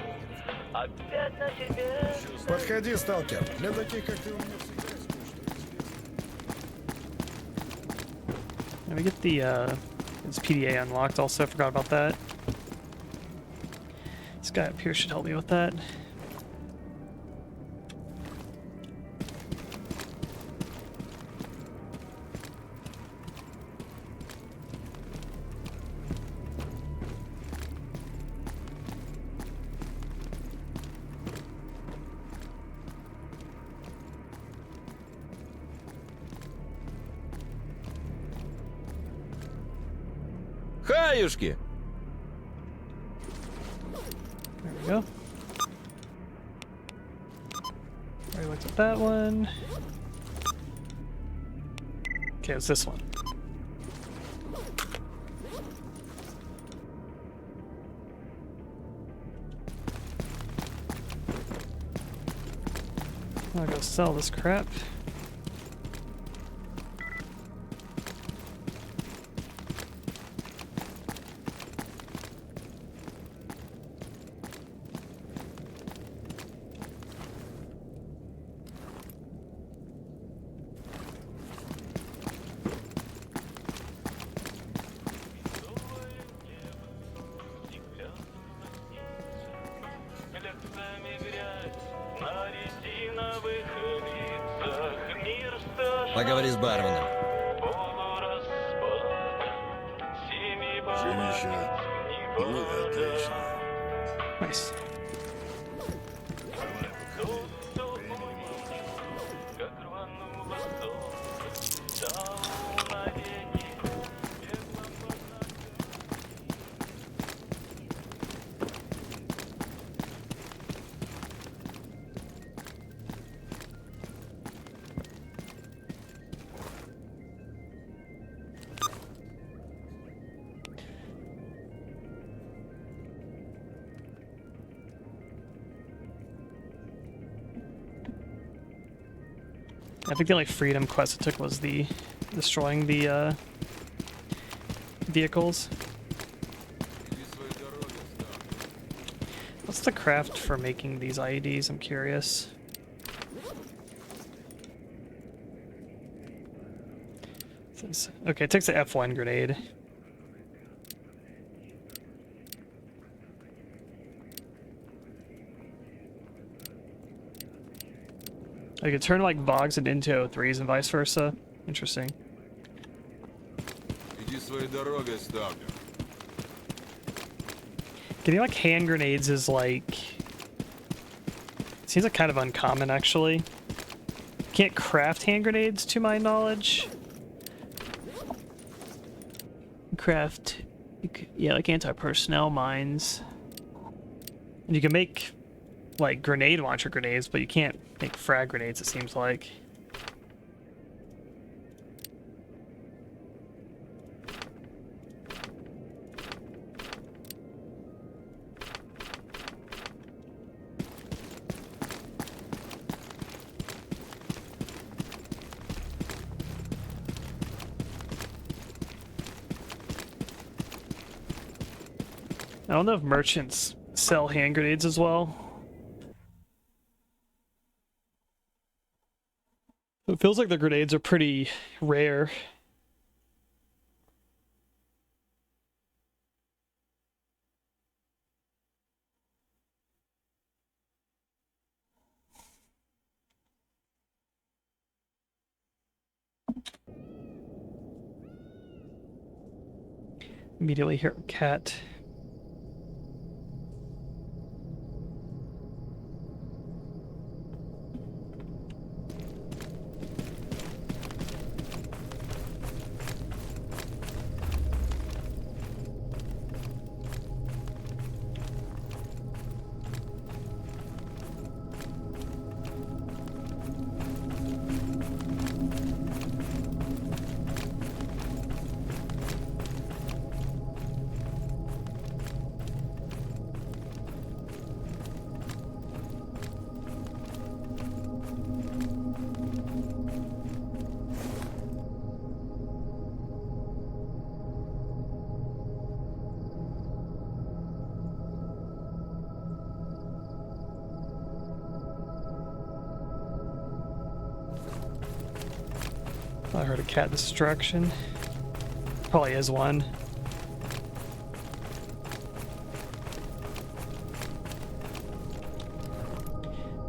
опять на тебе. Подходи, сталкер. Для таких, как ты, у меня всегда есть Let me get the this PDA unlocked also. I forgot about that. This guy up here should help me with that. Хаюшки! There we go. Already looked at that one. Okay, it's this one. I'll go sell this crap. Поговори с барменом. Жилище. Ну, отлично. Nice. I think the only freedom quest I took was the destroying the vehicles. What's the craft for making these IEDs? I'm curious. Okay, it takes the F1 grenade. I could turn like Vogs into O3s and vice versa. Interesting. Иди своей дорогой, сталкер. Getting like hand grenades is like... Seems like kind of uncommon actually. Can't craft hand grenades to my knowledge. Craft... Yeah, like anti-personnel mines. And you can make like grenade launcher grenades, but you can't make frag grenades, it seems like. I don't know if merchants sell hand grenades as well. It feels like the grenades are pretty rare. Immediately hear a cat. I heard a cat distraction. Probably is one.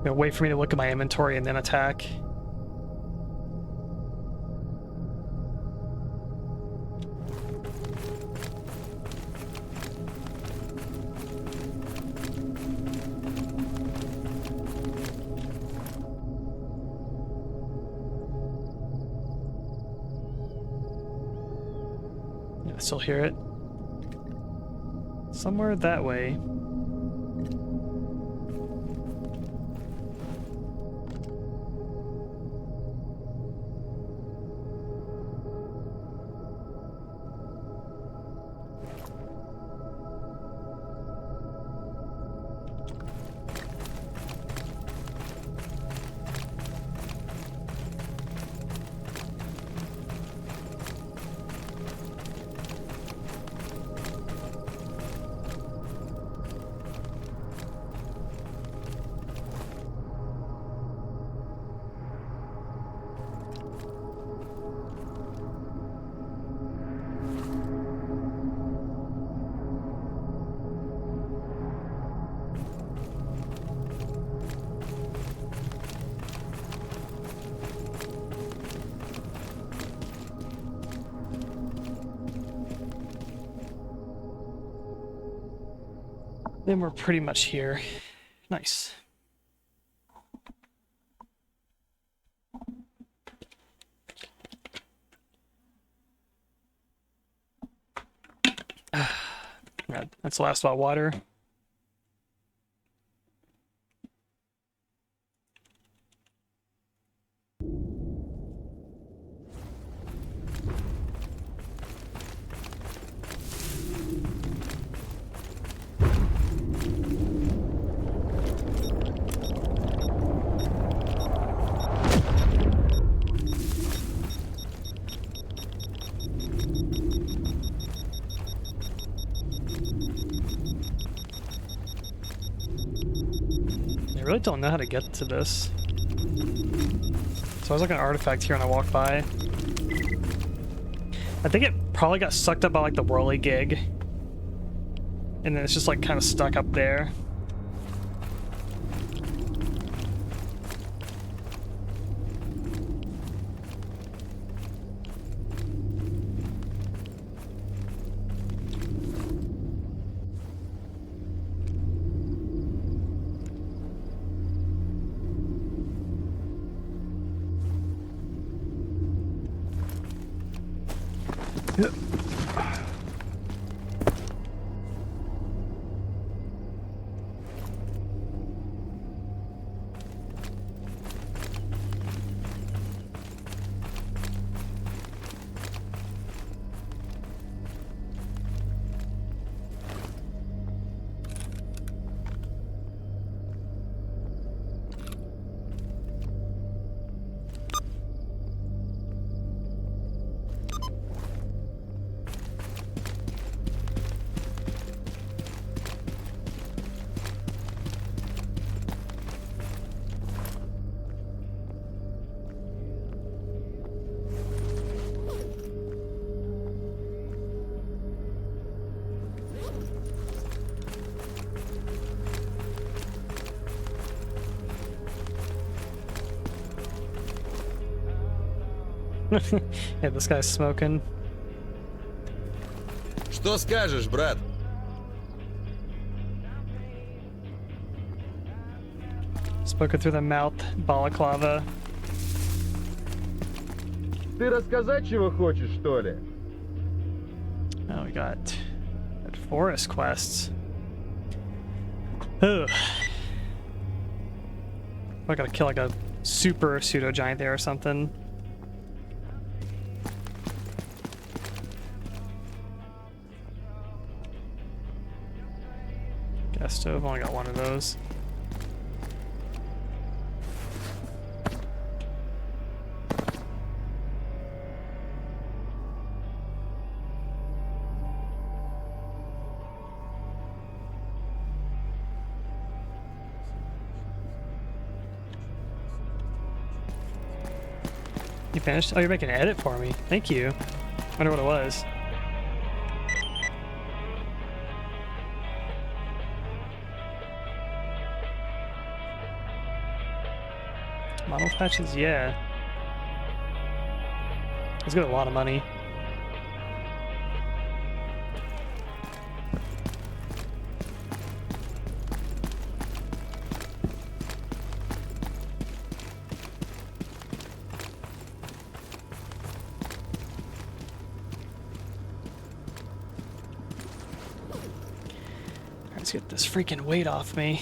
Gonna wait for me to look at my inventory and then attack. Yeah, I still hear it. Somewhere that way. Then we're pretty much here. Nice. Right, that's the last spot water. I really don't know how to get to this. So I was like an artifact here when I walked by. I think it probably got sucked up by like the whirly gig. And then it's just like kind of stuck up there. Yeah, this guy's smoking. Что скажешь, брат? Spoken through the mouth, balaclava. Ты рассказать чего хочешь, что ли? Oh, we got forest quests. Ugh. I gotta kill like a super pseudo giant there or something. Gas stove, only got one of those. You finished? Oh, you're making an edit for me. Thank you. Wonder what it was. Model patches, yeah. Let's get a lot of money. Let's get this freaking weight off me.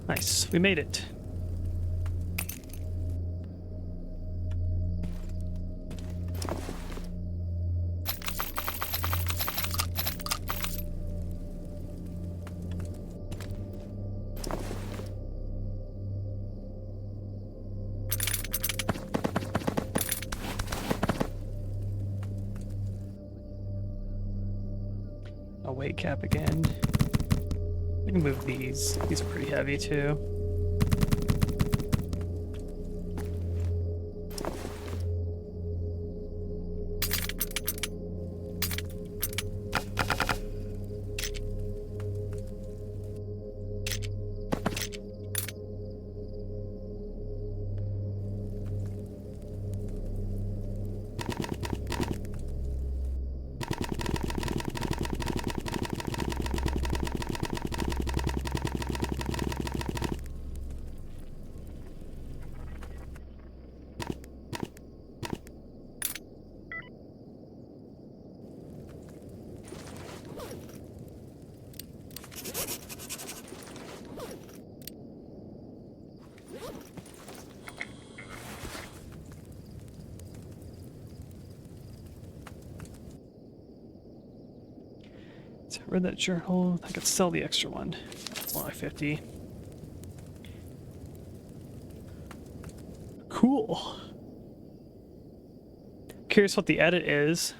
Nice, we made it. A weight cap again. We can move these. These are pretty heavy too. Read that journal. I could sell the extra one. It's only 50. Cool. Curious what the edit is.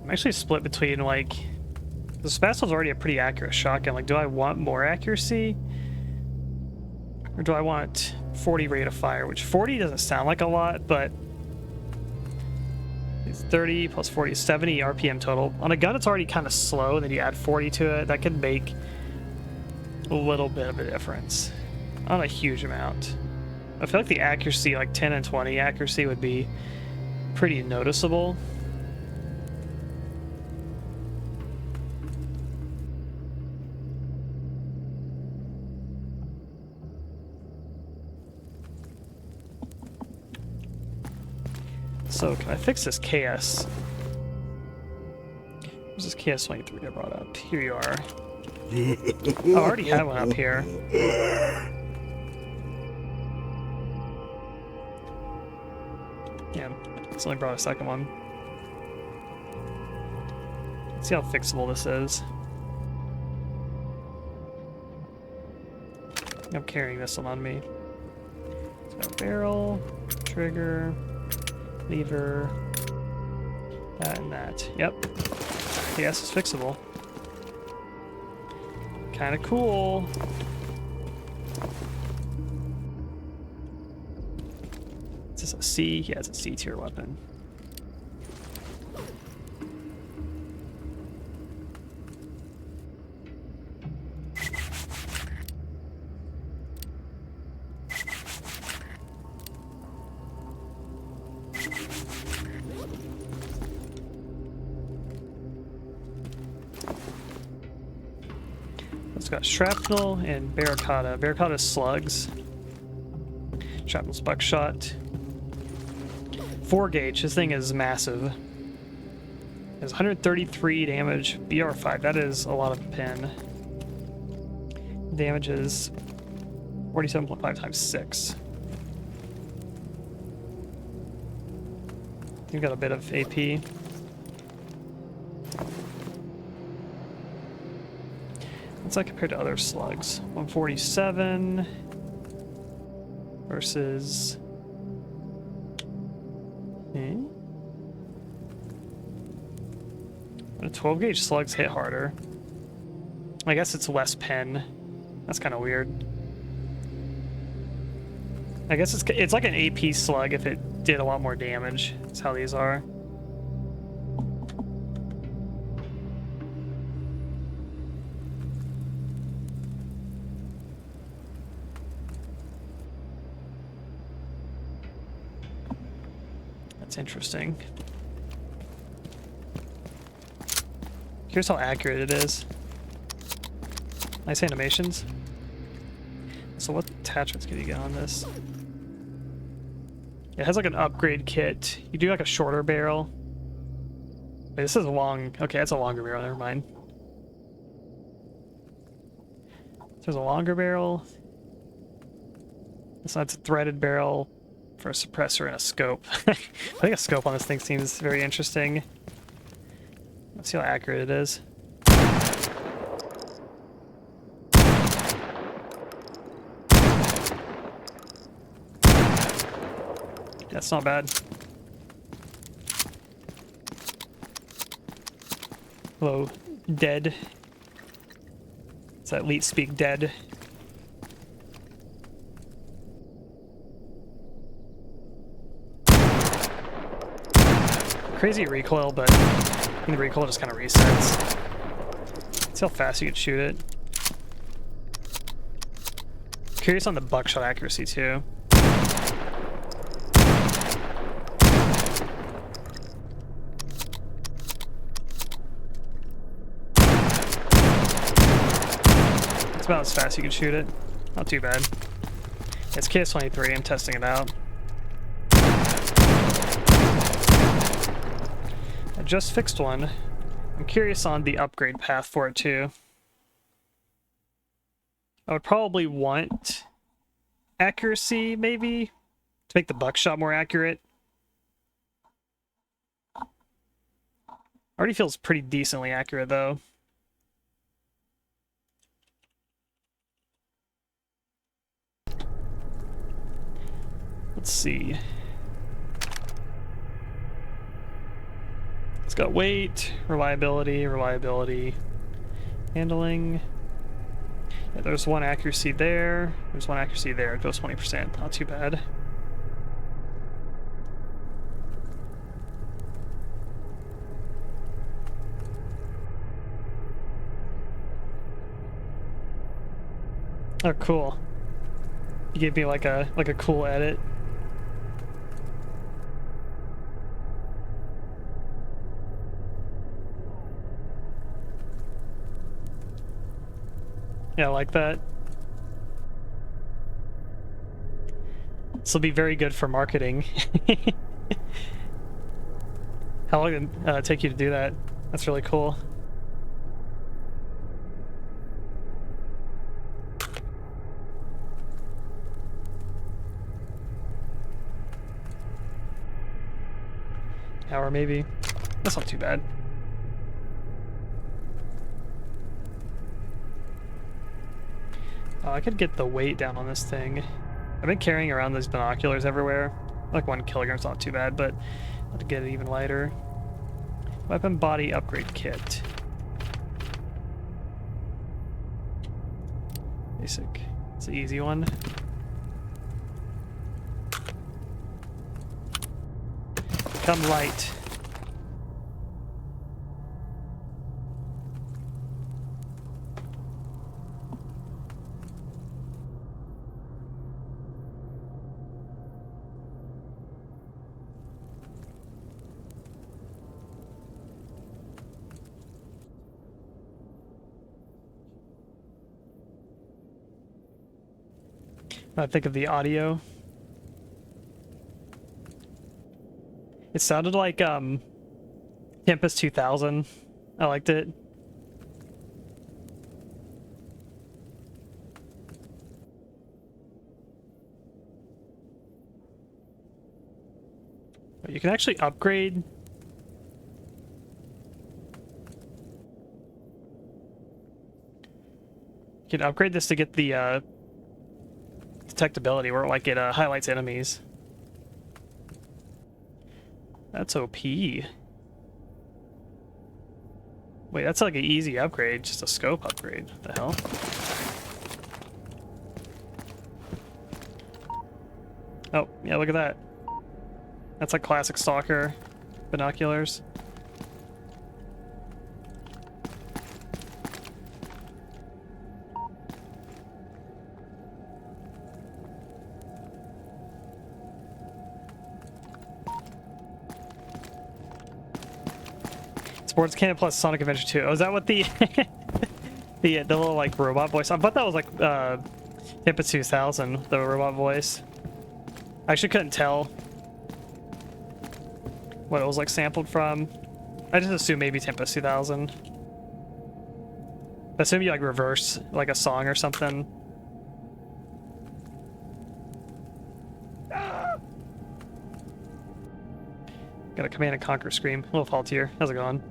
I'm actually split between, like, the Spastal's already a pretty accurate shotgun. Like, do I want more accuracy? Or do I want 40 rate of fire? Which 40 doesn't sound like a lot, but it's 30 plus 40 is 70 RPM total. On a gun, it's already kind of slow, and then you add 40 to it. That could make a little bit of a difference. Not a huge amount. I feel like the accuracy, like 10 and 20 accuracy, would be pretty noticeable. So, can I fix this KS? Where's this KS-23 I brought up? Here you are. Oh, I already had one up here. Yeah, it's only brought a second one. Let's see how fixable this is. I'm carrying this one on me. It's got a barrel, trigger, lever, that and that. Yep. Yes, it's fixable. Kind of cool. Is this a C? Yeah, it's a C tier weapon. It's got shrapnel and barricada. Barricada is slugs. Shrapnel's buckshot. 4 gauge. This thing is massive. It has 133 damage. BR5. That is a lot of pin. Damage is 47.5 times 6. You've got a bit of AP. What's that compared to other slugs? 147 versus... The 12 gauge slugs hit harder. I guess it's less pen. That's kind of weird. I guess it's like an AP slug if it did a lot more damage. That's how these are. That's interesting. Here's how accurate it is. Nice animations. So what attachments can you get on this? It has like an upgrade kit. You do like a shorter barrel. Wait, this is a long... Okay, that's a longer barrel. Never mind. There's a longer barrel. So that's a threaded barrel for a suppressor and a scope. I think a scope on this thing seems very interesting. Let's see how accurate it is. That's not bad. Hello, dead. It's that elite speak dead. Crazy recoil, but the recoil just kind of resets. See how fast you can shoot it. Curious on the buckshot accuracy too. It's about as fast as you can shoot it. Not too bad. It's KS-23, I'm testing it out. I just fixed one. I'm curious on the upgrade path for it too. I would probably want accuracy, maybe, to make the buckshot more accurate. Already feels pretty decently accurate though. Let's see. It's got weight, reliability, reliability, handling. Yeah, there's one accuracy there. There's one accuracy there. It goes 20%. Not too bad. Oh, cool. You gave me like a cool edit. Yeah, I like that. This will be very good for marketing. How long did it take you to do that? That's really cool. Hour maybe. That's not too bad. Oh, I could get the weight down on this thing. I've been carrying around these binoculars everywhere. Like 1 kilogram's not too bad, but I have to get it even lighter. Weapon body upgrade kit. Basic. It's an easy one. Come light. I think of the audio. It sounded like Tempest 2000. I liked it. You can actually upgrade. You can upgrade this to get the detectability, where like it highlights enemies. That's OP. Wait, that's like an easy upgrade, just a scope upgrade. What the hell? Oh, yeah, look at that. That's like classic Stalker binoculars. Sports Camp plus Sonic Adventure 2. Oh, is that what the the little like robot voice? I thought that was like Tempest 2000, the robot voice. I actually couldn't tell what it was like sampled from. I just assumed maybe Tempest 2000. I assume you like reverse like a song or something. Got a Command and Conquer scream. A little faultier. How's it going?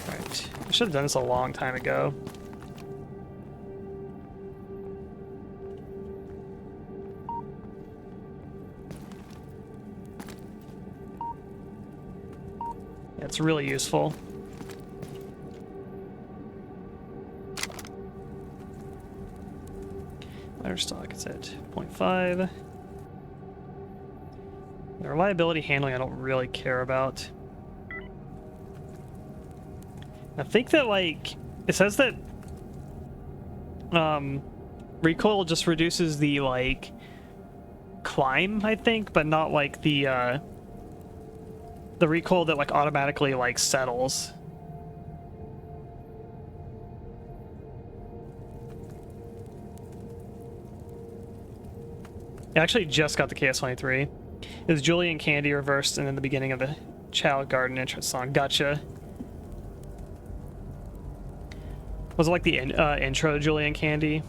Alright. I should have done this a long time ago. Yeah, it's really useful. Lighter stock, it's at 0.5. The reliability handling I don't really care about. I think that like it says that recoil just reduces the like climb, I think, but not like the recoil that like automatically like settles. I actually just got the KS-23. It was Julian Candy reversed and then the beginning of the Child Garden entrance song. Gotcha. Was it like the intro to Julian Candy?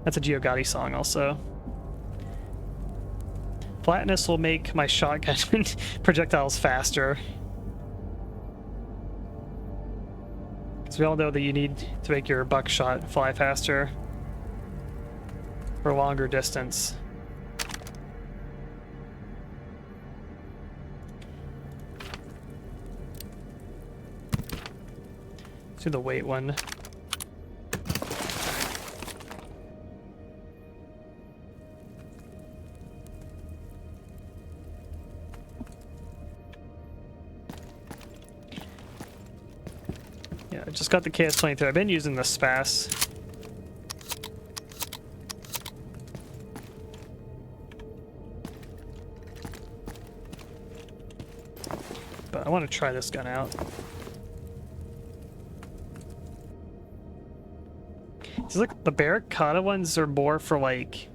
That's a Gio Gotti song also. Flatness will make my shotgun projectiles faster. Because we all know that you need to make your buckshot fly faster for longer distance. Do the weight one. Yeah, I just got the KS-23. I've been using the SPAS. But I want to try this gun out. It's like the Barricada ones are more for like...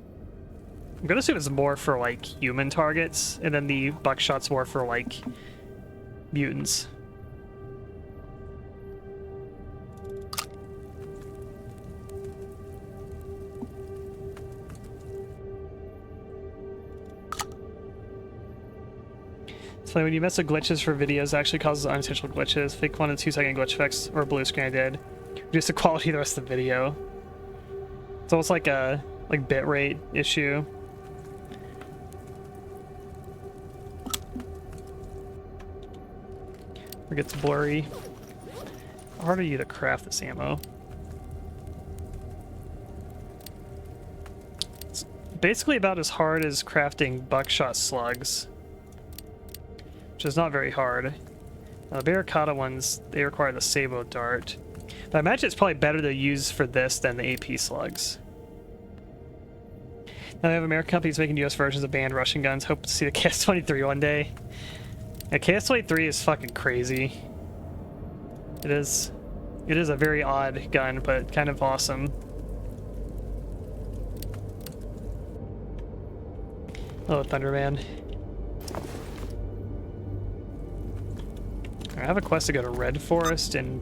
I'm gonna assume it's more for like human targets, and then the buckshot's more for like mutants. It's funny, when you mess with glitches for videos, it actually causes unintentional glitches. Fake 1 and 2 second glitch effects or blue screen I did. Reduce the quality of the rest of the video. It's almost like a bitrate issue. Or gets blurry. How hard are you to craft this ammo? It's basically about as hard as crafting buckshot slugs, which is not very hard. The Barricada ones, they require the Sabo dart. But I imagine it's probably better to use for this than the AP slugs. Now we have American companies making US versions of banned Russian guns. Hope to see the KS-23 one day. Yeah, KS-23 is fucking crazy. It is a very odd gun, but kind of awesome. Oh, Thunderman. I have a quest to go to Red Forest and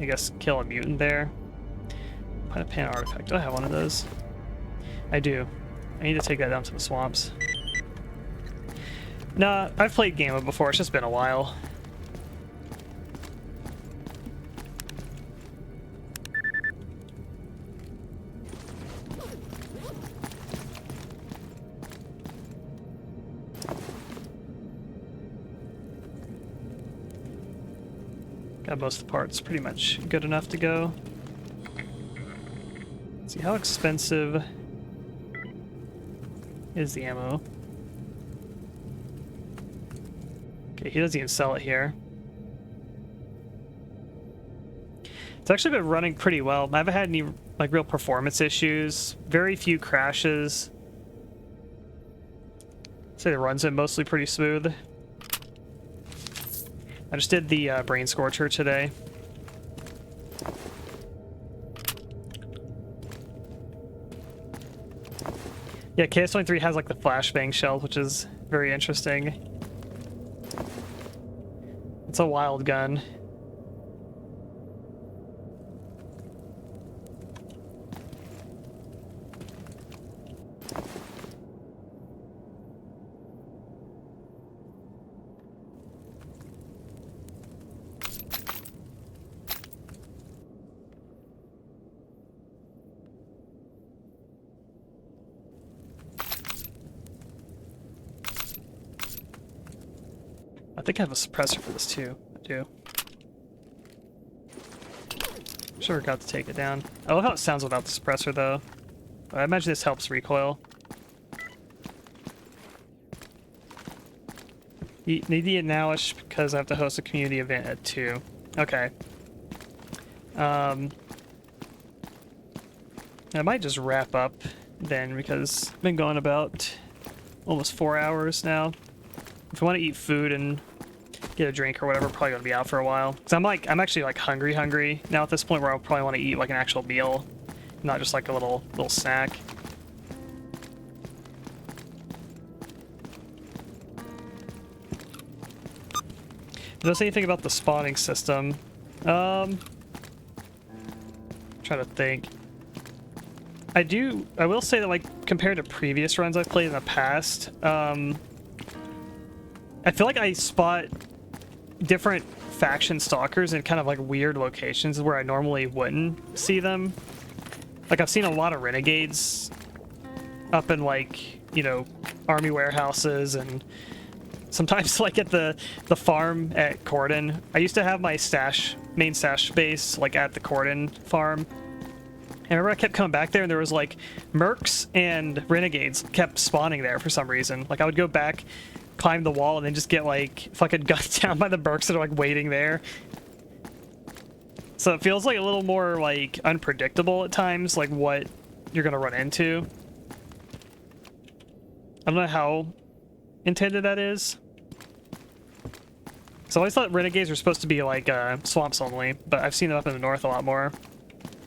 I guess kill a mutant there. Find a pan artifact. Do I have one of those? I do. I need to take that down to the swamps. Nah, I've played Gamma before. It's just been a while. Got most of the parts pretty much good enough to go. Let's see, how expensive is the ammo? Okay, he doesn't even sell it here. It's actually been running pretty well. I haven't had any like real performance issues. Very few crashes. I'd say the run's been mostly pretty smooth. I just did the Brain Scorcher today. Yeah, KS-23 has like the flashbang shells, which is very interesting. It's a wild gun. I think I have a suppressor for this too. I do. Sure, got to take it down. I love how it sounds without the suppressor though. I imagine this helps recoil. Need it nowish because I have to host a community event at 2. Okay. I might just wrap up then because I've been going about almost 4 hours now. If I want to eat food and get a drink or whatever, I'm probably gonna be out for a while. Cause I'm actually like hungry now at this point where I'll probably want to eat like an actual meal, not just like a little snack. Did I say anything about the spawning system? Trying to think. I will say that like compared to previous runs I've played in the past, I feel like I spot different faction stalkers in kind of like weird locations where I normally wouldn't see them. Like I've seen a lot of renegades up in like, you know, army warehouses and sometimes like at the farm at Corden, I used to have my main stash base like at the Corden farm. And I remember I kept coming back there and there was like mercs and renegades kept spawning there for some reason. Like I would go back, climb the wall, and then just get like fucking gunned down by the mercs that are like waiting there. So it feels like a little more like unpredictable at times, like what you're gonna run into. I don't know how intended that is. So I always thought renegades were supposed to be like swamps only, but I've seen them up in the north a lot more.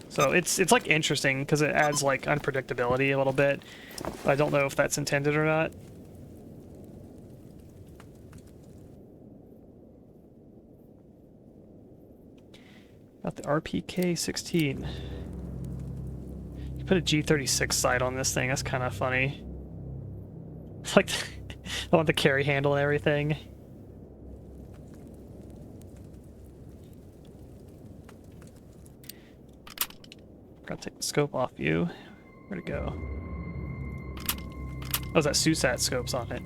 So it's like interesting because it adds like unpredictability a little bit. But I don't know if that's intended or not. Got the RPK-16. You put a G36 sight on this thing. That's kind of funny. It's like I want the carry handle and everything. Gotta take the scope off you. Where'd it go? Oh, that SUSAT scope's on it.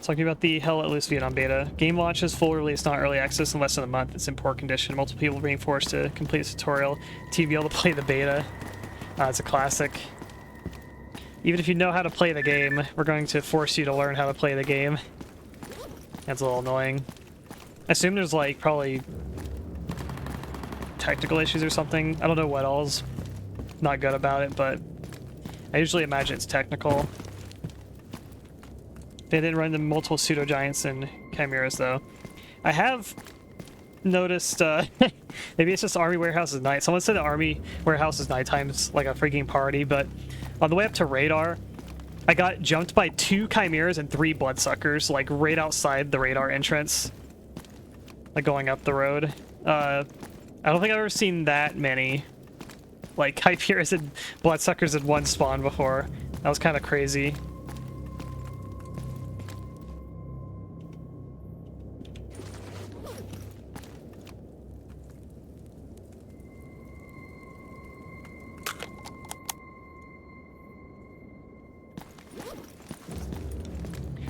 Talking about the Hell Let Loose Vietnam beta. Game launches full release, not early access, in less than a month. It's in poor condition. Multiple people being forced to complete a tutorial to be able to play the beta. It's a classic. Even if you know how to play the game, we're going to force you to learn how to play the game. That's a little annoying. I assume there's like probably technical issues or something. I don't know what all's not good about it, but I usually imagine it's technical. They didn't run into multiple pseudo giants and chimeras though. I have noticed maybe it's just Army Warehouse is night. Someone said the Army Warehouse is nighttime's like a freaking party, but on the way up to radar, I got jumped by 2 chimeras and 3 bloodsuckers, like right outside the radar entrance, like going up the road. I don't think I've ever seen that many like chimeras and bloodsuckers in one spawn before. That was kind of crazy.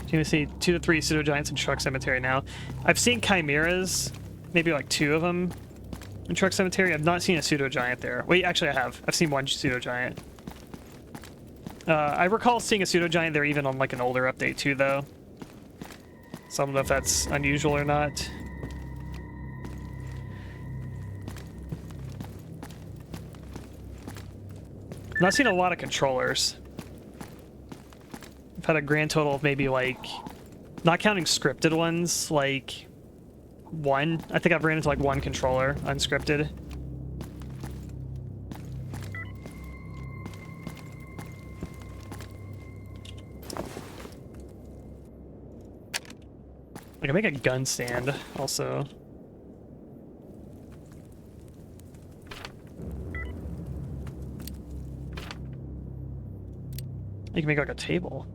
You can see 2 to 3 pseudo giants in Truck Cemetery now. I've seen chimeras, maybe like 2 of them in Truck Cemetery. I've not seen a pseudo giant there. Wait, actually I have. I've seen 1 pseudo giant. I recall seeing a pseudo giant there even on like an older update too, though. So I don't know if that's unusual or not. I've not seen a lot of controllers. I've had a grand total of maybe like, not counting scripted ones, like 1. I think I've ran into like 1 controller unscripted. I can make a gun stand also. You can make like a table.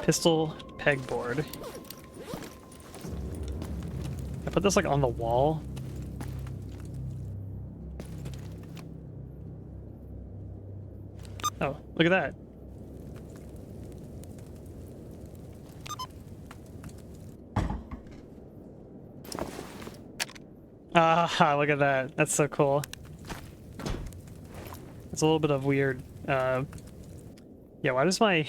Pistol pegboard. I put this like on the wall. Oh, look at that. Ah, look at that. That's so cool. It's a little bit of weird. Yeah, why does my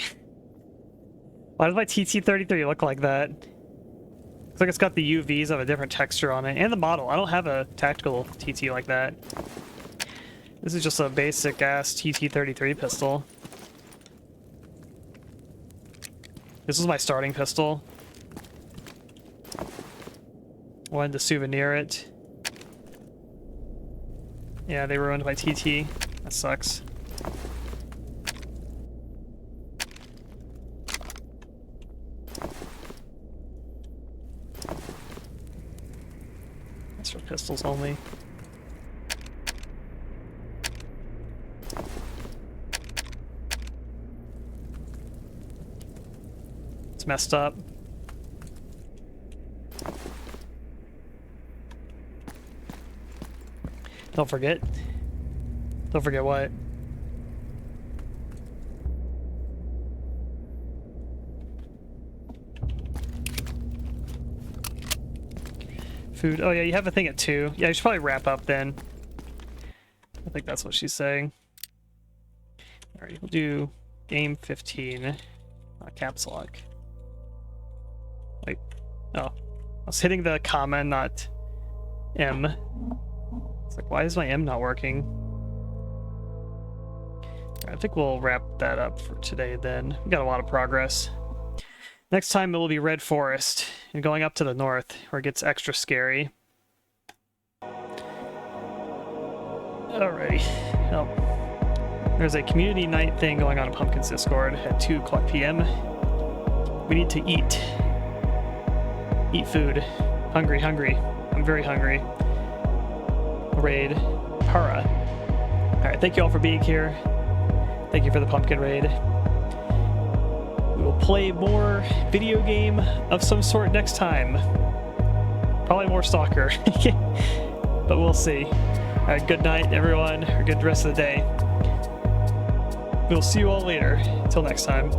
TT-33 look like that? Looks like it's got the UVs of a different texture on it, and the model. I don't have a tactical TT like that. This is just a basic ass TT-33 pistol. This is my starting pistol. Wanted to souvenir it. Yeah, they ruined my TT. That sucks. That's for pistols only. messed up. Don't forget. Don't forget what? Food. Oh yeah, you have a thing at 2. Yeah, you should probably wrap up then. I think that's what she's saying. Alright, we'll do game 15. Caps lock. Wait. Oh. I was hitting the comma, not M. It's like, why is my M not working? I think we'll wrap that up for today then. We got a lot of progress. Next time it will be Red Forest and going up to the north where it gets extra scary. Alrighty. Oh. There's a community night thing going on in Pumpkin's Discord at 2 p.m. We need to eat. Eat food. Hungry, hungry. I'm very hungry. Raid. Para. Alright, thank you all for being here. Thank you for the pumpkin raid. We will play more video game of some sort next time. Probably more Stalker. But we'll see. Alright, good night everyone, or good rest of the day. We'll see you all later. Until next time.